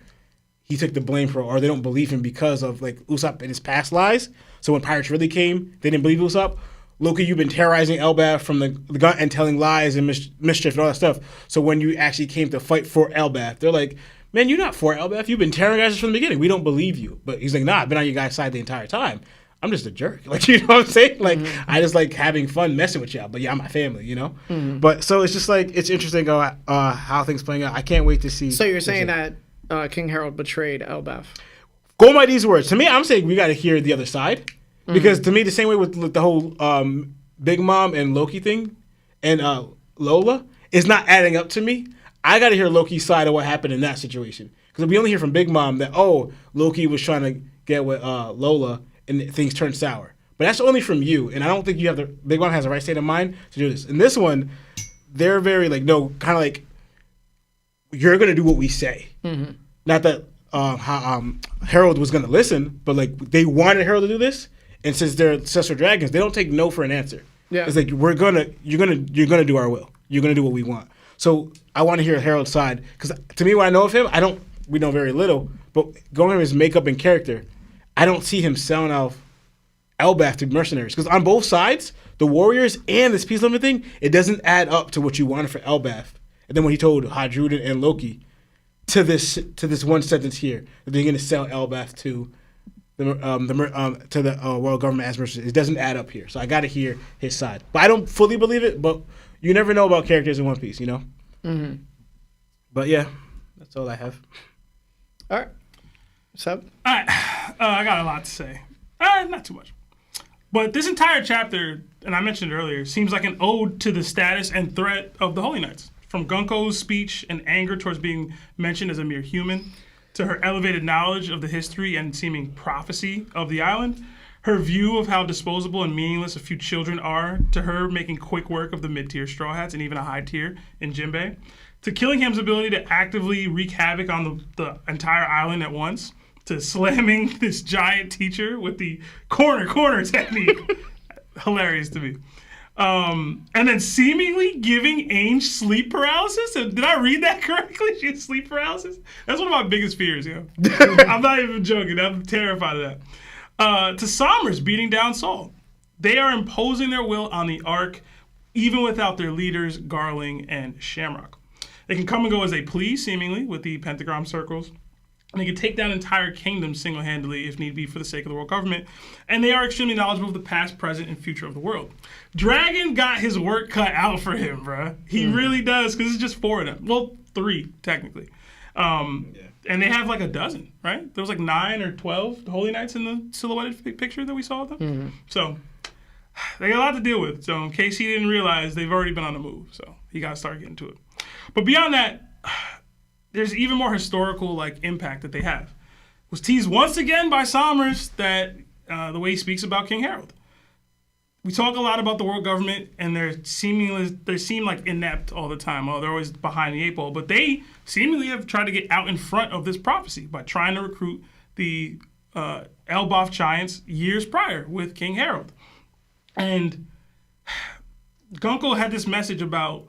he took the blame for, or they don't believe him because of like Usopp and his past lies. So when pirates really came, they didn't believe Usopp. Loki, you've been terrorizing Elbaf from the gun and telling lies and mischief and all that stuff. So when you actually came to fight for Elbaf, they're like, man, you're not for Elbaf. You've been terrorizing us from the beginning. We don't believe you. But he's like, nah, I've been on your guys' side the entire time. I'm just a jerk. Like, you know what I'm saying? Like, I just like having fun messing with y'all. But yeah, I'm my family, you know? But so it's just like, it's interesting how things playing out. I can't wait to see. So you're saying that King Harald betrayed Elbaf? Go by these words. To me, I'm saying we got to hear the other side. Because to me, the same way with the whole Big Mom and Loki thing and Lola is not adding up to me. I got to hear Loki's side of what happened in that situation. Because we only hear from Big Mom that, oh, Loki was trying to get with Lola and things turned sour. But that's only from you. And I don't think Big Mom has the right state of mind to do this. In this one, they're very like, no, kind of like, you're going to do what we say. Not that Harold was going to listen, but like they wanted Harold to do this. And since they're ancestral dragons, they don't take no for an answer. Yeah. It's like you're gonna do our will. You're gonna do what we want. So I want to hear Harold's side because to me, what I know of him, we know very little. But going from his makeup and character, I don't see him selling off Elbaf to mercenaries. Because on both sides, the warriors and this peace loving thing, it doesn't add up to what you wanted for Elbaf. And then when he told Hadrudin and Loki to this one sentence here that they're gonna sell Elbaf to the world government as mercenaries, it doesn't add up here. So I got to hear his side, but I don't fully believe it. But you never know about characters in One Piece, you know. But yeah, that's all I have. All right, Seb. All right, I got a lot to say. Not too much. But this entire chapter, and I mentioned it earlier, seems like an ode to the status and threat of the Holy Knights. From Gunko's speech and anger towards being mentioned as a mere human, to her elevated knowledge of the history and seeming prophecy of the island, her view of how disposable and meaningless a few children are, to her making quick work of the mid-tier Straw Hats and even a high tier in Jinbei, to Killingham's ability to actively wreak havoc on the entire island at once, to slamming this giant teacher with the corner technique. Hilarious to me. And then seemingly giving Ainge sleep paralysis. Did I read that correctly? She had sleep paralysis? That's one of my biggest fears, yo. I'm not even joking. I'm terrified of that. To Somers beating down Saul. They are imposing their will on the Ark, even without their leaders, Garling and Shamrock. They can come and go as they please, seemingly, with the pentagram circles. And they can take down entire kingdoms single-handedly if need be for the sake of the world government. And they are extremely knowledgeable of the past, present, and future of the world. Dragon got his work cut out for him, bruh. He really does, because it's just 4 of them. Well, 3, technically. And they have like a dozen, right? There was like 9 or 12 Holy Knights in the silhouetted picture that we saw of them. Mm-hmm. So they got a lot to deal with. So in case he didn't realize, they've already been on the move. So he got to start getting to it. But beyond that, there's even more historical like impact that they have. It was teased once again by Somers that the way he speaks about King Harald. We talk a lot about the world government, and they seem like inept all the time. Oh, they're always behind the 8 ball, but they seemingly have tried to get out in front of this prophecy by trying to recruit the Elbaf giants years prior with King Harald. And Gunko had this message about.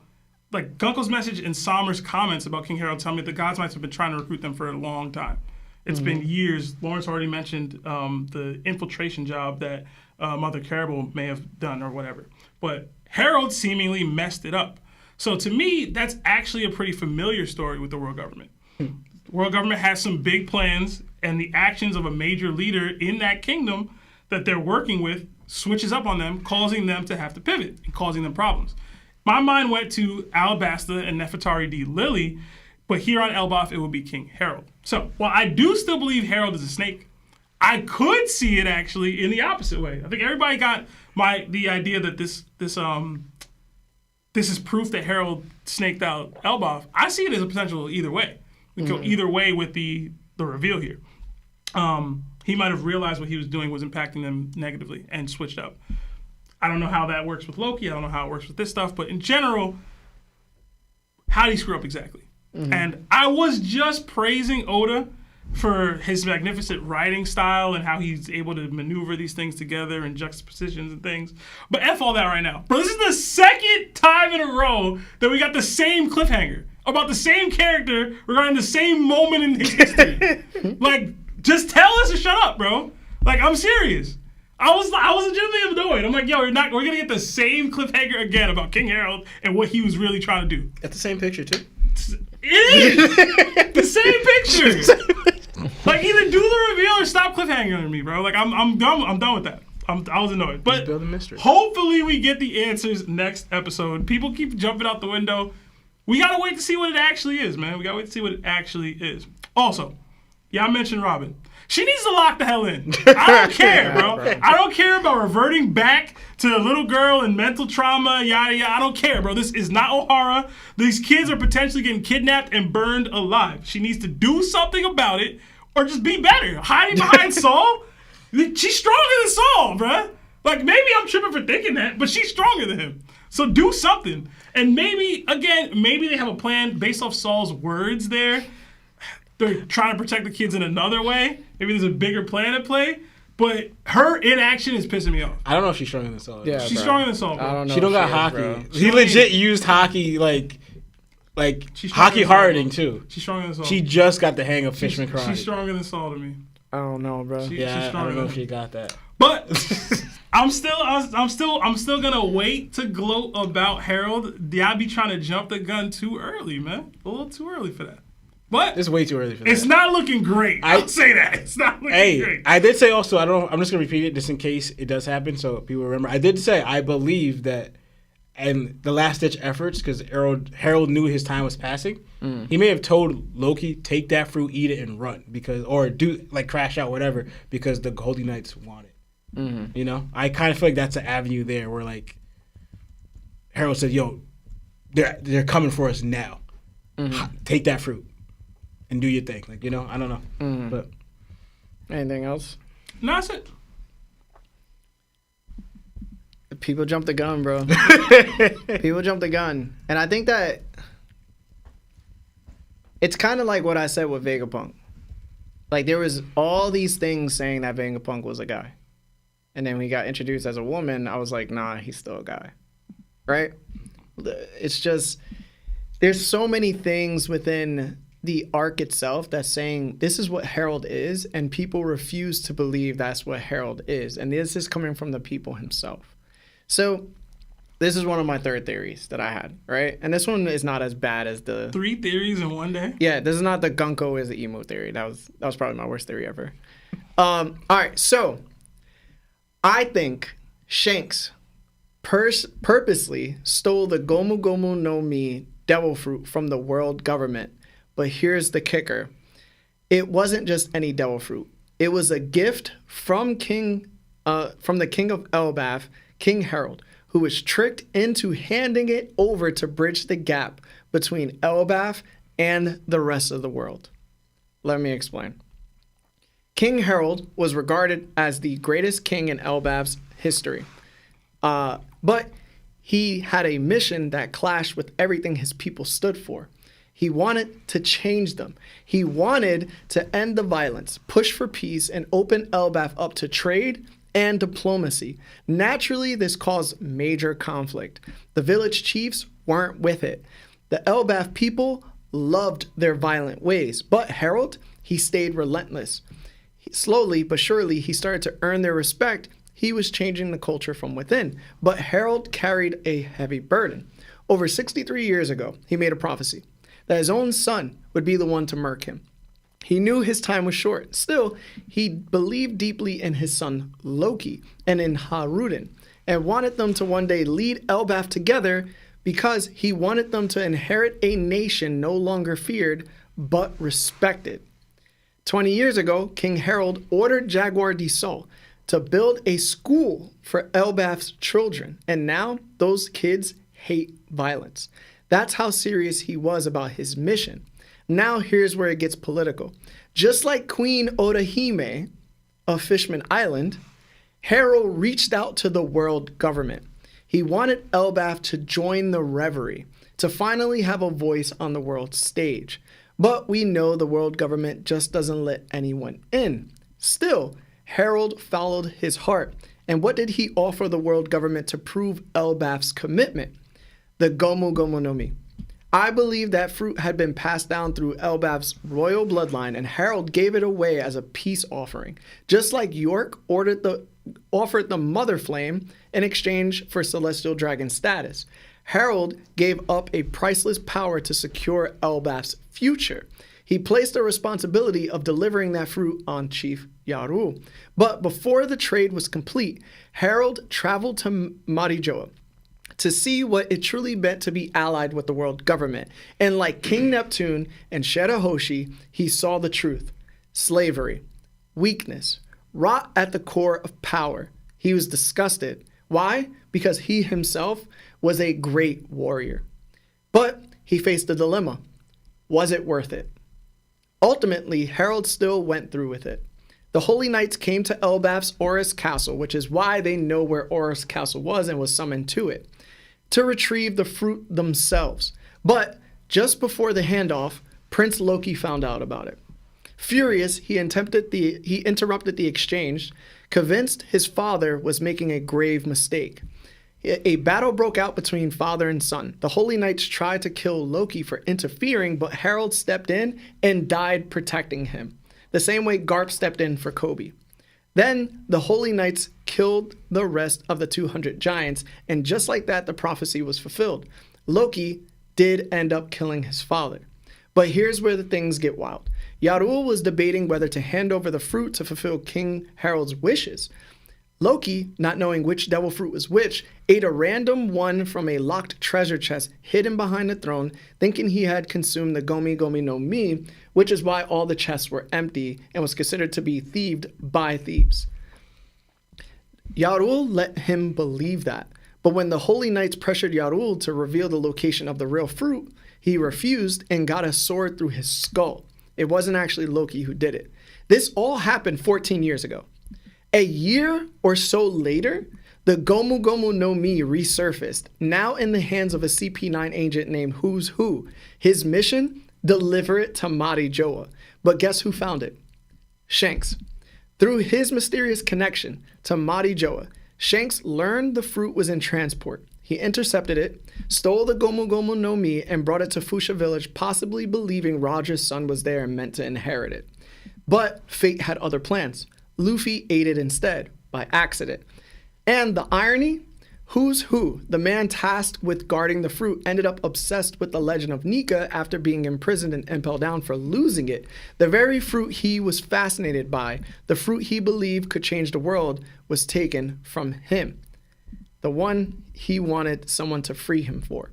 Like, Gunko's message and Somers' comments about King Harald tell me the Gods Knights have been trying to recruit them for a long time. It's been years. Lawrence already mentioned the infiltration job that Mother Caribou may have done or whatever. But Harald seemingly messed it up. So to me, that's actually a pretty familiar story with the world government. The world government has some big plans, and the actions of a major leader in that kingdom that they're working with switches up on them, causing them to have to pivot and causing them problems. My mind went to Alabasta and Nefertari D. Lily, but here on Elbaf, it would be King Harald. So, while I do still believe Harald is a snake, I could see it actually in the opposite way. I think everybody got the idea that this is proof that Harald snaked out Elbaf. I see it as a potential either way. We go either way with the reveal here. He might have realized what he was doing was impacting them negatively and switched up. I don't know how that works with Loki. I don't know how it works with this stuff. But in general, how did he screw up exactly? And I was just praising Oda for his magnificent writing style and how he's able to maneuver these things together and juxtapositions and things. But F all that right now. Bro, this is the second time in a row that we got the same cliffhanger about the same character regarding the same moment in his history. Like, just tell us to shut up, bro. Like, I'm serious. I was legitimately annoyed. I'm like, yo, we're gonna get the same cliffhanger again about King Harald and what he was really trying to do. That's the same picture too. It is the same picture. Like, either do the reveal or stop cliffhangering me, bro. Like, I'm done. I'm done with that. I was annoyed, but build a mystery. Hopefully we get the answers next episode. People keep jumping out the window. We gotta wait to see what it actually is, man. We gotta wait to see what it actually is. Also, y'all mentioned Robin. She needs to lock the hell in. I don't care, bro. I don't care about reverting back to the little girl and mental trauma, yada, yada. I don't care, bro. This is not O'Hara. These kids are potentially getting kidnapped and burned alive. She needs to do something about it or just be better. Hiding behind Saul? She's stronger than Saul, bro. Like, maybe I'm tripping for thinking that, but she's stronger than him. So do something. And maybe they have a plan based off Saul's words there. They're trying to protect the kids in another way. Maybe there's a bigger plan at play. But her inaction is pissing me off. I don't know if she's stronger than Saul. Yeah, she's bro. stronger than Saul, bro. I don't know. She don't got hockey. He legit used hockey like hockey hardening too. She's stronger than Saul. She just got the hang of Fishman karate. She's stronger than Saul to me. I don't know, bro. She's I stronger don't know than if she got that. But I'm still gonna wait to gloat about Harald. Y'all be trying to jump the gun too early, man. A little too early for that. But it's way too early for that. It's not looking great. I'll say that. It's not looking great. I did say also, I'm just going to repeat it just in case it does happen so people remember. I did say I believe that in the last-ditch efforts, because Harald knew his time was passing, he may have told Loki, take that fruit, eat it, and run. Or do, like, crash out, whatever, because the Holy Knights want it. You know, I kind of feel like that's an avenue there where like Harold said, "Yo, they're coming for us now. Take that fruit and do your thing." Like, you know, I don't know, but Anything else? No, that's it. People jump the gun, bro. People jump the gun. And I think that it's kind of like what I said with Vegapunk. Like, there was all these things saying that Vegapunk was a guy. And then when he got introduced as a woman, I was like, nah, he's still a guy. Right? It's just, there's so many things within the arc itself that's saying this is what Harold is, and people refuse to believe that's what Harold is. And this is coming from the people himself. So this is one of my third theories that I had, right? And this one is not as bad as the 3 theories in one day. Yeah, this is not the Gunko is the emo theory. That was probably my worst theory ever. All right, so I think Shanks purposely stole the Gomu Gomu no Mi devil fruit from the world government. But here's the kicker. It wasn't just any devil fruit. It was a gift from the king of Elbaf, King Harald, who was tricked into handing it over to bridge the gap between Elbaf and the rest of the world. Let me explain. King Harald was regarded as the greatest king in Elbaf's history. But he had a mission that clashed with everything his people stood for. He wanted to change them. He wanted to end the violence, push for peace, and open Elbaf up to trade and diplomacy. Naturally, this caused major conflict. The village chiefs weren't with it. The Elbaf people loved their violent ways, but Harold, he stayed relentless. Slowly but surely, he started to earn their respect. He was changing the culture from within, but Harold carried a heavy burden. Over 63 years ago, he made a prophecy that his own son would be the one to murk him. He knew his time was short. Still, he believed deeply in his son Loki and in Haruden, and wanted them to one day lead Elbaf together because he wanted them to inherit a nation no longer feared but respected. 20 years ago, King Harold ordered Jaguar di Sol to build a school for Elbaf's children, and now those kids hate violence. That's how serious he was about his mission. Now here's where it gets political. Just like Queen Orihime of Fishman Island, Harold reached out to the world government. He wanted Elbaf to join the reverie, to finally have a voice on the world stage. But we know the world government just doesn't let anyone in. Still, Harold followed his heart. And what did he offer the world government to prove Elbaf's commitment? The Gomu Gomu no Mi. I believe that fruit had been passed down through Elbaf's royal bloodline, and Harold gave it away as a peace offering, just like York offered the Mother Flame in exchange for Celestial Dragon status. Harold gave up a priceless power to secure Elbaf's future. He placed the responsibility of delivering that fruit on Chief Yaru. But before the trade was complete, Harold traveled to Marijoa to see what it truly meant to be allied with the world government. And like King Neptune and Shirahoshi, he saw the truth. Slavery, weakness, rot at the core of power. He was disgusted. Why? Because he himself was a great warrior. But he faced a dilemma. Was it worth it? Ultimately, Harold still went through with it. The Holy Knights came to Elbaf's Oris Castle, which is why they know where Oris Castle was and was summoned to it, to retrieve the fruit themselves. But just before the handoff, Prince Loki found out about it. Furious, he interrupted the exchange, convinced his father was making a grave mistake. A battle broke out between father and son. The Holy Knights tried to kill Loki for interfering, but Harold stepped in and died protecting him, the same way Garp stepped in for Kobe. Then the Holy Knights killed the rest of the 200 giants, and just like that, the prophecy was fulfilled. Loki did end up killing his father. But here's where the things get wild. Yarul was debating whether to hand over the fruit to fulfill King Harold's wishes. Loki, not knowing which devil fruit was which, ate a random one from a locked treasure chest hidden behind the throne, thinking he had consumed the Gomi Gomi no Mi, which is why all the chests were empty and was considered to be thieved by thieves. Yarul let him believe that. But when the Holy Knights pressured Yarul to reveal the location of the real fruit, he refused and got a sword through his skull. It wasn't actually Loki who did it. This all happened 14 years ago. A year or so later, the Gomu Gomu no Mi resurfaced, now in the hands of a CP9 agent named Who's Who. His mission? Deliver it to Mari Joa. But guess who found it? Shanks. Through his mysterious connection to Mari Joa, Shanks learned the fruit was in transport. He intercepted it, stole the Gomu Gomu no Mi, and brought it to Fuchsia Village, possibly believing Roger's son was there and meant to inherit it. But fate had other plans. Luffy ate it instead, by accident. And the irony? Who's Who, the man tasked with guarding the fruit, ended up obsessed with the legend of Nika after being imprisoned and impaled down for losing it. The very fruit he was fascinated by, the fruit he believed could change the world, was taken from him. The one he wanted someone to free him for.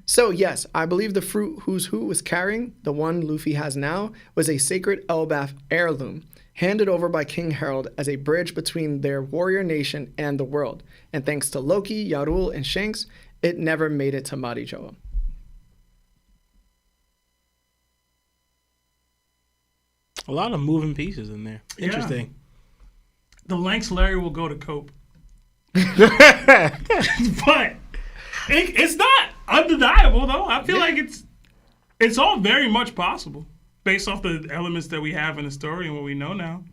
So yes, I believe the fruit Who's Who was carrying, the one Luffy has now, was a sacred Elbaf heirloom, handed over by King Harald as a bridge between their warrior nation and the world. And thanks to Loki, Yarul, and Shanks, it never made it to Mari Joa. A lot of moving pieces in there. Yeah. Interesting. The lengths Larry will go to cope. But it's not undeniable, though. I feel like it's all very much possible based off the elements that we have in the story and what we know now.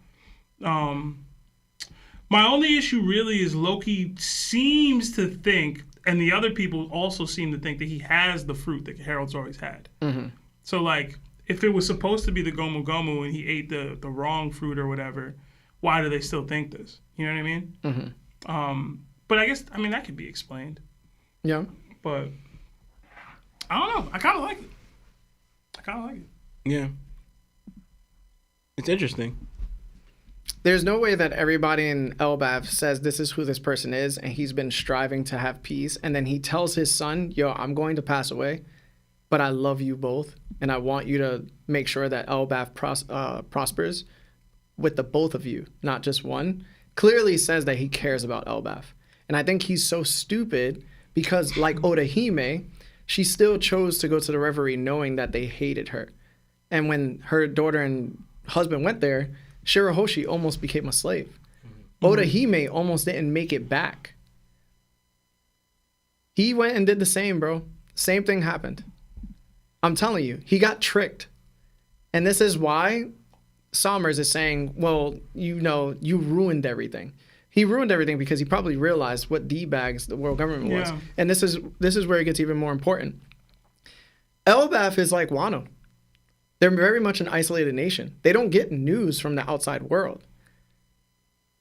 My only issue really is Loki seems to think, and the other people also seem to think, that he has the fruit that Harold's always had. Mm-hmm. So, like, if it was supposed to be the Gomu Gomu and he ate the wrong fruit or whatever, why do they still think this? You know what I mean? Mm-hmm. But I guess, that could be explained. Yeah. But I don't know. I kind of like it. Yeah. It's interesting. There's no way that everybody in Elbaf says this is who this person is, and he's been striving to have peace, and then he tells his son, yo, I'm going to pass away, but I love you both, and I want you to make sure that Elbaf prospers with the both of you, not just one. Clearly says that he cares about Elbaf. And I think he's so stupid because, like Odahime, she still chose to go to the reverie knowing that they hated her. And when her daughter and husband went there, Shirahoshi almost became a slave. Odahime almost didn't make it back. He went and did the same, bro. Same thing happened. I'm telling you, he got tricked. And this is why Somers is saying, well, you ruined everything. He ruined everything because he probably realized what D-bags the world government was. Yeah. And this is where it gets even more important. Elbaf is like Wano. They're very much an isolated nation. They don't get news from the outside world.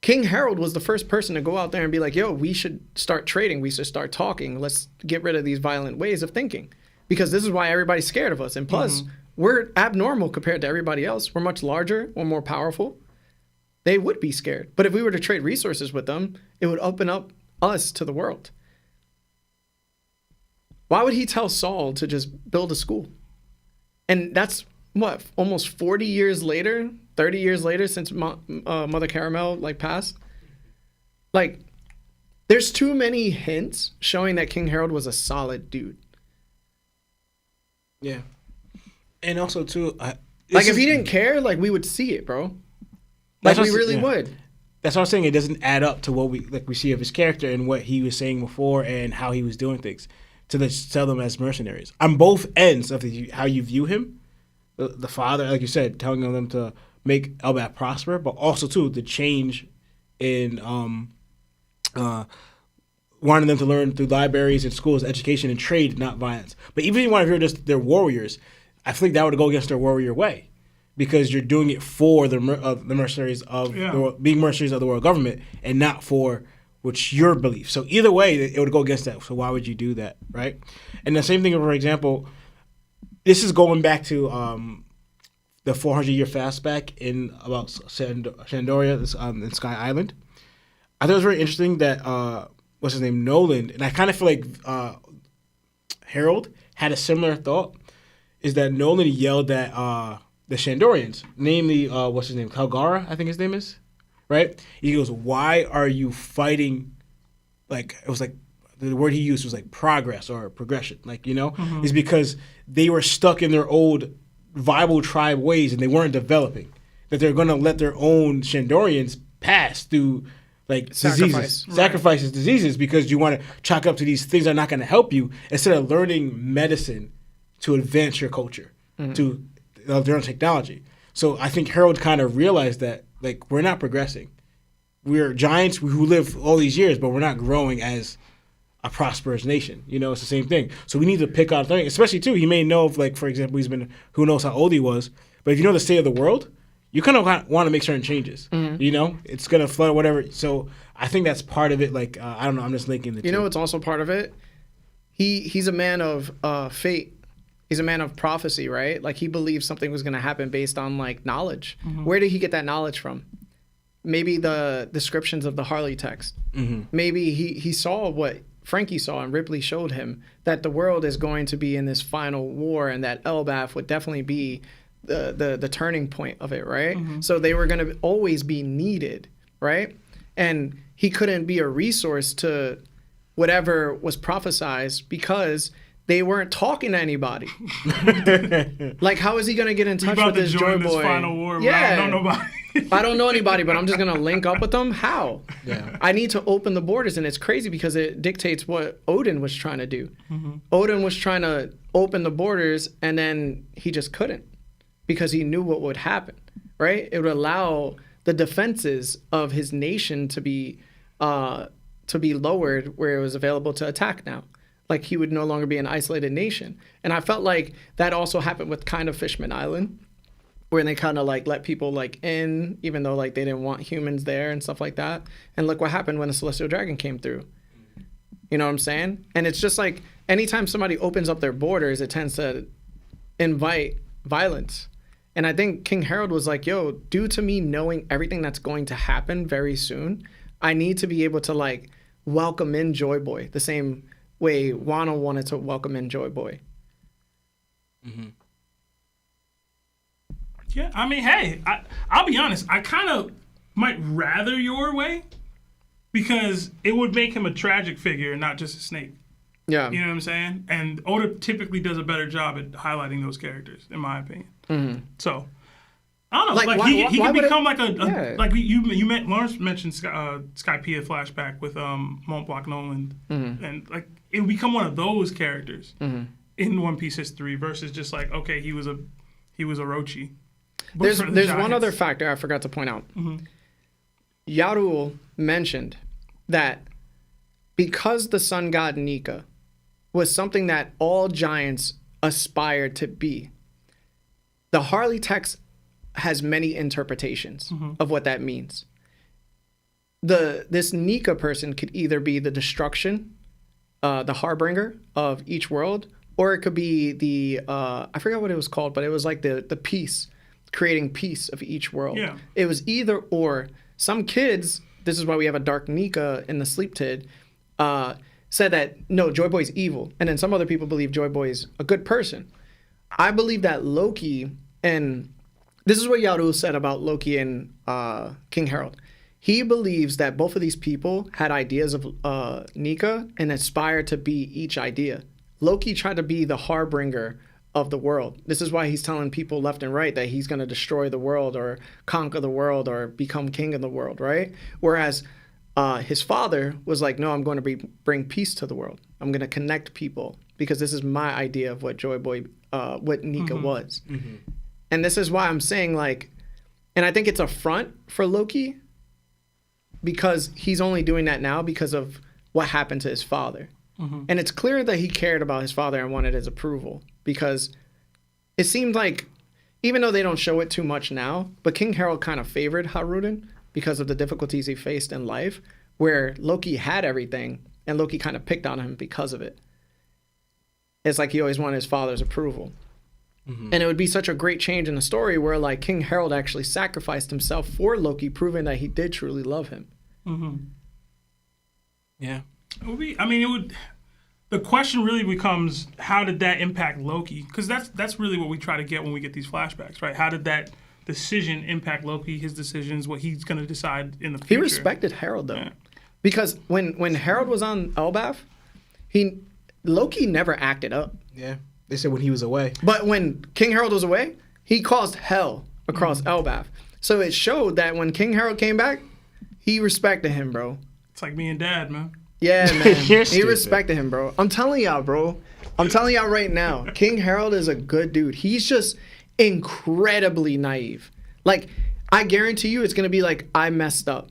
King Harald was the first person to go out there and be like, yo, we should start trading. We should start talking. Let's get rid of these violent ways of thinking. Because this is why everybody's scared of us. And plus, we're abnormal compared to everybody else. We're much larger. We're more powerful. They would be scared. But if we were to trade resources with them, it would open up us to the world. Why would he tell Saul to just build a school? And that's, what, almost 40 years later, 30 years later since Mother Caramel, passed? There's too many hints showing that King Harald was a solid dude. Yeah. And also, too... if he didn't care, we would see it, bro. We really would. That's what I'm saying. It doesn't add up to what we see of his character and what he was saying before and how he was doing things to sell them as mercenaries. On both ends of how you view him, the father, like you said, telling them to make Elbaf prosper, but also, too, the change in wanting them to learn through libraries and schools, education and trade, not violence. But even if you want to hear just their warriors, I think that would go against their warrior way. Because you're doing it for the mercenaries of being mercenaries of the world government and not for which your belief. So either way, it would go against that. So why would you do that, right? And the same thing, for example, this is going back to the 400-year fastback in about Shandoria in Sky Island. I thought it was very interesting that what's his name, Nolan, and I kind of feel like Harold had a similar thought. Is that Nolan yelled at the Shandorians, namely, what's his name, Kalgara, I think his name is, right? He goes, why are you fighting? Like, it was like, the word he used was like progress or progression, like, is because they were stuck in their old viable tribe ways and they weren't developing. That they're going to let their own Shandorians pass through like sacrifices, diseases, because you want to chalk up to these things that are not going to help you instead of learning medicine to advance your culture, to learn technology. So I think Harold kind of realized that like we're not progressing. We're giants who live all these years, but we're not growing as a prosperous nation. It's the same thing. So we need to pick out things, especially too. He may know of, like, for example, he's been, who knows how old he was, but if you know the state of the world, you kind of want to make certain changes. It's gonna flood or whatever. So I think that's part of it. Like I don't know. I'm just linking the two. What's also part of it? He's a man of fate. He's a man of prophecy, right? Like he believed something was gonna happen based on like knowledge. Where did he get that knowledge from? Maybe the descriptions of the Harley text. Maybe he saw what Frankie saw and Ripley showed him, that the world is going to be in this final war and that Elbaf would definitely be the turning point of it, right? So they were going to always be needed, right? And he couldn't be a resource to whatever was prophesized because they weren't talking to anybody. Like, how is he going to get in touch with this Joy Boy? Final war, yeah, I don't know nobody. I don't know anybody, but I'm just going to link up with them. How? Yeah. I need to open the borders, and it's crazy because it dictates what Odin was trying to do. Odin was trying to open the borders, and then he just couldn't because he knew what would happen, right? It would allow the defenses of his nation to be lowered where it was available to attack now. Like, he would no longer be an isolated nation. And I felt like that also happened with kind of Fishman Island, where they kind of like let people like in, even though like they didn't want humans there and stuff like that. And look what happened when the Celestial Dragon came through. You know what I'm saying? And it's just like anytime somebody opens up their borders, it tends to invite violence. And I think King Harold was like, yo, due to me knowing everything that's going to happen very soon, I need to be able to like welcome in Joy Boy the same way Wano wanted to welcome in Joy Boy. Yeah, I mean, hey, I'll be honest. I kind of might rather your way because it would make him a tragic figure, not just a snake. Yeah. You know what I'm saying? And Oda typically does a better job at highlighting those characters, in my opinion. So, I don't know. Like he could become like like Lawrence mentioned Skypiea flashback with Mont Blanc Nolan, and like it would become one of those characters in One Piece history versus just like, okay, he was a Orochi. There's one other factor I forgot to point out. Yarul mentioned that because the sun god Nika was something that all giants aspired to be, the Harley text has many interpretations of what that means. This Nika person could either be the destruction, the harbinger of each world, or it could be the I forgot what it was called, but it was like the peace, creating peace of each world. Yeah. It was either or. Some kids, this is why we have a dark Nika in the Sleep Tid, said that no, Joy Boy's evil, and then some other people believe Joy Boy's a good person. I believe that Loki, and this is what Yarul said about Loki and King Harold. He believes that both of these people had ideas of Nika and aspired to be each idea. Loki tried to be the harbinger of the world. This is why he's telling people left and right that he's going to destroy the world or conquer the world or become king of the world, right? Whereas his father was like, no, I'm going to bring peace to the world. I'm going to connect people because this is my idea of what Joy Boy, what Nika was. And this is why I'm saying, like, and I think it's a front for Loki because he's only doing that now because of what happened to his father. And it's clear that he cared about his father and wanted his approval because it seemed like, even though they don't show it too much now, but King Harold kind of favored Haruden because of the difficulties he faced in life, where Loki had everything and Loki kind of picked on him because of it. It's like he always wanted his father's approval. And it would be such a great change in the story where like King Harold actually sacrificed himself for Loki, proving that he did truly love him. Yeah. It would be, I mean, it would. The question really becomes, how did that impact Loki? Because that's really what we try to get when we get these flashbacks, right? How did that decision impact Loki, his decisions, what he's going to decide in the He future. respected Harold though, Yeah. because when Harold was on Elbaf, Loki never acted up. Yeah. They said when he was away. But when King Harold was away, he caused hell across Elbaf. So it showed that when King Harold came back, he respected him, bro. It's like me and Dad, man. Yeah, man. You're He stupid. respected him, bro. I'm telling y'all, bro. I'm telling y'all right now. King Harold is a good dude. He's just incredibly naive. Like, I guarantee you it's going to be like, I messed up.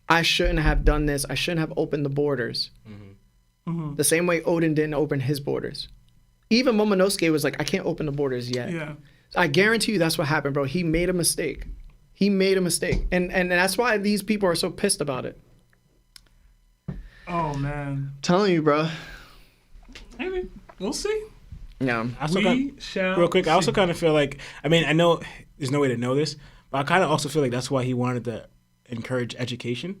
I shouldn't have done this. I shouldn't have opened the borders. The same way Odin didn't open his borders. Even Momonosuke was like, I can't open the borders yet. Yeah. I guarantee you that's what happened, bro. He made a mistake. He made a mistake. And that's why these people are so pissed about it. Oh, man. I'm telling you, bro. Maybe. We'll see. Yeah. I also We kind- shall real quick, I also see. kind of feel like, I mean, I know there's no way to know this, but I kind of also feel like that's why he wanted to encourage education,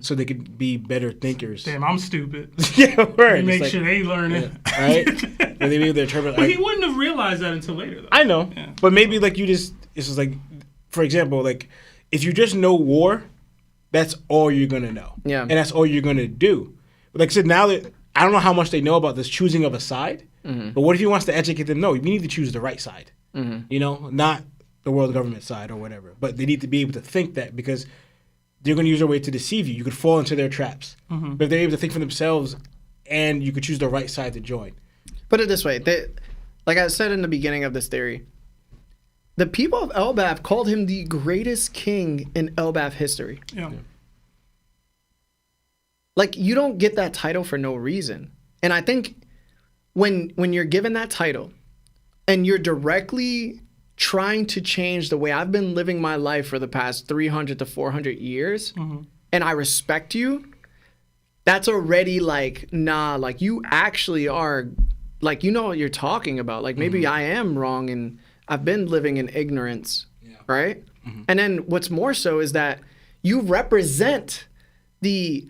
so they could be better thinkers. Damn, I'm stupid. Yeah, right. He make It's sure they learn it. right? Where they be able to interpret. But Like, he wouldn't have realized that until later, though. I know, Yeah. but maybe like it's just like, for example, like if you just know war, that's all you're gonna know. Yeah. And that's all you're gonna do. But like I said, now that I don't know how much they know about this choosing of a side, but what if he wants to educate them? No, we need to choose the right side. You know, not the world government side or whatever. But they need to be able to think that because they're going to use their way to deceive you. You could fall into their traps. But if they're able to think for themselves, and you could choose the right side to join. Put it this way. Like I said in the beginning of this theory, the people of Elbaf called him the greatest king in Elbaf history. Yeah. Like, you don't get that title for no reason. And I think when you're given that title and you're directly trying to change the way I've been living my life for the past 300 to 400 years, and I respect you, that's already like, nah, like you actually are, like, you know what you're talking about. Like, maybe I am wrong and I've been living in ignorance, right? And then what's more so is that you represent the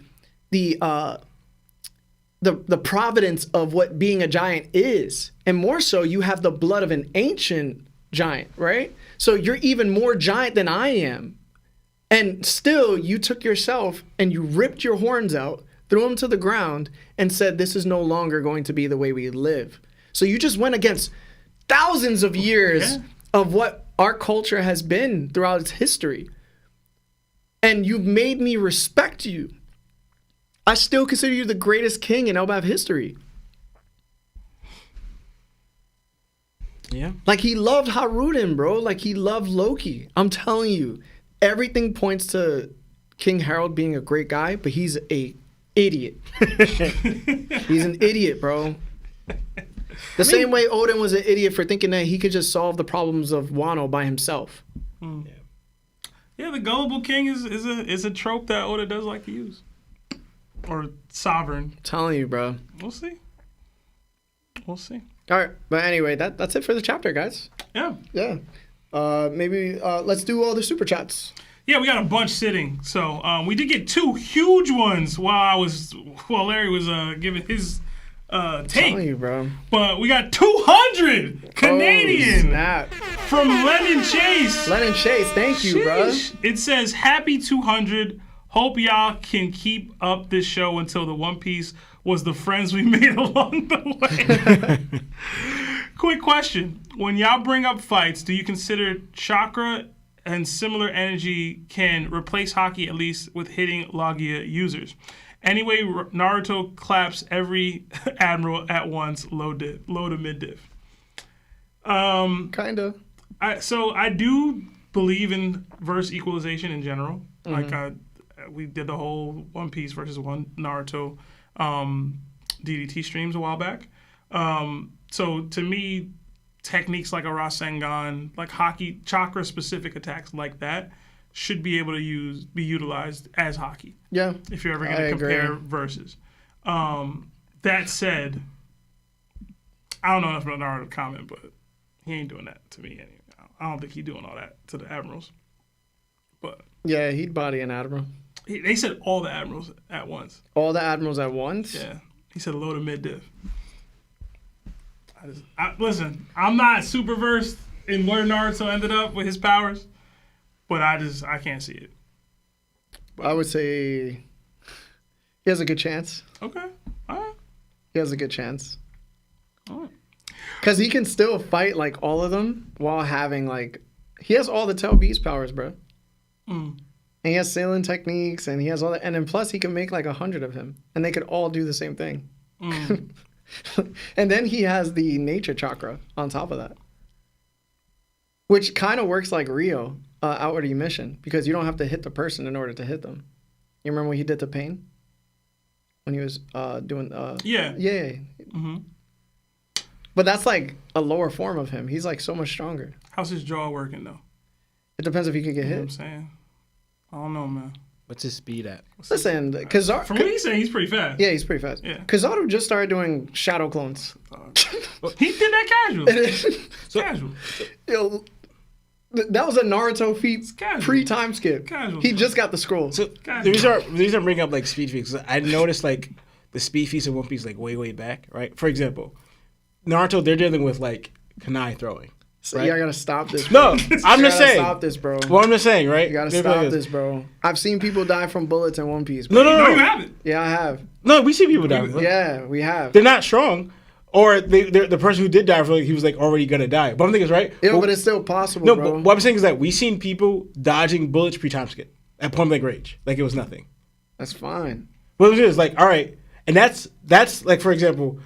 providence of what being a giant is. And more so, you have the blood of an ancient giant, right? So you're even more giant than I am. And still, you took yourself and you ripped your horns out, threw them to the ground, and said, this is no longer going to be the way we live. So you just went against thousands of years of what our culture has been throughout its history. And you've made me respect you. I still consider you the greatest king in Elbaf history. Yeah. Like, he loved Haruden, bro. Like, he loved Loki. I'm telling you, everything points to King Harold being a great guy, but he's a idiot. He's an idiot, bro. The same way Odin was an idiot for thinking that he could just solve the problems of Wano by himself. Yeah, the gullible king is a trope that Oda does like to use. Or sovereign. I'm telling you, bro. We'll see. We'll see. All right, but anyway, that's it for the chapter, guys. Yeah. Yeah. Maybe let's do all the super chats. Yeah, we got a bunch sitting. So we did get two huge ones while Larry was giving his Telling take. you, bro. But we got 200 Canadian Oh, snap. from Lennon Chase. Lennon Chase, thank you, bro. Sheesh. It says, happy 200. Hope y'all can keep up this show until the One Piece was the friends we made along the way. Quick question. When y'all bring up fights, do you consider chakra and similar energy can replace hockey, at least with hitting Logia users? Anyway, Naruto claps every Admiral at once, low to mid diff. Kinda. So I do believe in verse equalization in general. Like we did the whole One Piece versus one Naruto DDT streams a while back. So to me, techniques like a Rasengan, like hockey, chakra specific attacks like that, should be able to be utilized as hockey. Yeah. If you're ever going I to agree. compare verses. That said, I don't know enough about Naruto to comment, but he ain't doing that to me anyway. I don't think he's doing all that to the Admirals. But Yeah, he'd body an Admiral. they said all the Admirals at once. All the Admirals at once? Yeah. He said low to mid diff. Listen, I'm not super versed and where Naruto ended up with his powers, but I can't see it. I would say he has a good chance. Okay, all right. He has a good chance. All right. Because he can still fight like all of them while having like he has all the Tell Beast powers, bro. Mm. And he has sailing techniques, and he has all that, and then plus he can make like 100 of him, and they could all do the same thing. Mm. And then he has the nature chakra on top of that, which kind of works like Rio outward emission, because you don't have to hit the person in order to hit them. You remember what he did to Pain when he was doing Yeah. Mm-hmm. But that's like a lower form of him. He's like so much stronger. How's his jaw working though? It depends if he can get You know what I'm hit. saying? I don't know, man. What's his speed at? Listen, Kizaru. From what he's saying, he's pretty fast. Yeah, he's pretty fast. Yeah. Kizaru just started doing shadow clones. He did that casual. Casual. Yo, that was a Naruto feat casual. pre-time skip. Casual. He just got the scroll. So the reason I'm bringing up like speed feats, I noticed like the speed feats in One Piece like way back, right? For example, Naruto, they're dealing with like kunai throwing. So right? yeah, I gotta stop this. No, Bro. I'm just saying. Stop this, bro. Well, I'm just saying, right? You gotta They're stop like this, bro. I've seen people die from bullets in One Piece. Bro. No, No, you haven't. Yeah, I have. No, we see people die. Yeah, we have. They're not strong, or the person who did die, he was like already gonna die. But I'm thinking, right? Yeah, well, but it's still possible, no. bro. But what I'm saying is that we seen people dodging bullets pre-time skip at point blank range, like it was nothing. That's fine. What it is like, all right, and that's like, for example,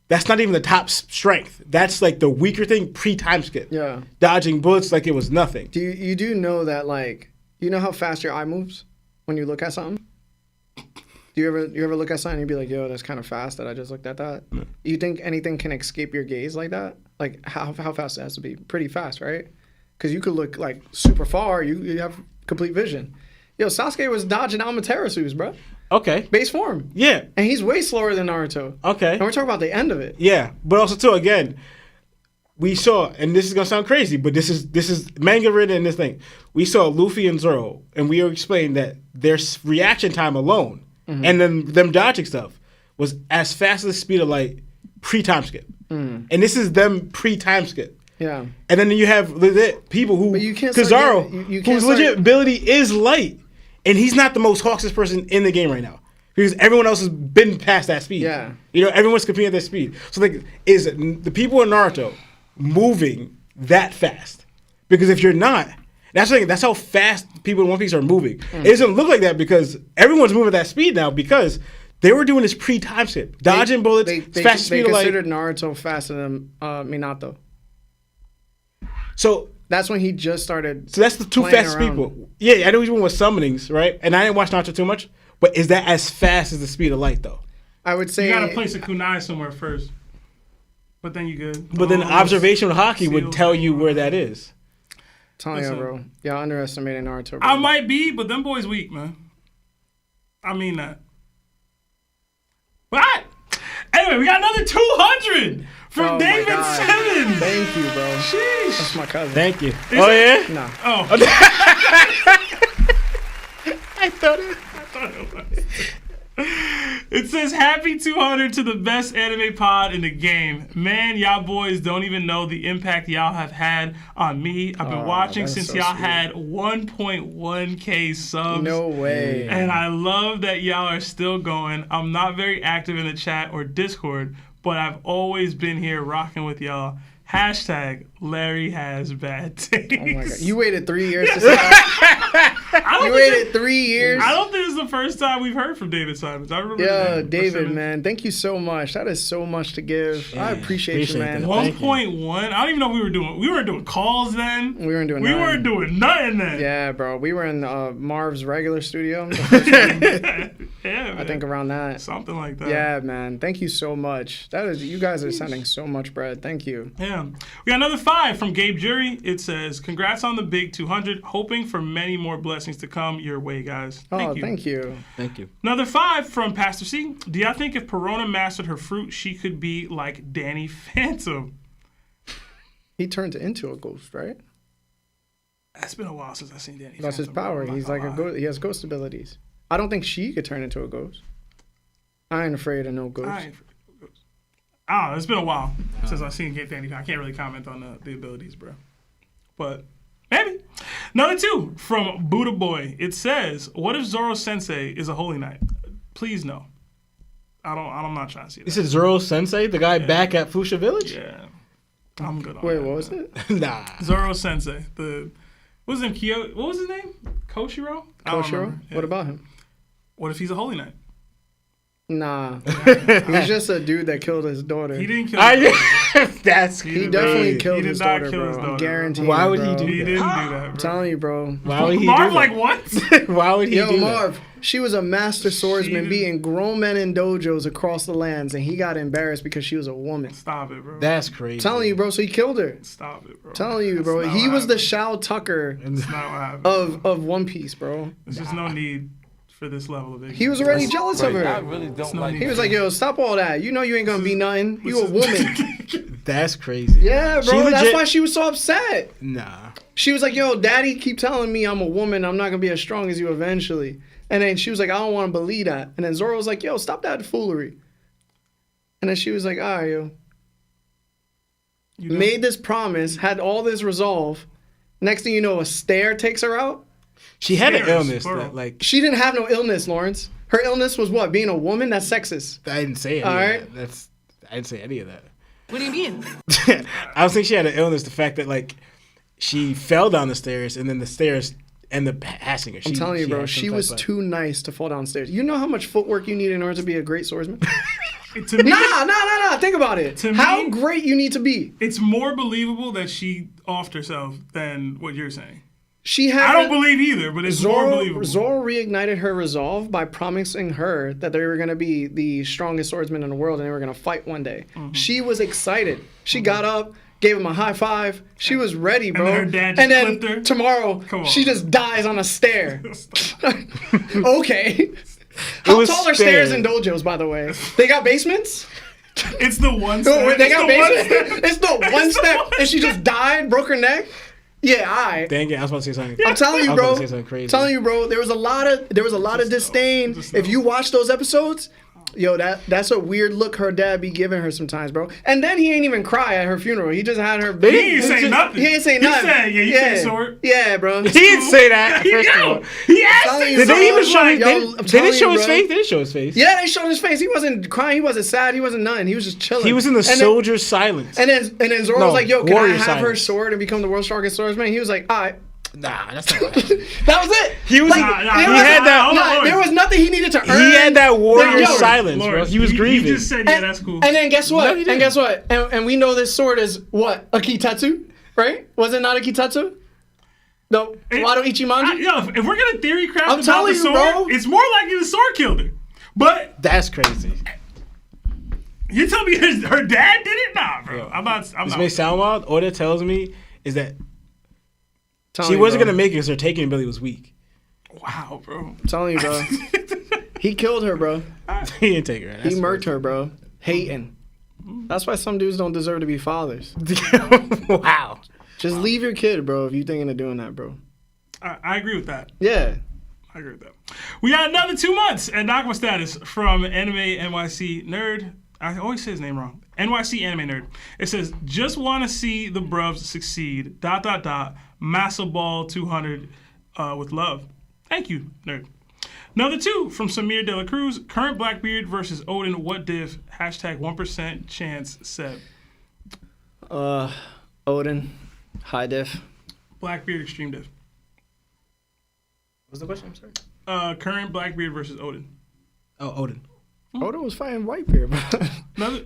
that's not even the top strength. That's like the weaker thing pre-time skip. Yeah. Dodging bullets like it was nothing. Do you do know that, like, you know how fast your eye moves when you look at something? Do you ever look at something and you be like, yo, that's kind of fast that I just looked at that? Yeah. You think anything can escape your gaze like that? Like how fast it has to be? Pretty fast, right? Because you could look like super far. You have complete vision. Yo, Sasuke was dodging Amaterasus, bro. Okay. Base form. Yeah. And he's way slower than Naruto. Okay. And we're talking about the end of it. Yeah, but also too, again, we saw, and this is gonna sound crazy, but this is manga written in this thing. We saw Luffy and Zoro, and we explained that their reaction time alone, and then them dodging stuff, was as fast as the speed of light pre-time skip. And this is them pre-time skip. Yeah. And then you have legit people who, But you can't start Kizaru, getting- you can't whose start- legit ability is light, and he's not the most Hawks person in the game right now. Because everyone else has been past that speed. Yeah. You know, everyone's competing at that speed. So, like, is the people in Naruto moving that fast? Because if you're not, that's how fast people in One Piece are moving. It doesn't look like that because everyone's moving at that speed now because they were doing this pre-time skip. Dodging bullets, They fast speed of light. considered Naruto faster than Minato. So That's when he just started. that's the two playing fastest around. people. Yeah, I know he's one with summonings, right? And I didn't watch Naruto too much, but is that as fast as the speed of light, though? I would say. You gotta place a kunai somewhere first. But then you good. But then observational hockey would sealed. tell you where that is. Telling you, Listen. bro. Y'all underestimating Naruto. Bro. I might be, but them boys weak, man. I mean that. But anyway, we got another 200 from Oh my David God. Simmons. Thank you, bro. Sheesh. That's my cousin. Thank you. Oh, yeah? Nah. Oh. I thought it. It says, happy 200 to the best anime pod in the game. Man, y'all boys don't even know the impact y'all have had on me. I've been watching that's since so y'all sweet. had 1.1k subs. No way. And I love that y'all are still going. I'm not very active in the chat or Discord, but I've always been here rocking with y'all. Hashtag Larry has bad taste. Oh my God. You waited 3 years to say that? You waited 3 years? I don't think it's the first time we've heard from David Simons. I remember his Yeah, name. David, Simmons. man. Thank you so much. That is so much to give. I appreciate you, man. that. 1.1. I don't even know what we weren't doing calls then. We weren't doing We nothing. weren't doing nothing then. Yeah, bro. We were in Marv's regular studio. The first one. Yeah, man. I think around that. Something like that. Yeah, man. Thank you so much. You guys are sending so much bread. Thank you. Yeah. We got another 5 from Gabe Jury. It says, congrats on the big 200. Hoping for many more blessings to come your way, guys. Oh, Thank you. Thank you. Another 5 from Pastor C. Do y'all think if Perona mastered her fruit, she could be like Danny Phantom? He turned into a ghost, right? It's been a while since I've seen Danny That's his Phantom, power. bro. I'm He's not like a gonna lie. ghost. He has ghost abilities. I don't think she could turn into a ghost. I ain't afraid of no ghost. It's been a while since I've seen Danny Phantom. I can't really comment on the abilities, bro. but maybe. Number 2 from Buddha Boy. It says, "What if Zoro Sensei is a holy knight?" Please no. I'm not trying to see that. This is Zoro Sensei, the guy back at Fuchsia Village. Yeah, I'm good on Wait, that. what was it? Nah. Zoro Sensei. What was his name? Kyoshiro? I don't Kyoshiro? remember. Yeah. What about him? What if he's a holy knight? Nah. He's just a dude that killed his daughter. He didn't kill. That's He definitely He killed did his not daughter, kill bro. his I'm daughter, guaranteeing. Why would bro. he do He didn't do that, bro. I'm telling you, bro. Why would he Marv do like that? what? Why would he Yo, do Marv, she was a master swordsman She- beating grown men in dojos across the lands, and he got embarrassed because she was a woman. Stop it, bro. that? That's crazy. Telling you, bro, so he killed her. Stop it, bro. Telling you, That's bro. not He what was the happened. Shao Tucker That's not what happened. of One Piece, bro. There's just no need for this level of ignorance. He was already jealous of I her. really don't no like need. He was like, yo, stop all that. You know you ain't gonna be nothing. You a woman. That's crazy. Yeah, She bro. That's legit- why she was so upset. Nah. She was like, yo, daddy keep telling me I'm a woman. I'm not gonna be as strong as you eventually. And then she was like, I don't want to believe that. And then Zoro was like, yo, stop that foolery. And then she was like, all right, yo. You know? Made this promise, had all this resolve. Next thing you know, a stare takes her out. She had an Stairs, illness plural. that, like, She didn't have no illness, Lawrence. Her illness was what? Being a woman? That's sexist. I didn't say any All of right. that. I didn't say any of that. What do you mean? I was thinking she had an illness. The fact that like she fell down the stairs and then the stairs ended up passing her. I'm telling you, bro, had some she type was of- too nice to fall downstairs. You know how much footwork you need in order to be a great swordsman? To me, Nah. Think about it. To How me- great you need to be. it's more believable that she offed herself than what you're saying. She had. I don't believe either, but it's more believable. Zoro reignited her resolve by promising her that they were going to be the strongest swordsmen in the world and they were going to fight one day. Mm-hmm. She was excited. She got up, gave him a high five. She was ready, bro. then her dad just and then clipped her? tomorrow, Come on. she just dies on a stair. Okay. How was tall are stairs. stairs in dojos, by the way? They got basements? It's the one Oh, step. wait, they It's got the one basements? step. It's the one It's the step, one and she just died, broke her neck? Yeah, all right. Dang it! I was about to say something. I'm telling you, I was about bro. to say something crazy. Telling you, bro. There was a lot of disdain. Just If no. you watch those episodes, yo, that's a weird look her dad be giving her sometimes, bro. And then he ain't even cry at her funeral. He just had her. He ain't say nothing. He ain't say He nothing. said, yeah, you can't sword. Yeah, bro. He didn't say that. First of all, He asked telling you. you, did they even bro, show? like, His, yo, they I'm did telling they show you, his bro. face? They didn't show his face. Yeah, they showed his face. He wasn't crying. He wasn't sad. He wasn't nothing. He was just chilling. He was in the And then- soldier's silence. And then Zoro No, was like, "Yo, can I warrior have her silence. sword and become the world's strongest swordsman?" He was like, "All right." Nah, that's not what happened. That was it. He was. Like, Nah, there he was- had that- hold on, hold on. there was nothing he needed to earn. He had that warrior Yo, silence, bro. Lawrence, He was grieving. You just said, yeah, that's cool. And then guess what? No, he and didn't. guess what? And we know this sword is what? A kitetsu, right? Was it not a kitetsu? No, Wado Ichimonji? Yo, if we're gonna theory craft I'm about telling the you, sword, bro. it's more likely the sword killed her. But That's crazy. you tell me her dad did it? Nah, bro. I'm This not. may sound wild. All that tells me is that Telling she you, wasn't bro. gonna make it because her taking ability was weak. Wow, bro. I'm telling you, bro. He killed her, bro. He didn't take her. He murked her, bro. Hating. That's why some dudes don't deserve to be fathers. Wow. Just leave your kid, bro, if you thinking of doing that, bro. I agree with that. Yeah. I agree with that. We got another 2 months at Nakama Status from Anime NYC Nerd. I always say his name wrong. NYC Anime Nerd. It says, just want to see the bruvs succeed. ... Massa Ball 200 with love. Thank you, nerd. Another 2 from Samir De La Cruz. Current Blackbeard versus Odin. What diff? Hashtag 1% chance Seb. Odin. High diff. Blackbeard Extreme Diff. What's the question? I'm sorry. Current Blackbeard versus Odin. Oh, Odin. Odin was fighting Whitebeard, bro. Another,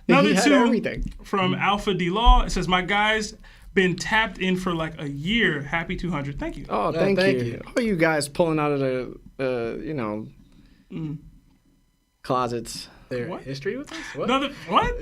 He another had 2 everything. from Alpha D Law. It says, my guys been tapped in for like a year. Happy 200. Thank you. Oh, thank thank you. you. All you guys pulling out of the, closets. Their What? history with us? What? Another what?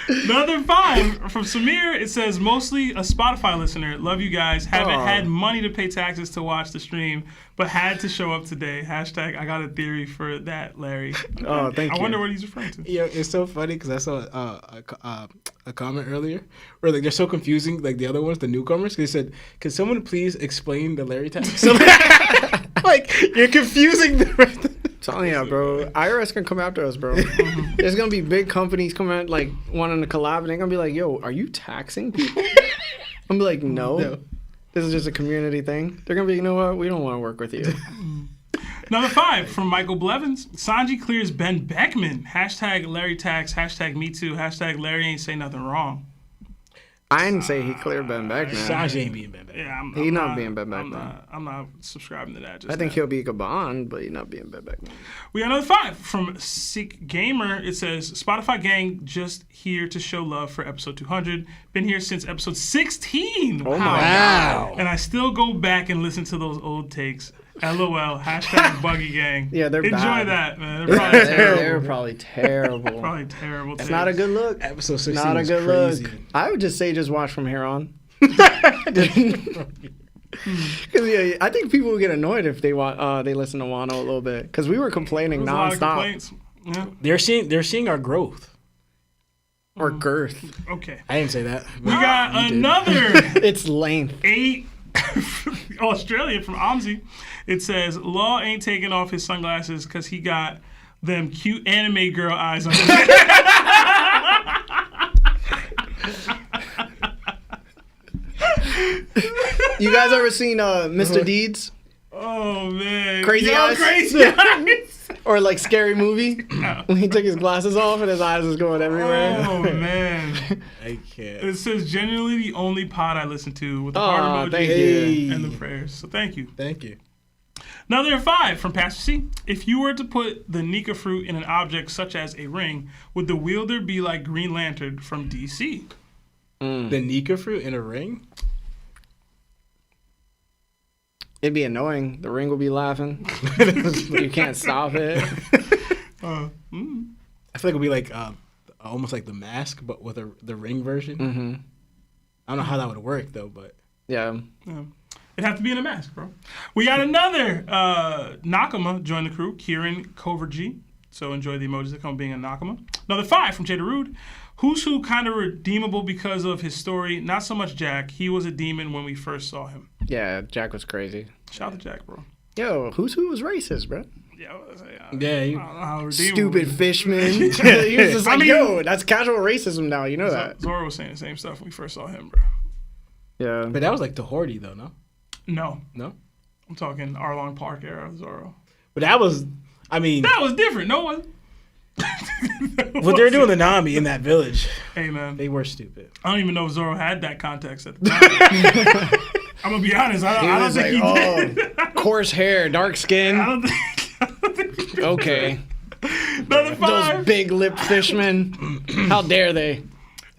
Another 5 from Samir. It says, mostly a Spotify listener. Love you guys. Haven't Aw. had money to pay taxes to watch the stream, but had to show up today. Hashtag I got a theory for that, Larry. Oh, thank I you. wonder what he's referring to. Yeah, it's so funny because I saw a comment earlier where like they're so confusing, like the other ones, the newcomers. They said, "Can someone please explain the Larry tag?" So, like you're confusing the rest. Telling you, bro. IRS can come after us, bro. There's gonna be big companies coming out like wanting to collab, and they're gonna be like, "Yo, are you taxing people?" I'm be like, "No, this is just a community thing." They're gonna be, "You know what? We don't want to work with you." Number 5 from Michael Blevins. Sanji clears Ben Beckman. # Larry Tax. # Me Too. # Larry ain't say nothing wrong. I didn't say he cleared Ben Beckman. Sanji ain't being Ben Beckman. Yeah, He's not being Ben Beckman. I'm not subscribing to that. Just I think now. he'll be Gabon, but he's not being Ben Beckman. We got another 5 from Sick Gamer. It says, Spotify gang just here to show love for episode 200. Been here since episode 16. Oh my God. And I still go back and listen to those old takes. LOL. # Buggy Gang. Yeah, they're Enjoy bad. that, man. They're probably terrible. They're probably terrible. Probably terrible. It's not a good look. Episode 16 Not a was good crazy. look. I would just say just watch from here on. Because yeah, I think people would get annoyed if they listen to Wano a little bit. Because we were complaining There's a lot of nonstop. complaints. Yeah. They're seeing our growth. Or girth. Okay. I didn't say that. We got You did. another It's length. 8 Australia from Omzi. It says, Law ain't taking off his sunglasses because he got them cute anime girl eyes on his head. You guys ever seen Mr. Deeds? Oh, man. Crazy Yo, Eyes? Crazy Eyes. Or like Scary Movie? When he took his glasses off and his eyes was going everywhere. Oh, man. I can't. It says, genuinely the only pod I listen to with the heart emoji thank you. and the prayers. So thank you. Thank you. Another 5 from Pastor C. If you were to put the Nika fruit in an object such as a ring, would the wielder be like Green Lantern from DC? The Nika fruit in a ring? It'd be annoying. The ring will be laughing. You can't stop it. I feel like it'd be like almost like the mask, but with the ring version. Mm-hmm. I don't know how that would work though, but Yeah. It'd have to be in a mask, bro. We got another Nakama join the crew, Kieran Covergy. So enjoy the emojis that come being a Nakama. Another 5 from Jada Rude. Who's who kind of redeemable because of his story? Not so much Jack. He was a demon when we first saw him. Yeah, Jack was crazy. Shout out to Jack, bro. Yo, who's who was racist, bro? Yeah, I was like, yeah, I don't know how redeemable Stupid he is. fishman. He was just like, I mean- yo, that's casual racism now. You know that. Zoro was saying the same stuff when we first saw him, bro. Yeah. but that was like the Horty though, no? No, I'm talking Arlong Park era of Zoro. But that was, I mean, That was different. No one. what they were doing to Nami in that village, Hey, man. they were stupid. I don't even know if Zoro had that context at the time. I'm gonna be honest. I He don't was think like, he did. oh, coarse hair, dark I skin. don't think he did. Okay. Another Those 5. big lipped fishmen. How dare they?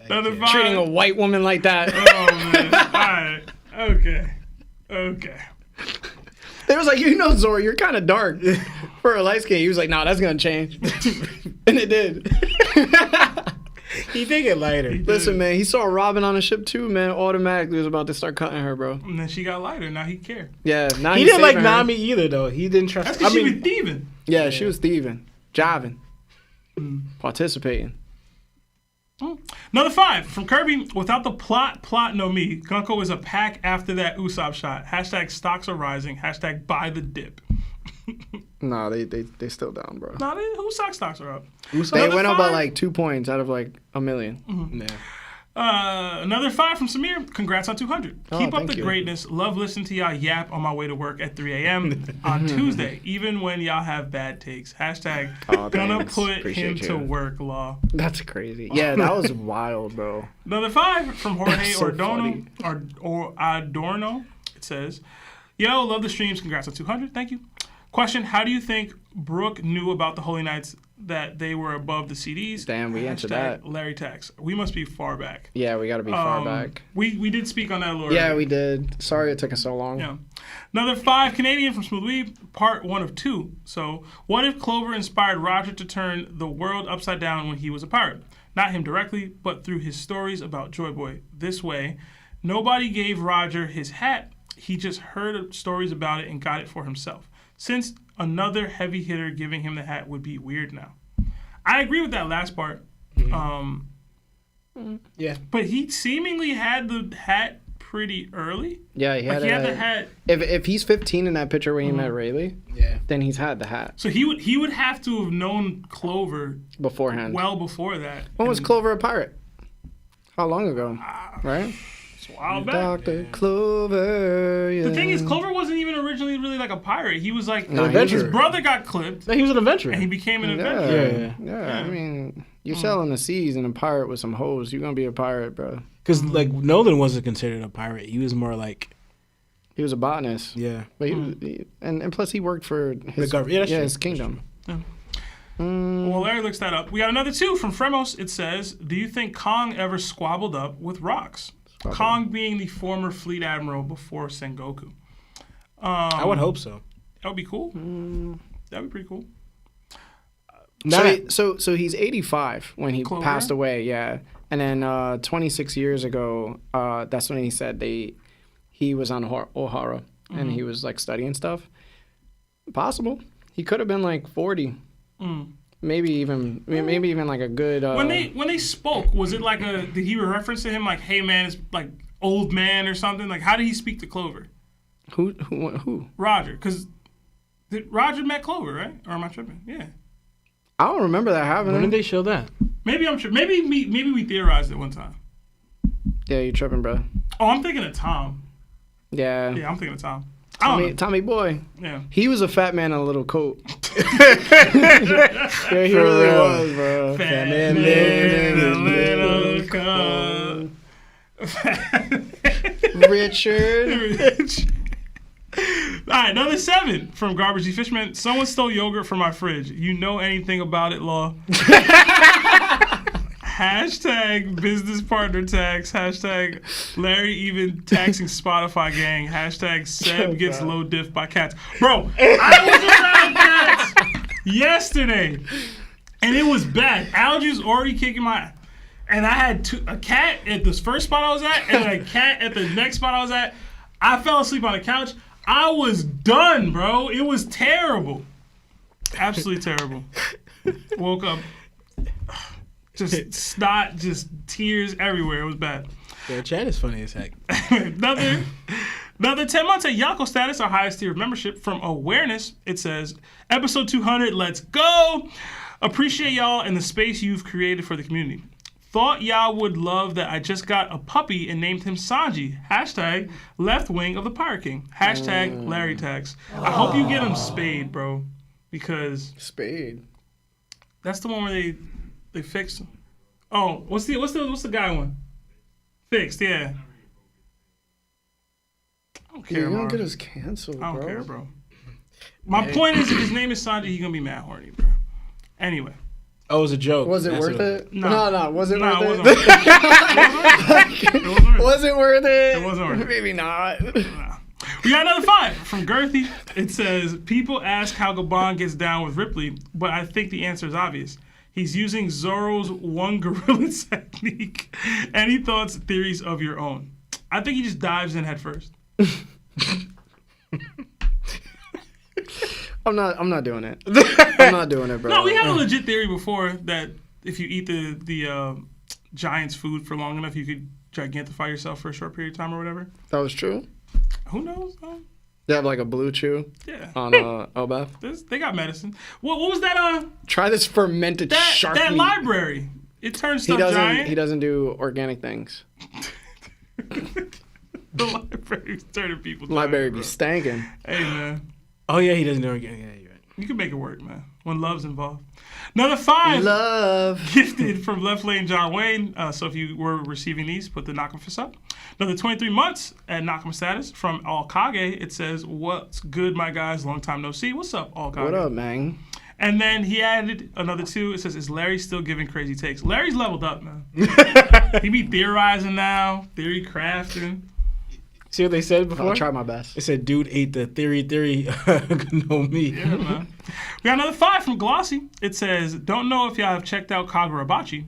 Another 5. Treating a white woman like that. Oh man. All right. Okay. They was like, you know, Zoro, you're kind of dark for a light skin. He was like, nah, that's gonna change, and it did. He did get lighter. Listen, man, he saw Robin on a ship too, man. Automatically was about to start cutting her, bro. And then she got lighter. Now he cared. Yeah, now He he's didn't like saving her. Nami either though. He didn't trust. That's I because she mean, was thieving. Yeah, she was thieving, jiving, participating. Another 5 from Kirby. Without the plot no me. Gunko is a pack after that Usopp shot. # stocks are rising. # buy the dip. No, they still down, bro. Nah, Usopp stocks are up. They Another went up by 5. like 2 points out of like a million. nah. Another 5 from Samir. Congrats on 200. Keep up thank the you. greatness. Love listening to y'all yap on my way to work at 3 a.m. on Tuesday, even when y'all have bad takes. # Oh, gonna thanks. put him Appreciate to you. work, Law. That's crazy. Yeah, that was wild, bro. Another 5 from Jorge That's so Ordono. Or Adorno. It says, yo, love the streams. Congrats on 200. Thank you. Question, how do you think Brooke knew about the Holy Knights that they were above the CDs? Damn, we answered that. Larry Tax. We must be far back. Yeah, we got to be far back. We did speak on that a little Yeah, earlier. we did. Sorry it took us so long. Yeah. Another 5 Canadian from Smooth Weeb, part 1 of 2. So, what if Clover inspired Roger to turn the world upside down when he was a pirate? Not him directly, but through his stories about Joy Boy. This way, nobody gave Roger his hat. He just heard stories about it and got it for himself. Since another heavy hitter giving him the hat would be weird now. I agree with that last part. Yeah. But he seemingly had the hat pretty early. Yeah, he had, Like, he had the hat. If he's 15 in that picture when he met Rayleigh, then he's had the hat So he would have to have known Clover beforehand. well before that. When was Clover a pirate? How long ago? Right? It's a while back. Dr. Clover. Yeah. The thing is, Clover wasn't even originally really like a pirate. He was like No, his brother got clipped No, he was an adventurer. and he became an adventurer. Yeah. I mean, you're sailing the seas and a pirate with some hoes. You're gonna be a pirate, bro. Because like Nolan wasn't considered a pirate. He was more like He was a botanist. yeah. But and plus he worked for his government. Yeah, that's true. his kingdom. Well, Larry looks that up. We got another 2 from Fremos. It says, do you think Kong ever squabbled up with Rocks? Kong being the former fleet admiral before Sengoku. I would hope so. That would be cool. That would be pretty cool. So he's 85 when he Clover? passed away, yeah. And then 26 years ago, that's when he said he was on O'Hara and he was like studying stuff. Possible. He could have been like 40. Maybe even like a good. When they spoke, was it like did he reference to him like, hey man, it's like old man or something? Like, how did he speak to Clover? Who? Roger, because Roger met Clover, right? Or am I tripping? Yeah. I don't remember that happening. When did they show that? Maybe I'm tripping. Maybe we theorized it one time. Yeah, you tripping, bro. Oh, I'm thinking of Tom. Yeah. Yeah, I'm thinking of Tom. I don't know. Tommy boy. Yeah. He was a fat man in a little coat. Yeah, he really was, bro. Fat man in a little coat. Richard. All right, another 7 from Garbage D Fishman. Someone stole yogurt from my fridge. You know anything about it, Law? Hashtag business partner tax. Hashtag Larry even taxing Spotify gang. Hashtag Seb gets low diff by cats. Bro, I was around cats yesterday, and it was bad. Allergy was already kicking my ass. And I had a cat at this first spot I was at, and a cat at the next spot I was at. I fell asleep on the couch. I was done, bro. It was terrible. Absolutely terrible. Woke up, just snot, just tears everywhere. It was bad. Yeah, Chan is funny as heck. Another 10 months at Yako status, our highest tier of membership. From Awareness, it says, episode 200, let's go. Appreciate y'all and the space you've created for the community. Thought y'all would love that I just got a puppy and named him Sanji. Hashtag left wing of the Pirate King. Hashtag Larry Tax. I hope you get him spayed, bro. Because Spade. that's the one where they fixed him. Oh, what's the guy one? Fixed, yeah. I don't care, You're gonna Marv. get us canceled, bro. I don't care, bro. My point is, if his name is Sanji, he's gonna be mad horny, bro. Anyway. Oh, it was a joke. Was it That's worth what it? No. Was it No, worth it it? wasn't worth it. Was it worth it? It wasn't worth it. Maybe not. Nah. We got another 5 from Girthy. It says, people ask how Gabon gets down with Ripley, but I think the answer is obvious. He's using Zoro's one gorilla technique. Any thoughts, theories of your own? I think he just dives in head first. I'm not doing it. I'm not doing it, bro. No, we had a legit theory before that if you eat the giant's food for long enough, you could gigantify yourself for a short period of time or whatever. That was true. Who knows? They have like a blue chew Yeah. on Elbaf. They got medicine. What was that? Try this fermented shark That meat. library. It turns He stuff giant. He doesn't do organic things. The library's turning people giant. Library bro. be stanking. Hey, man. Oh, yeah, he doesn't know again. Yeah, you're right. You can make it work, man. When love's involved. Another 5. Love. Gifted from Left Lane John Wayne. So if you were receiving these, put the Nakama fist up. Another 23 months at Nakama status from Alkage. It says, what's good, my guys? Long time no see. What's up, Alkage? What up, man? And then he added another 2. It says, is Larry still giving crazy takes? Larry's leveled up, man. He be theorizing now, theory crafting. See what they said before? I'll try my best. They said, dude ate the theory, no me. Yeah, man. We got another 5 from Glossy. It says, don't know if y'all have checked out Kagurabachi,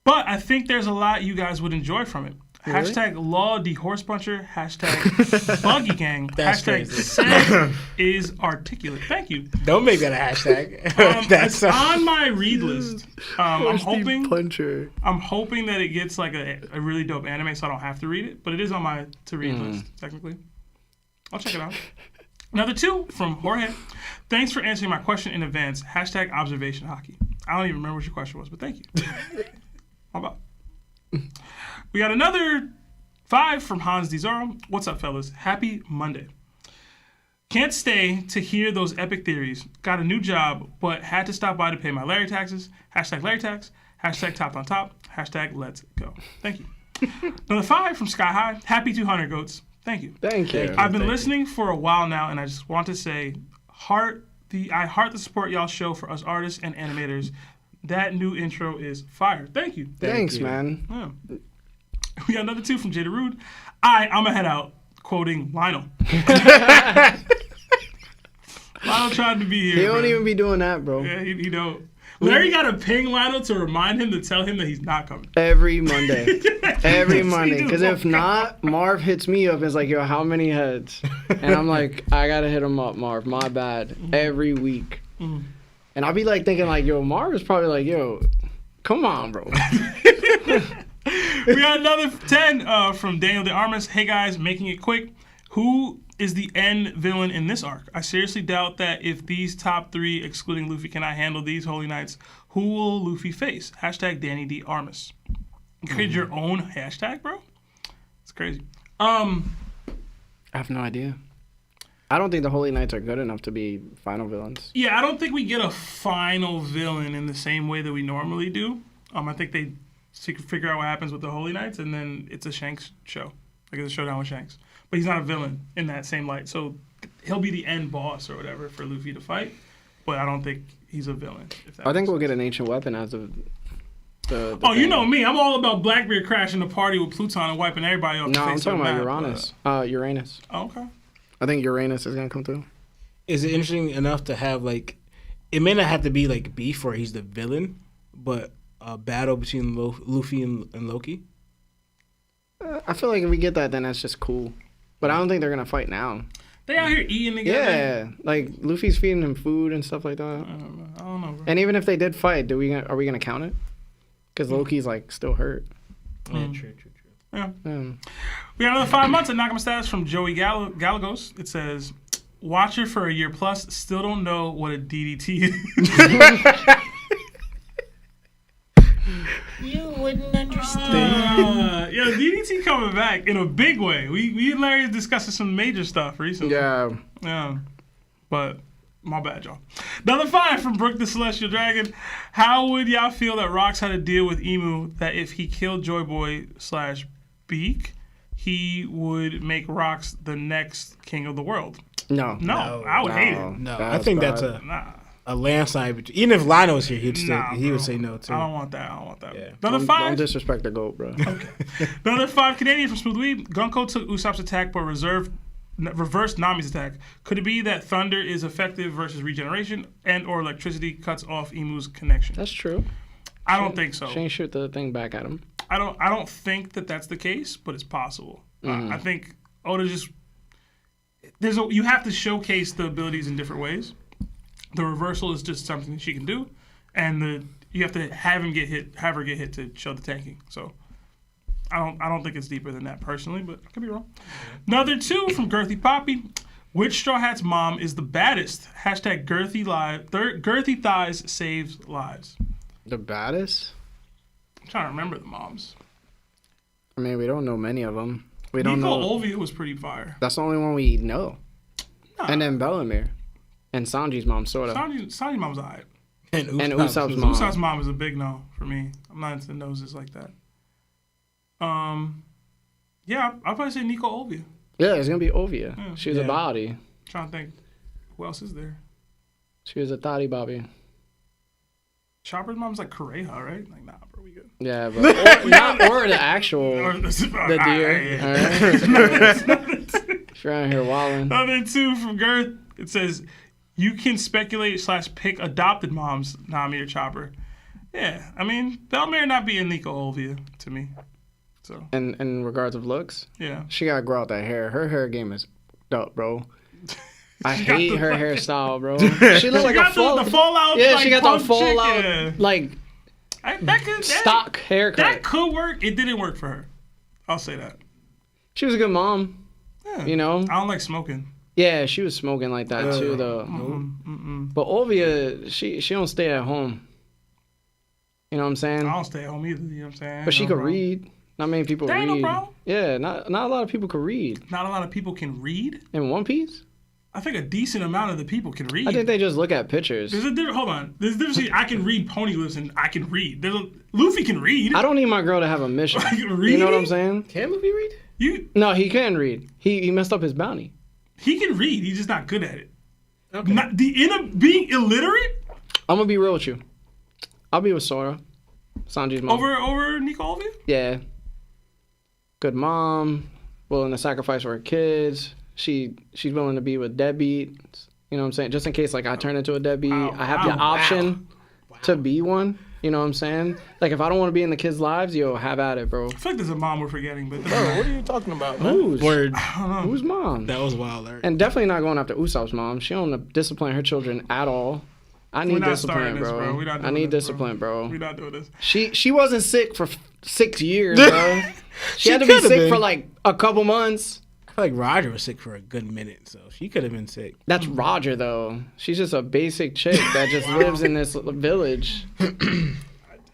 but I think there's a lot you guys would enjoy from it. Really? Hashtag Law the Horse Puncher. Hashtag Buggy Gang. That's Hashtag crazy. Sam is articulate. Thank you. Don't make that a hashtag. It's on my read list. I'm hoping Puncher. that it gets like a really dope anime, so I don't have to read it. But it is on my to read list technically. I'll check it out. Another 2 from Jorge. Thanks for answering my question in advance. Hashtag observation hockey. I don't even remember what your question was, but thank you. How about? We got another 5 from Hans D. Zorro. What's up, fellas? Happy Monday. Can't stay to hear those epic theories. Got a new job, but had to stop by to pay my Larry taxes. Hashtag Larry tax. Hashtag top on top. Hashtag let's go. Thank you. Another 5 from Sky High. Happy 200 goats. Thank you. Thank you. I've been listening for a while now, and I just want to say, I heart the support y'all show for us artists and animators. That new intro is fire. Thank you. Thanks, man. Yeah. We got another 2 from Jada Rude. I'm a head out, quoting Lionel. Lionel tried to be here. He don't bro. even be doing that, bro. Yeah, he don't. Larry got to ping Lionel to remind him to tell him that he's not coming. Every Monday. Every Monday. do. Because if not, Marv hits me up and is like, yo, how many heads? And I'm like, I got to hit him up, Marv. My bad. Every week. And I'll be like thinking like, yo, Marv is probably like, yo, come on, bro. We got another 10 from Daniel De Armas. Hey, guys, making it quick. Who is the end villain in this arc? I seriously doubt that if these top 3, excluding Luffy, cannot handle these Holy Knights, who will Luffy face? Hashtag Danny D. Armas. You created your own hashtag, bro? It's crazy. I have no idea. I don't think the Holy Knights are good enough to be final villains. Yeah, I don't think we get a final villain in the same way that we normally do. I think they figure out what happens with the Holy Knights, and then it's a Shanks show. Like it's a showdown with Shanks. But he's not a villain in that same light. So he'll be the end boss or whatever for Luffy to fight. But I don't think he's a villain. I think we'll get an ancient weapon as of the Oh, you thing. know me. I'm all about Blackbeard crashing the party with Pluton and wiping everybody off No, the I'm face talking of the about map, Uranus. Uranus. Oh, okay. I think Uranus is going to come through. Is it interesting enough to have like, it may not have to be like beef where he's the villain, but a battle between Luffy and Loki? I feel like if we get that, then that's just cool. But I don't think they're going to fight now. They out here eating together. Yeah, like Luffy's feeding him food and stuff like that. I don't know, bro. And even if they did fight, are we gonna count it? Because Loki's like still hurt. Yeah, true. Yeah. Yeah. We got another 5 months of Nakama status from Joey Galagos. It says, Watcher for a year plus, still don't know what a DDT is. You wouldn't understand. Yeah, DDT coming back in a big way. We and Larry discussing some major stuff recently. Yeah. But my bad, y'all. Another 5 from Brooke the Celestial Dragon. How would y'all feel that Rox had to deal with Emu that if he killed Joy Boy / Beak, he would make Rox the next king of the world? No. No, I would hate it. No, I That's think bad. that's Nah. a landslide. Even if Lionel was here, he would say no too. I don't want that. Yeah. Another Don't 5. disrespect the goat, bro. Another 5 Canadian from Smooth Weed. Gunko took Usopp's attack but reversed Nami's attack. Could it be that thunder is effective versus regeneration and or electricity cuts off Emu's connection? That's true. I don't think so. She ain't shoot the thing back at him. I don't think that that's the case, but it's possible. I think Oda just you have to showcase the abilities in different ways. The reversal is just something that she can do, and you have to have her get hit to show the tanking. So I don't think it's deeper than that personally, but I could be wrong. Another 2 from Girthy Poppy. Which Straw Hat's mom is the baddest? Hashtag Girthy Thighs saves lives. The baddest? I'm trying to remember the moms. I mean, we don't know many of them. We don't Nico know. Olvia was pretty fire. That's the only one we know. Nah. And then Bellamere. And Sanji's mom, sort of. Sanji mom's alright. And Usopp's mom. Usopp's mom is a big no for me. I'm not into noses like that. Yeah, I'll probably say Nico Olvia. Yeah, it's going to be Ovia. Yeah. She was a body. Trying to think, who else is there? She was a thotty bobby. Chopper's mom's like Correja, right? Like, nah, bro, we good. Yeah, but or the actual Or the deer. All right. If you're out here wilding. Another 2 from Girth. It says, you can speculate / pick adopted moms, Nami or Chopper. Yeah, I mean, Belmare not being Nico Olvia to me. So in regards of looks, yeah. she gotta grow out that hair. Her hair game is up, bro. I She got hate the her fucking- hairstyle, bro. She looks like got a fall. the fallout. Yeah, like, she got punk the chick, fallout yeah. like That stock haircut. That could work. It didn't work for her. I'll say that. She was a good mom. Yeah. You know? I don't like smoking. Yeah, she was smoking like that too, though. But Olvia, she don't stay at home. You know what I'm saying? I don't stay at home either. You know what I'm saying? But she No could problem. read. Not many people There read. ain't no problem. Yeah, not a lot of people could read. Not a lot of people can read. In One Piece? I think a decent amount of the people can read. I think they just look at pictures. There's a difference. Hold on. There's a difference between I can read pony lips and I can read. Luffy can read. I don't need my girl to have a mission. Like, You know what reading? I'm saying? Can Luffy read? No, he can read. He messed up his bounty. He can read. He's just not good at it. Okay. Being illiterate I'm gonna be real with you. I'll be with Sora. Sanji's mom. over Nico Olvia? Yeah. Good mom. Willing to sacrifice for her kids. She's willing to be with deadbeats. You know what I'm saying? Just in case like I turn into a deadbeat, I have the option to be one. You know what I'm saying? Like if I don't want to be in the kids' lives, have at it, bro. I feel like there's a mom we're forgetting, but Bro, what are you talking about, man? Who's? Word. Whose mom? That was wild. Right? And definitely not going after Usopp's mom. She don't discipline her children at all. I we're need not discipline, starting this, bro. We're not I doing need this, discipline, bro. We're not doing this. She wasn't sick for 6 years, bro. She had to be could've sick been. for like a couple months. I feel like Roger was sick for a good minute, so she could have been sick. That's Roger, though. She's just a basic chick that just lives in this village.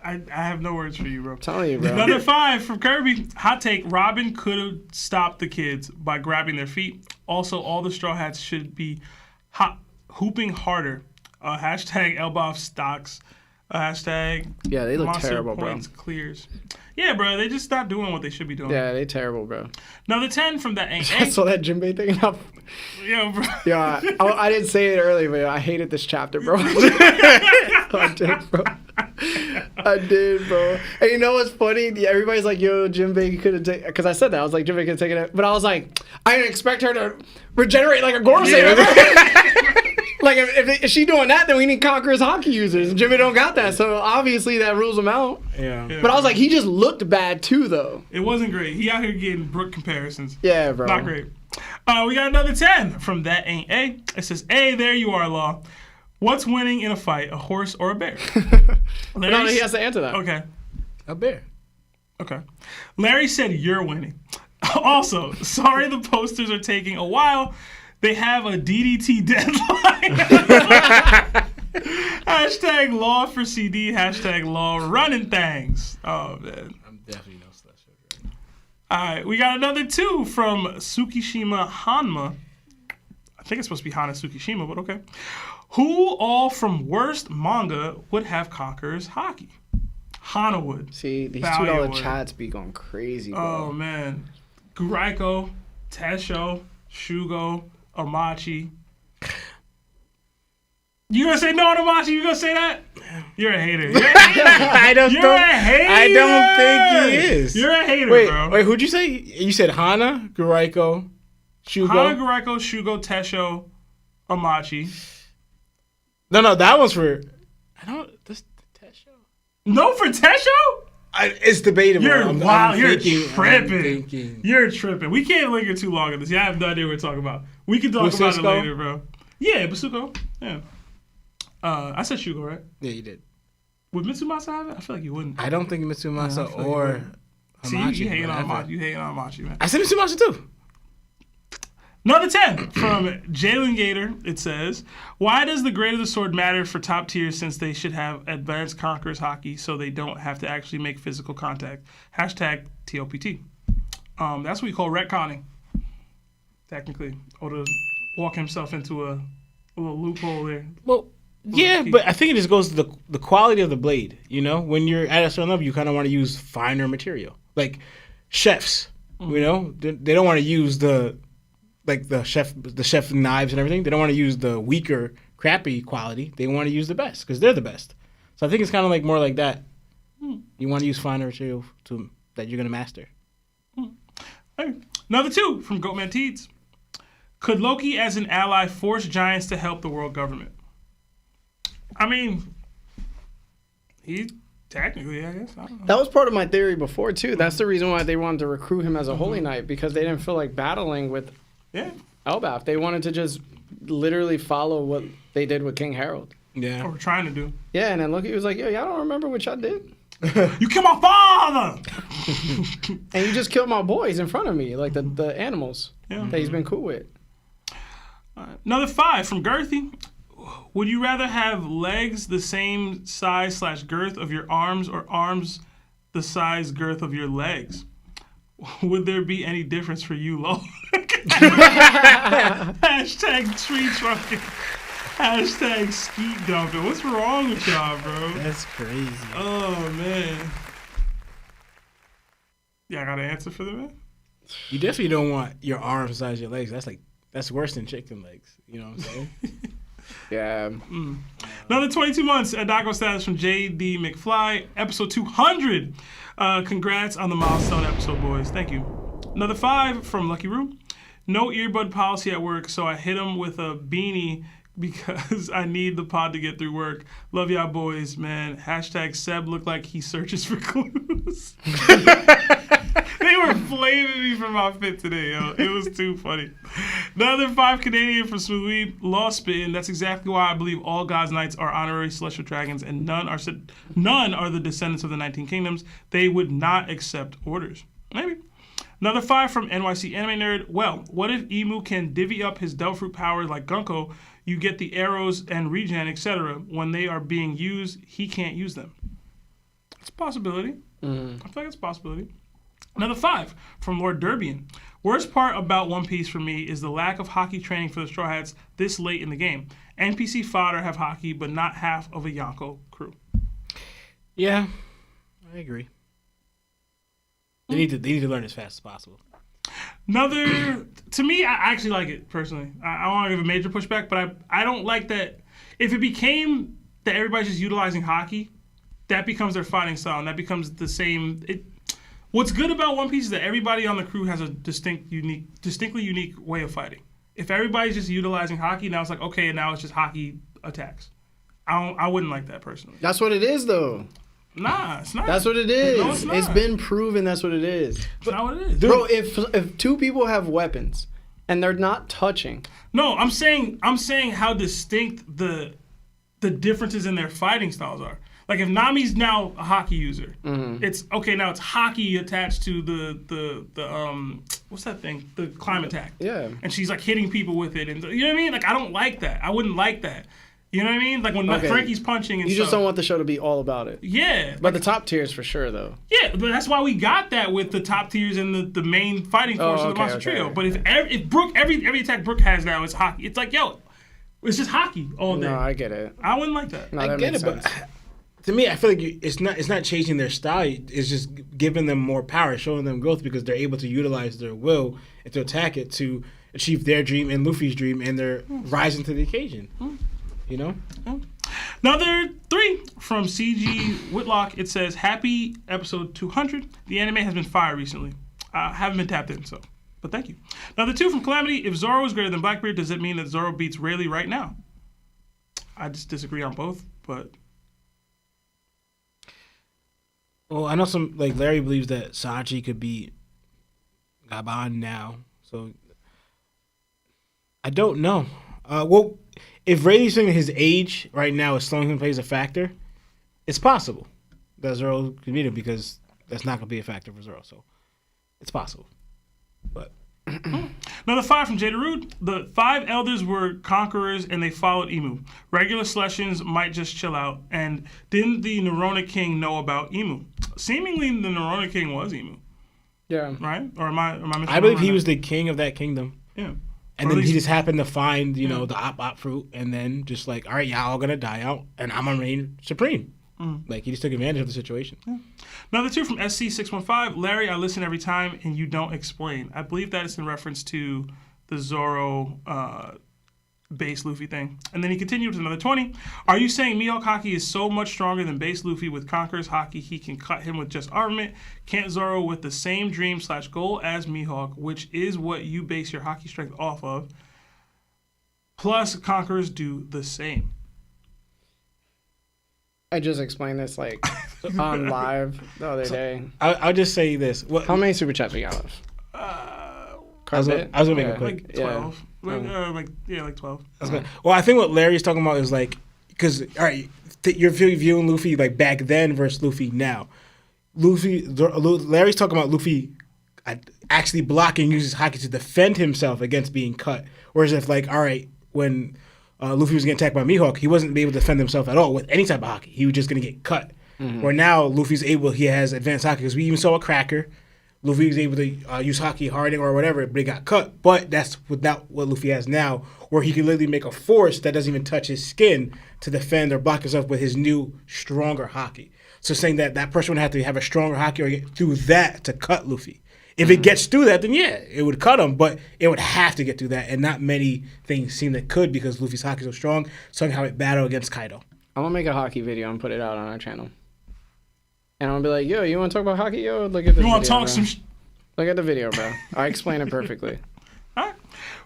I have no words for you, bro. I'm telling you, bro. Another 5 from Kirby. Hot take. Robin could have stopped the kids by grabbing their feet. Also, all the Straw Hats should be hooping harder. Hashtag Elbaf stocks. Hashtag Yeah, they look Monster terrible, bro. points clears. Yeah, bro. They just stopped doing what they should be doing. Yeah, they terrible, bro. Another 10 from that ain't. I saw that Jinbei thing up. Yo, bro. Yeah, I didn't say it earlier, but I hated this chapter, bro. I did, bro. I did, bro. And you know what's funny? Yeah, everybody's like, yo, Jinbei could have taken... Because I said that. I was like, Jinbei could have taken it. But I was like, I didn't expect her to regenerate like a Gorosei. Like, if she doing that, then we need Conqueror's hockey users. And Jinbei don't got that, so obviously that rules him out. Yeah. But I was like, he just looked bad, too, though. It wasn't great. He out here getting Brook comparisons. Yeah, bro. Not great. We got another 10 from that ain't A. It says, "A, there you are, Law. What's winning in a fight, a horse or a bear?" No, he has to answer that. Okay. A bear. Okay. Larry said you're winning. Also, sorry the posters are taking a while. They have a DDT deadline. Hashtag Law for CD. Hashtag Law running things. Oh, man. I'm definitely no slush. All right, we got another 2 from Tsukishima Hanma. I think it's supposed to be Hana Tsukishima, but okay. Who all from worst manga would have Conqueror's hockey? Hana would. See, these Thalia $2 would. chats be going crazy, bro. Oh, man. Guraiko, Tesho, Shugo, Amachi. You gonna say no to Amachi? You gonna say that? You're a hater. You're a hater. I don't. You're a hater. I don't think he is. You're a hater, bro. Wait, who'd you say? You said Hana, Guraiko, Shugo. Hana, Guraiko, Shugo, Tesho, Amachi. No, that one's for. I don't. This Tesho. No for Tesho? It's debatable. You're I'm wild. You're thinking- I'm tripping. thinking. You're tripping. We can't linger too long on this. Yeah, I have no idea what we're talking about. We can talk about it Basuko? later, bro. Yeah, Basuko. Yeah. I said Shugo, right? Yeah, you did. Would Mitsumasa have it? I feel like you wouldn't. I don't think Mitsumasa I feel like or. See, Hamachi you hating would on have Amachi. it. You hating on Amachi, man. I said Mitsumasa too. Another 10 from Jalen Gator. It says, "Why does the grade of the sword matter for top tiers since they should have advanced Conqueror's hockey so they don't have to actually make physical contact?" Hashtag TOPT. That's what we call retconning. Technically. Oda walk himself into a little loophole there. Well, yeah, but I think it just goes to the quality of the blade. You know, when you're at a certain level, you kind of want to use finer material. Like chefs, you know, they don't want to use the chef knives and everything. They don't want to use the weaker, crappy quality. They want to use the best because they're the best. So I think it's kind of like more like that. You want to use finer material that you're gonna master. Hey. Another 2 from Goatman Teeds. Could Loki as an ally force giants to help the world government? I mean, he Technically, I guess. I don't know. That was part of my theory before too. That's the reason why they wanted to recruit him as a Holy Knight, because they didn't feel like battling with Yeah. Elbaf. They wanted to just literally follow what they did with King Harold. Yeah. Or we're trying to do. Yeah, and then Loki was like, "Yo, y'all don't remember what y'all did? You killed my father! And you just killed my boys in front of me, like the animals Yeah. that he's been cool with." Another 5 from Girthy. Would you rather have legs the same size / girth of your arms or arms the size girth of your legs? Would there be any difference for you, Lo? Hashtag tree trunking. Hashtag skeet dumping. What's wrong with y'all, bro? That's crazy. Oh, man. Yeah, I got an answer for the man? You definitely don't want your arms the size of your legs. That's worse than chicken legs. You know what I'm saying? Yeah. Another 22 months at Dago status from JD McFly, episode 200. Congrats on the milestone episode, boys. Thank you. Another 5 from Lucky Roo. No earbud policy at work, so I hit him with a beanie because I need the pod to get through work. Love y'all boys, man. Hashtag Seb looked like he searches for clues. They were flaming me for my fit today, yo. It was too funny. Another 5 Canadian from Smoothie, Law Spittin'. That's exactly why I believe all God's Knights are honorary celestial dragons and none are the descendants of the 19 Kingdoms. They would not accept orders. Maybe. Another 5 from NYC Anime Nerd. Well, what if Emu can divvy up his Devil powers like Gunko? You get the arrows and regen, etc. When they are being used, he can't use them. It's a possibility. I feel like it's a possibility. Another 5 from Lord Derbian. Worst part about One Piece for me is the lack of hockey training for the Straw Hats this late in the game. NPC fodder have hockey, but not half of a Yonko crew. Yeah, I agree. They need to learn as fast as possible. Another, to me, I actually like it personally. I don't want to give a major pushback, but I don't like that. If it became that everybody's just utilizing hockey, that becomes their fighting style, and that becomes the same. What's good about One Piece is that everybody on the crew has a distinctly unique way of fighting. If everybody's just utilizing hockey, now it's like, okay, now it's just hockey attacks. I wouldn't like that personally. That's what it is, though. Nah, it's not. That's what it is. No, it's not. It's been proven that's what it is. It's not what it is. Bro, if two people have weapons and they're not touching. No, I'm saying how distinct the differences in their fighting styles are. Like if Nami's now a hockey user, it's okay. Now it's hockey attached to the what's that thing? The climb attack. Yeah. And she's like hitting people with it, and you know what I mean? Like I don't like that. I wouldn't like that. You know what I mean? Like when Frankie's punching and you stuff. just don't want the show to be all about it. Yeah. But the top tiers for sure, though. Yeah, but that's why we got that with the top tiers and the main fighting force of the Monster Trio. But if Brooke, every attack Brooke has now is hockey. It's like, yo, it's just hockey all day. No, I get it. I wouldn't like that. No, I that get makes it, sense. but to me, I feel like it's not changing their style. It's just giving them more power, showing them growth because they're able to utilize their will and to attack it to achieve their dream and Luffy's dream, and they're rising to the occasion. You know. Another 3 from CG Whitlock. It says, happy episode 200. The anime has been fire recently. I haven't been tapped in, but thank you. Another 2 from Calamity. If Zoro is greater than Blackbeard, does it mean that Zoro beats Rayleigh right now? I just disagree on both, but... Well, I know Larry believes that Sanji could beat Gaban now, so I don't know. Well, if Rayleigh's saying his age right now is slowing him plays a factor, it's possible that Zoro could beat him because that's not going to be a factor for Zoro. So it's possible. But Another 5 from Jada Rude. The 5 elders were conquerors and they followed Emu. Regular Celestians might just chill out. And didn't the Nerona King know about Emu? Seemingly the Nerona King was Emu. Yeah. Right? Or am I misremembering I believe he that? was the king of that kingdom. Yeah. And Or at then he least- just happened to find, the op fruit, and then just like, all right, y'all all gonna die out, and I'm gonna reign supreme. Like he just took advantage of the situation. Another 2 from SC615. Larry, I listen every time and you don't explain. I believe that is in reference to the Zoro base Luffy thing. And then he continued with another 20. Are you saying Mihawk Haki is so much stronger than base Luffy with Conqueror's Haki he can cut him with just armament? Can't Zoro with the same dream/goal as Mihawk, which is what you base your Haki strength off of, plus Conquerors do the same? I just explained this like on live the other day. I'll just say this. How many super chats we got left? I was gonna make it quick. Like 12. Like 12. Well, I think what Larry's talking about is like, because all right, you're viewing Luffy like back then versus Luffy now. Larry's talking about Luffy actually blocking, uses haki to defend himself against being cut. Whereas if like, all right, when Luffy was getting attacked by Mihawk, he wasn't able to defend himself at all with any type of haki. He was just gonna get cut. Where now Luffy's able, he has advanced haki, because we even saw a Cracker. Luffy was able to use haki hardening or whatever, but he got cut. But that's without what Luffy has now, where he can literally make a force that doesn't even touch his skin to defend or block himself with his new, stronger haki. So saying that that person would have to have a stronger haki or get through that to cut Luffy. If it gets through that, then yeah, it would cut him, but it would have to get through that, and not many things seem that could, because Luffy's haki is so strong, showing how it battle against Kaido. I'm gonna make a hockey video and put it out on our channel. And I'm gonna be like, yo, you wanna talk about hockey? Yo, look at this. You want to video, talk bro. some Look at the video, bro. I explain it perfectly. All right.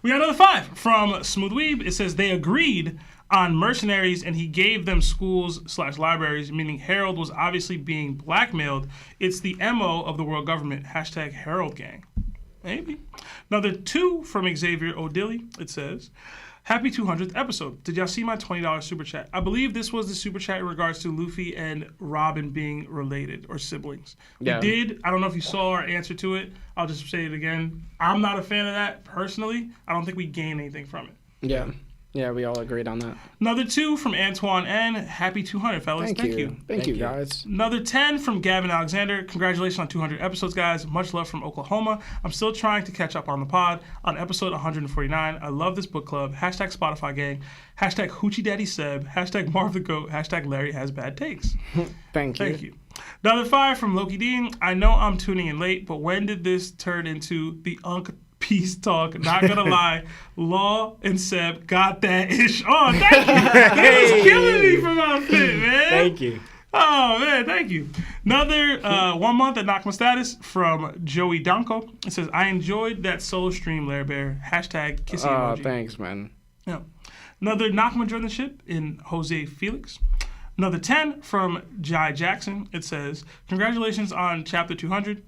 We got another 5 from Smooth Weeb. It says they agreed on mercenaries and he gave them schools/libraries, meaning Harald was obviously being blackmailed. It's the MO of the world government. # Harald Gang. Maybe. Another 2 from Xavier O'Dilly. It says, happy 200th episode. Did y'all see my $20 super chat? I believe this was the super chat in regards to Luffy and Robin being related or siblings. Yeah. We did. I don't know if you saw our answer to it. I'll just say it again. I'm not a fan of that personally. I don't think we gain anything from it. Yeah. Yeah, we all agreed on that. Another 2 from Antoine N. Happy 200, fellas. Thank you. Thank you, guys. Another 10 from Gavin Alexander. Congratulations on 200 episodes, guys. Much love from Oklahoma. I'm still trying to catch up on the pod. On episode 149, I love this book club. # Spotify gang. # Hoochie Daddy Seb. # Marv the Goat. # Larry has bad takes. Thank you. Thank you. Another 5 from Loki Dean. I know I'm tuning in late, but when did this turn into the Unk peace talk? Not gonna lie, Law and Seb got that ish on. Thank you. That was killing me from my fit, man. Thank you. Oh man, thank you. Another 1 month at Nakma status from Joey Danko. It says, I enjoyed that solo stream, Larry Bear. # kissy emoji. Thanks, man. Yeah. Another Nakma joined the ship in Jose Felix. Another 10 from Jai Jackson. It says, congratulations on chapter 200.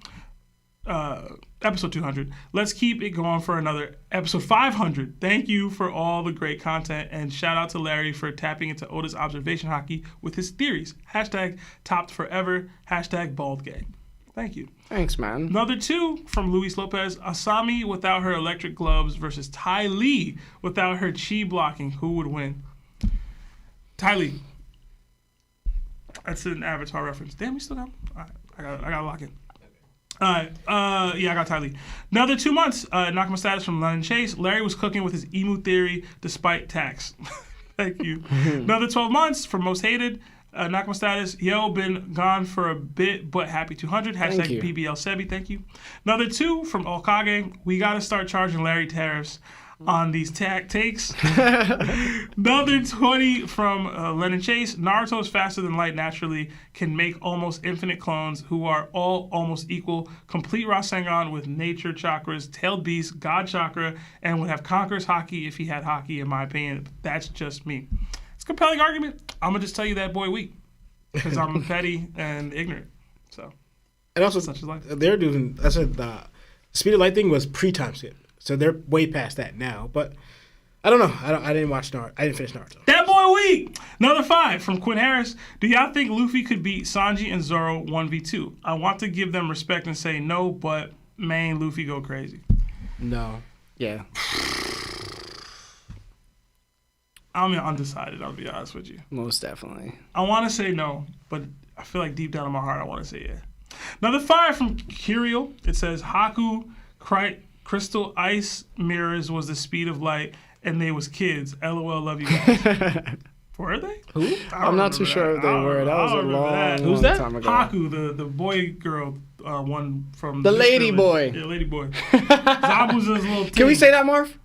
Episode 200. Let's keep it going for another episode 500. Thank you for all the great content, and shout out to Larry for tapping into Oda's observation hockey with his theories. # topped forever. # bald gang. Thank you. Thanks, man. Another 2 from Luis Lopez. Asami without her electric gloves versus Ty Lee without her chi blocking. Who would win? Ty Lee. That's an Avatar reference. Damn, we still got. All right, I gotta lock in. Alright, yeah, I got Ty Lee. Another 2 months, Nakama status from London Chase. Larry was cooking with his emu theory despite tax. Thank you. Another 12 months from Most Hated, Nakama status. Yo, been gone for a bit, but happy 200. # Thank you. PBL Sebi, thank you. Another 2 from Okage. We gotta start charging Larry tariffs on these takes. Another 20 from Lennon Chase. Naruto is faster than light naturally, can make almost infinite clones who are all almost equal, complete Rasengan with nature chakras, tailed beast, god chakra, and would have Conqueror's haki if he had haki, in my opinion. That's just me. It's a compelling argument. I'm going to just tell you that boy weak, because I'm petty and ignorant. So, And also, such is life. they're doing, that's the speed of light thing was pre-time skip. So they're way past that now. But I don't know. I didn't watch Naruto. I didn't finish Naruto. That boy weak. Another 5 from Quinn Harris. Do y'all think Luffy could beat Sanji and Zoro 1v2? I want to give them respect and say no, but man, Luffy go crazy. No. Yeah. I'm undecided, I'll be honest with you. Most definitely. I want to say no, but I feel like deep down in my heart I want to say yeah. Another 5 from Kyoshiro. It says Haku Crystal Ice Mirrors was the speed of light, and they was kids. LOL, love you guys. Were they? Who? I'm not too sure if they were. That was a long, Who's long that? time ago. Haku, the boy girl one from The this lady village. boy. Yeah, lady boy. Zabu's his little Can we team. say that, Marv?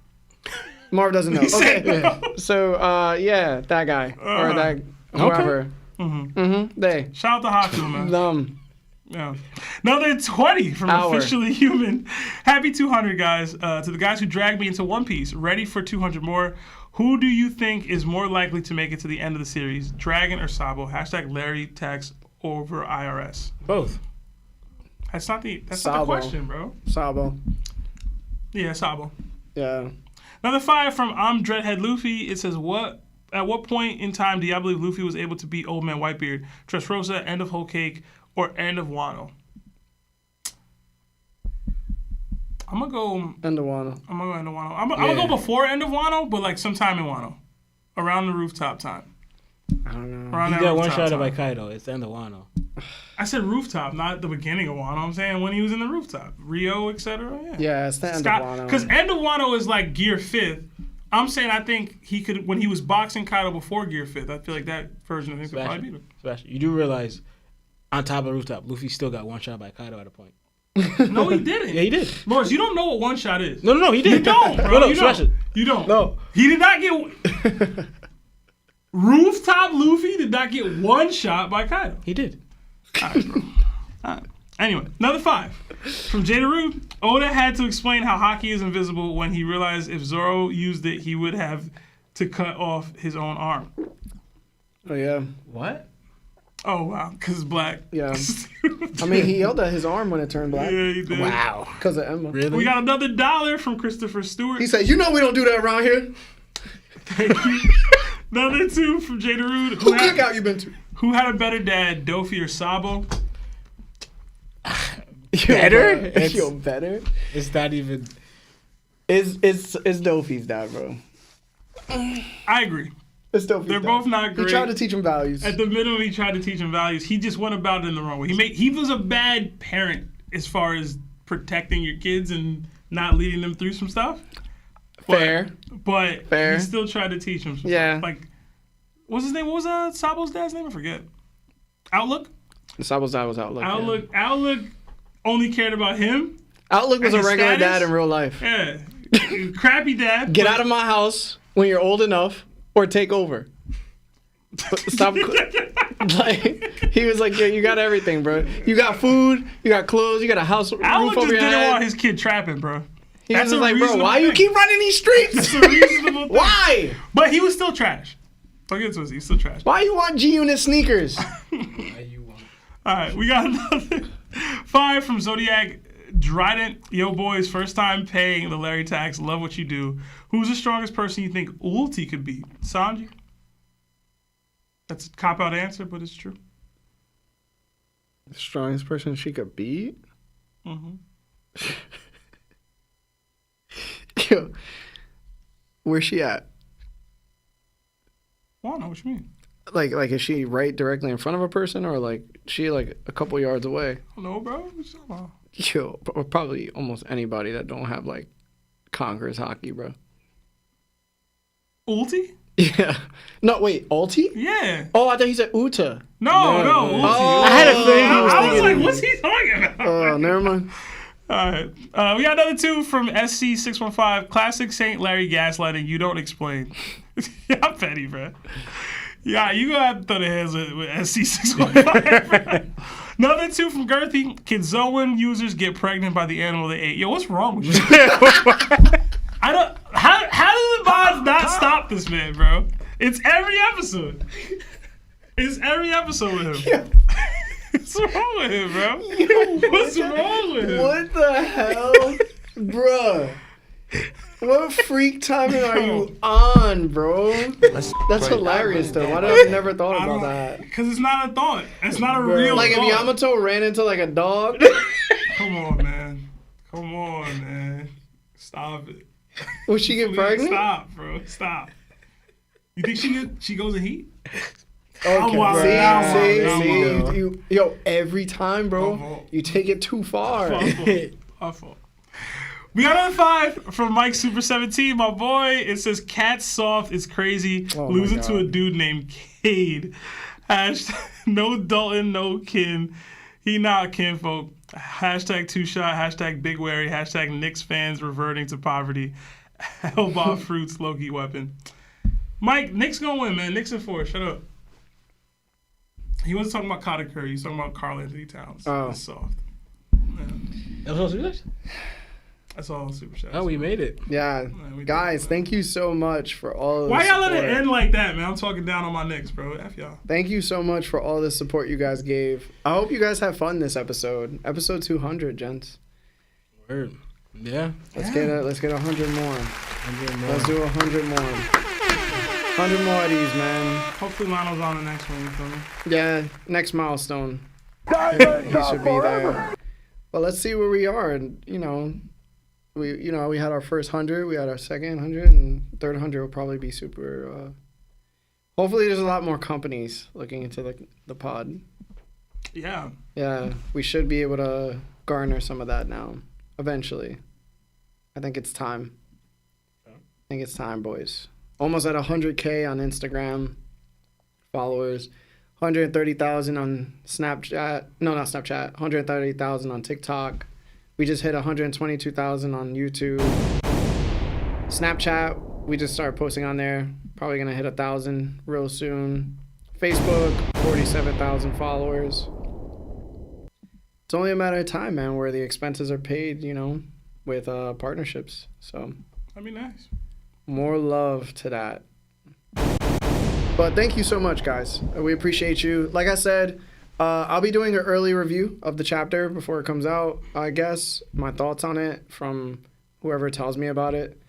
Marv doesn't know. He said Okay. no. So, yeah, that guy. Or that whoever. They. Shout out to Haku, man. Them. Yeah. Another 20 from Hour. Officially Human. Happy 200, guys. To the guys who dragged me into One Piece, ready for 200 more. Who do you think is more likely to make it to the end of the series? Dragon or Sabo? Hashtag Larry tax over IRS. Both. That's not the Sabo. question, bro. Sabo. Yeah, Sabo. Yeah. Another 5 from I'm Dreadhead Luffy. It says, at what point in time do y'all believe Luffy was able to beat Old Man Whitebeard, Dressrosa, End of Whole Cake, or End of Wano? I'm gonna go End of Wano. I'm gonna go End of Wano. I'm gonna go before End of Wano, but like sometime in Wano, around the rooftop time. I don't know. Around He that got one rooftop shot by time. Kaido. It's the end of Wano. I said rooftop, not the beginning of Wano. I'm saying when he was in the rooftop, Rio, etc. Yeah. Yeah, it's the end of Wano. Because End of Wano is like Gear 5th. I'm saying I think he could, when he was boxing Kaido before Gear 5th, I feel like that version of him could probably beat him. Sebastian, you do realize on top of the rooftop, Luffy still got one shot by Kaido at a point. No, he didn't. Yeah, he did. Morris, you don't know what one shot is. No, he did. You don't, bro. No, you Sebastian. don't. You don't. No. He did not get... Rooftop Luffy did not get one shot by Kaido. He did. All right, bro. All right. Anyway, another 5. From Jadaru, Oda had to explain how Haki is invisible when he realized if Zoro used it, he would have to cut off his own arm. Oh, yeah. What? Oh, wow. Because it's black. Yeah. I mean, he yelled at his arm when it turned black. Yeah, he did. Wow. Because of Emma. Really? We got another $1 from Christopher Stewart. He said, you know we don't do that around here. Thank you. Another 2 from Jadaru. Who cookout you been to? Who had a better dad, Dofi or Sabo? Better? Yo, better? It's not even. It's Dofi's dad, bro. I agree. It's Dofi's They're dad. both not great. He tried to teach him values. At the minimum, he tried to teach him values. He just went about it in the wrong way. He was a bad parent as far as protecting your kids and not leading them through some stuff. Fair. But Fair. he still tried to teach him some Yeah. stuff. Like, what's his name? What was Sabo's dad's name? I forget. Outlook? Sabo's dad was Outlook. Yeah. Outlook only cared about him. Outlook was And a his regular status? dad in real life. Yeah. Crappy dad. Get out of my house when you're old enough or take over. Stop. Like, he was like, yeah, you got everything, bro. You got food, you got clothes, you got a house, Outlook roof over just your didn't head. want his kid trapping, bro. He was That's just a like, bro, reasonable why you thing. keep running these streets? That's a reasonable thing. Why? But he was still trash. Don't get twisted. He's still trash. Why you want G-Unit sneakers? All right, we got another 5 from Zodiac Drident. Yo, boys, first time paying the Larry tax. Love what you do. Who's the strongest person you think Ulti could beat? Sanji? That's a cop-out answer, but it's true. The strongest person she could beat? Mm-hmm. Yo, where's she at? Well, I don't know what you mean. Like, is she right directly in front of a person, or like she like a couple yards away? I don't know, bro. What you talking about? Yo, or probably almost anybody that don't have like Conqueror's hockey, bro. Ulti? Yeah. No, wait, Ulti? Yeah. Oh, I thought he said Uta. No, Ulti. Oh, I had a feeling he was I was thinking like, of what's he talking about? Oh, never mind. All right. We got another 2 from SC615. Classic St. Larry gaslighting. You don't explain. Yeah, I'm petty, bro. Yeah, you gonna have to throw the hands with SC615. Another 2 from Girthy. Can Zoan users get pregnant by the animal they ate? Yo, what's wrong with you? I don't. How does the mods not stop this man, bro? It's every episode. It's every episode with him. What's wrong with him, bro? What's wrong with him? What the hell? Bruh. What freak timing are you on, bro? That's hilarious, though. Why did I never thought about that? Because it's not a thought. It's not a Bro. real Like if thought. Yamato ran into like a dog. Come on, man. Come on, man. Stop it. Would she get Please pregnant? Stop, bro. Stop. You think she goes in heat? Okay. I'm wild. See, Now I'm see, wild. see. Now I'm wild. Yo, every time, bro, My fault. you take it too far. My fault. We got another 5 from Mike Super 17, my boy. It says Cat Soft is crazy, Oh my losing to a God. dude named Cade. No Dalton, no kin. He not kinfolk. Hashtag 2shot, hashtag big wary, hashtag Knicks fans reverting to poverty. Elbaf fruits, Loki weapon. Mike, Knicks gonna win, man. Knicks in 4. Shut up. He wasn't talking about Cotter Curry. He's talking about Karl Anthony Towns. Oh. That's soft. That was supposed to be this? That's all super chat. Oh, we made it. Yeah, we did. guys, thank you so much for all of the Why y'all let it support. end like that, man? I'm talking down on my Knicks, bro. F y'all. Thank you so much for all the support you guys gave. I hope you guys have fun this episode. Episode 200, gents. Word. Yeah. Let's get 100 more. 100 more. Let's do 100 more. 100 more of these, man. Hopefully Lionel's on the next one, you feel me? Yeah, next milestone. He should be there. But let's see where we are. And we had our first 100, we had our second 100, and third 100 will probably be super. Hopefully, there's a lot more companies looking into the pod. Yeah. Yeah, we should be able to garner some of that now. Eventually, I think it's time. Boys. Almost at 100K on Instagram followers, 130,000 on Snapchat. No, not Snapchat. 130,000 on TikTok. We just hit 122,000 on YouTube. Snapchat, we just started posting on there. Probably gonna hit 1,000 real soon. Facebook, 47,000 followers. It's only a matter of time, man, where the expenses are paid, with partnerships. So That'd be nice. more love to that. But thank you so much, guys. We appreciate you. Like I said, I'll be doing an early review of the chapter before it comes out, I guess. My thoughts on it from whoever tells me about it.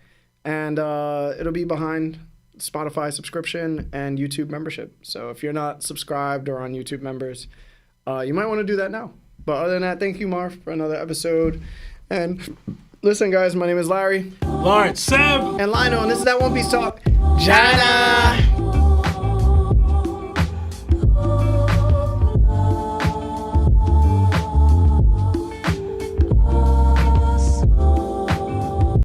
And it'll be behind Spotify subscription and YouTube membership. So if you're not subscribed or on YouTube members, you might want to do that now. But other than that, thank you, Marv, for another episode. And listen, guys, my name is Larry. Lawrence. Seb. And Lionel, and this is That One Piece Talk. China!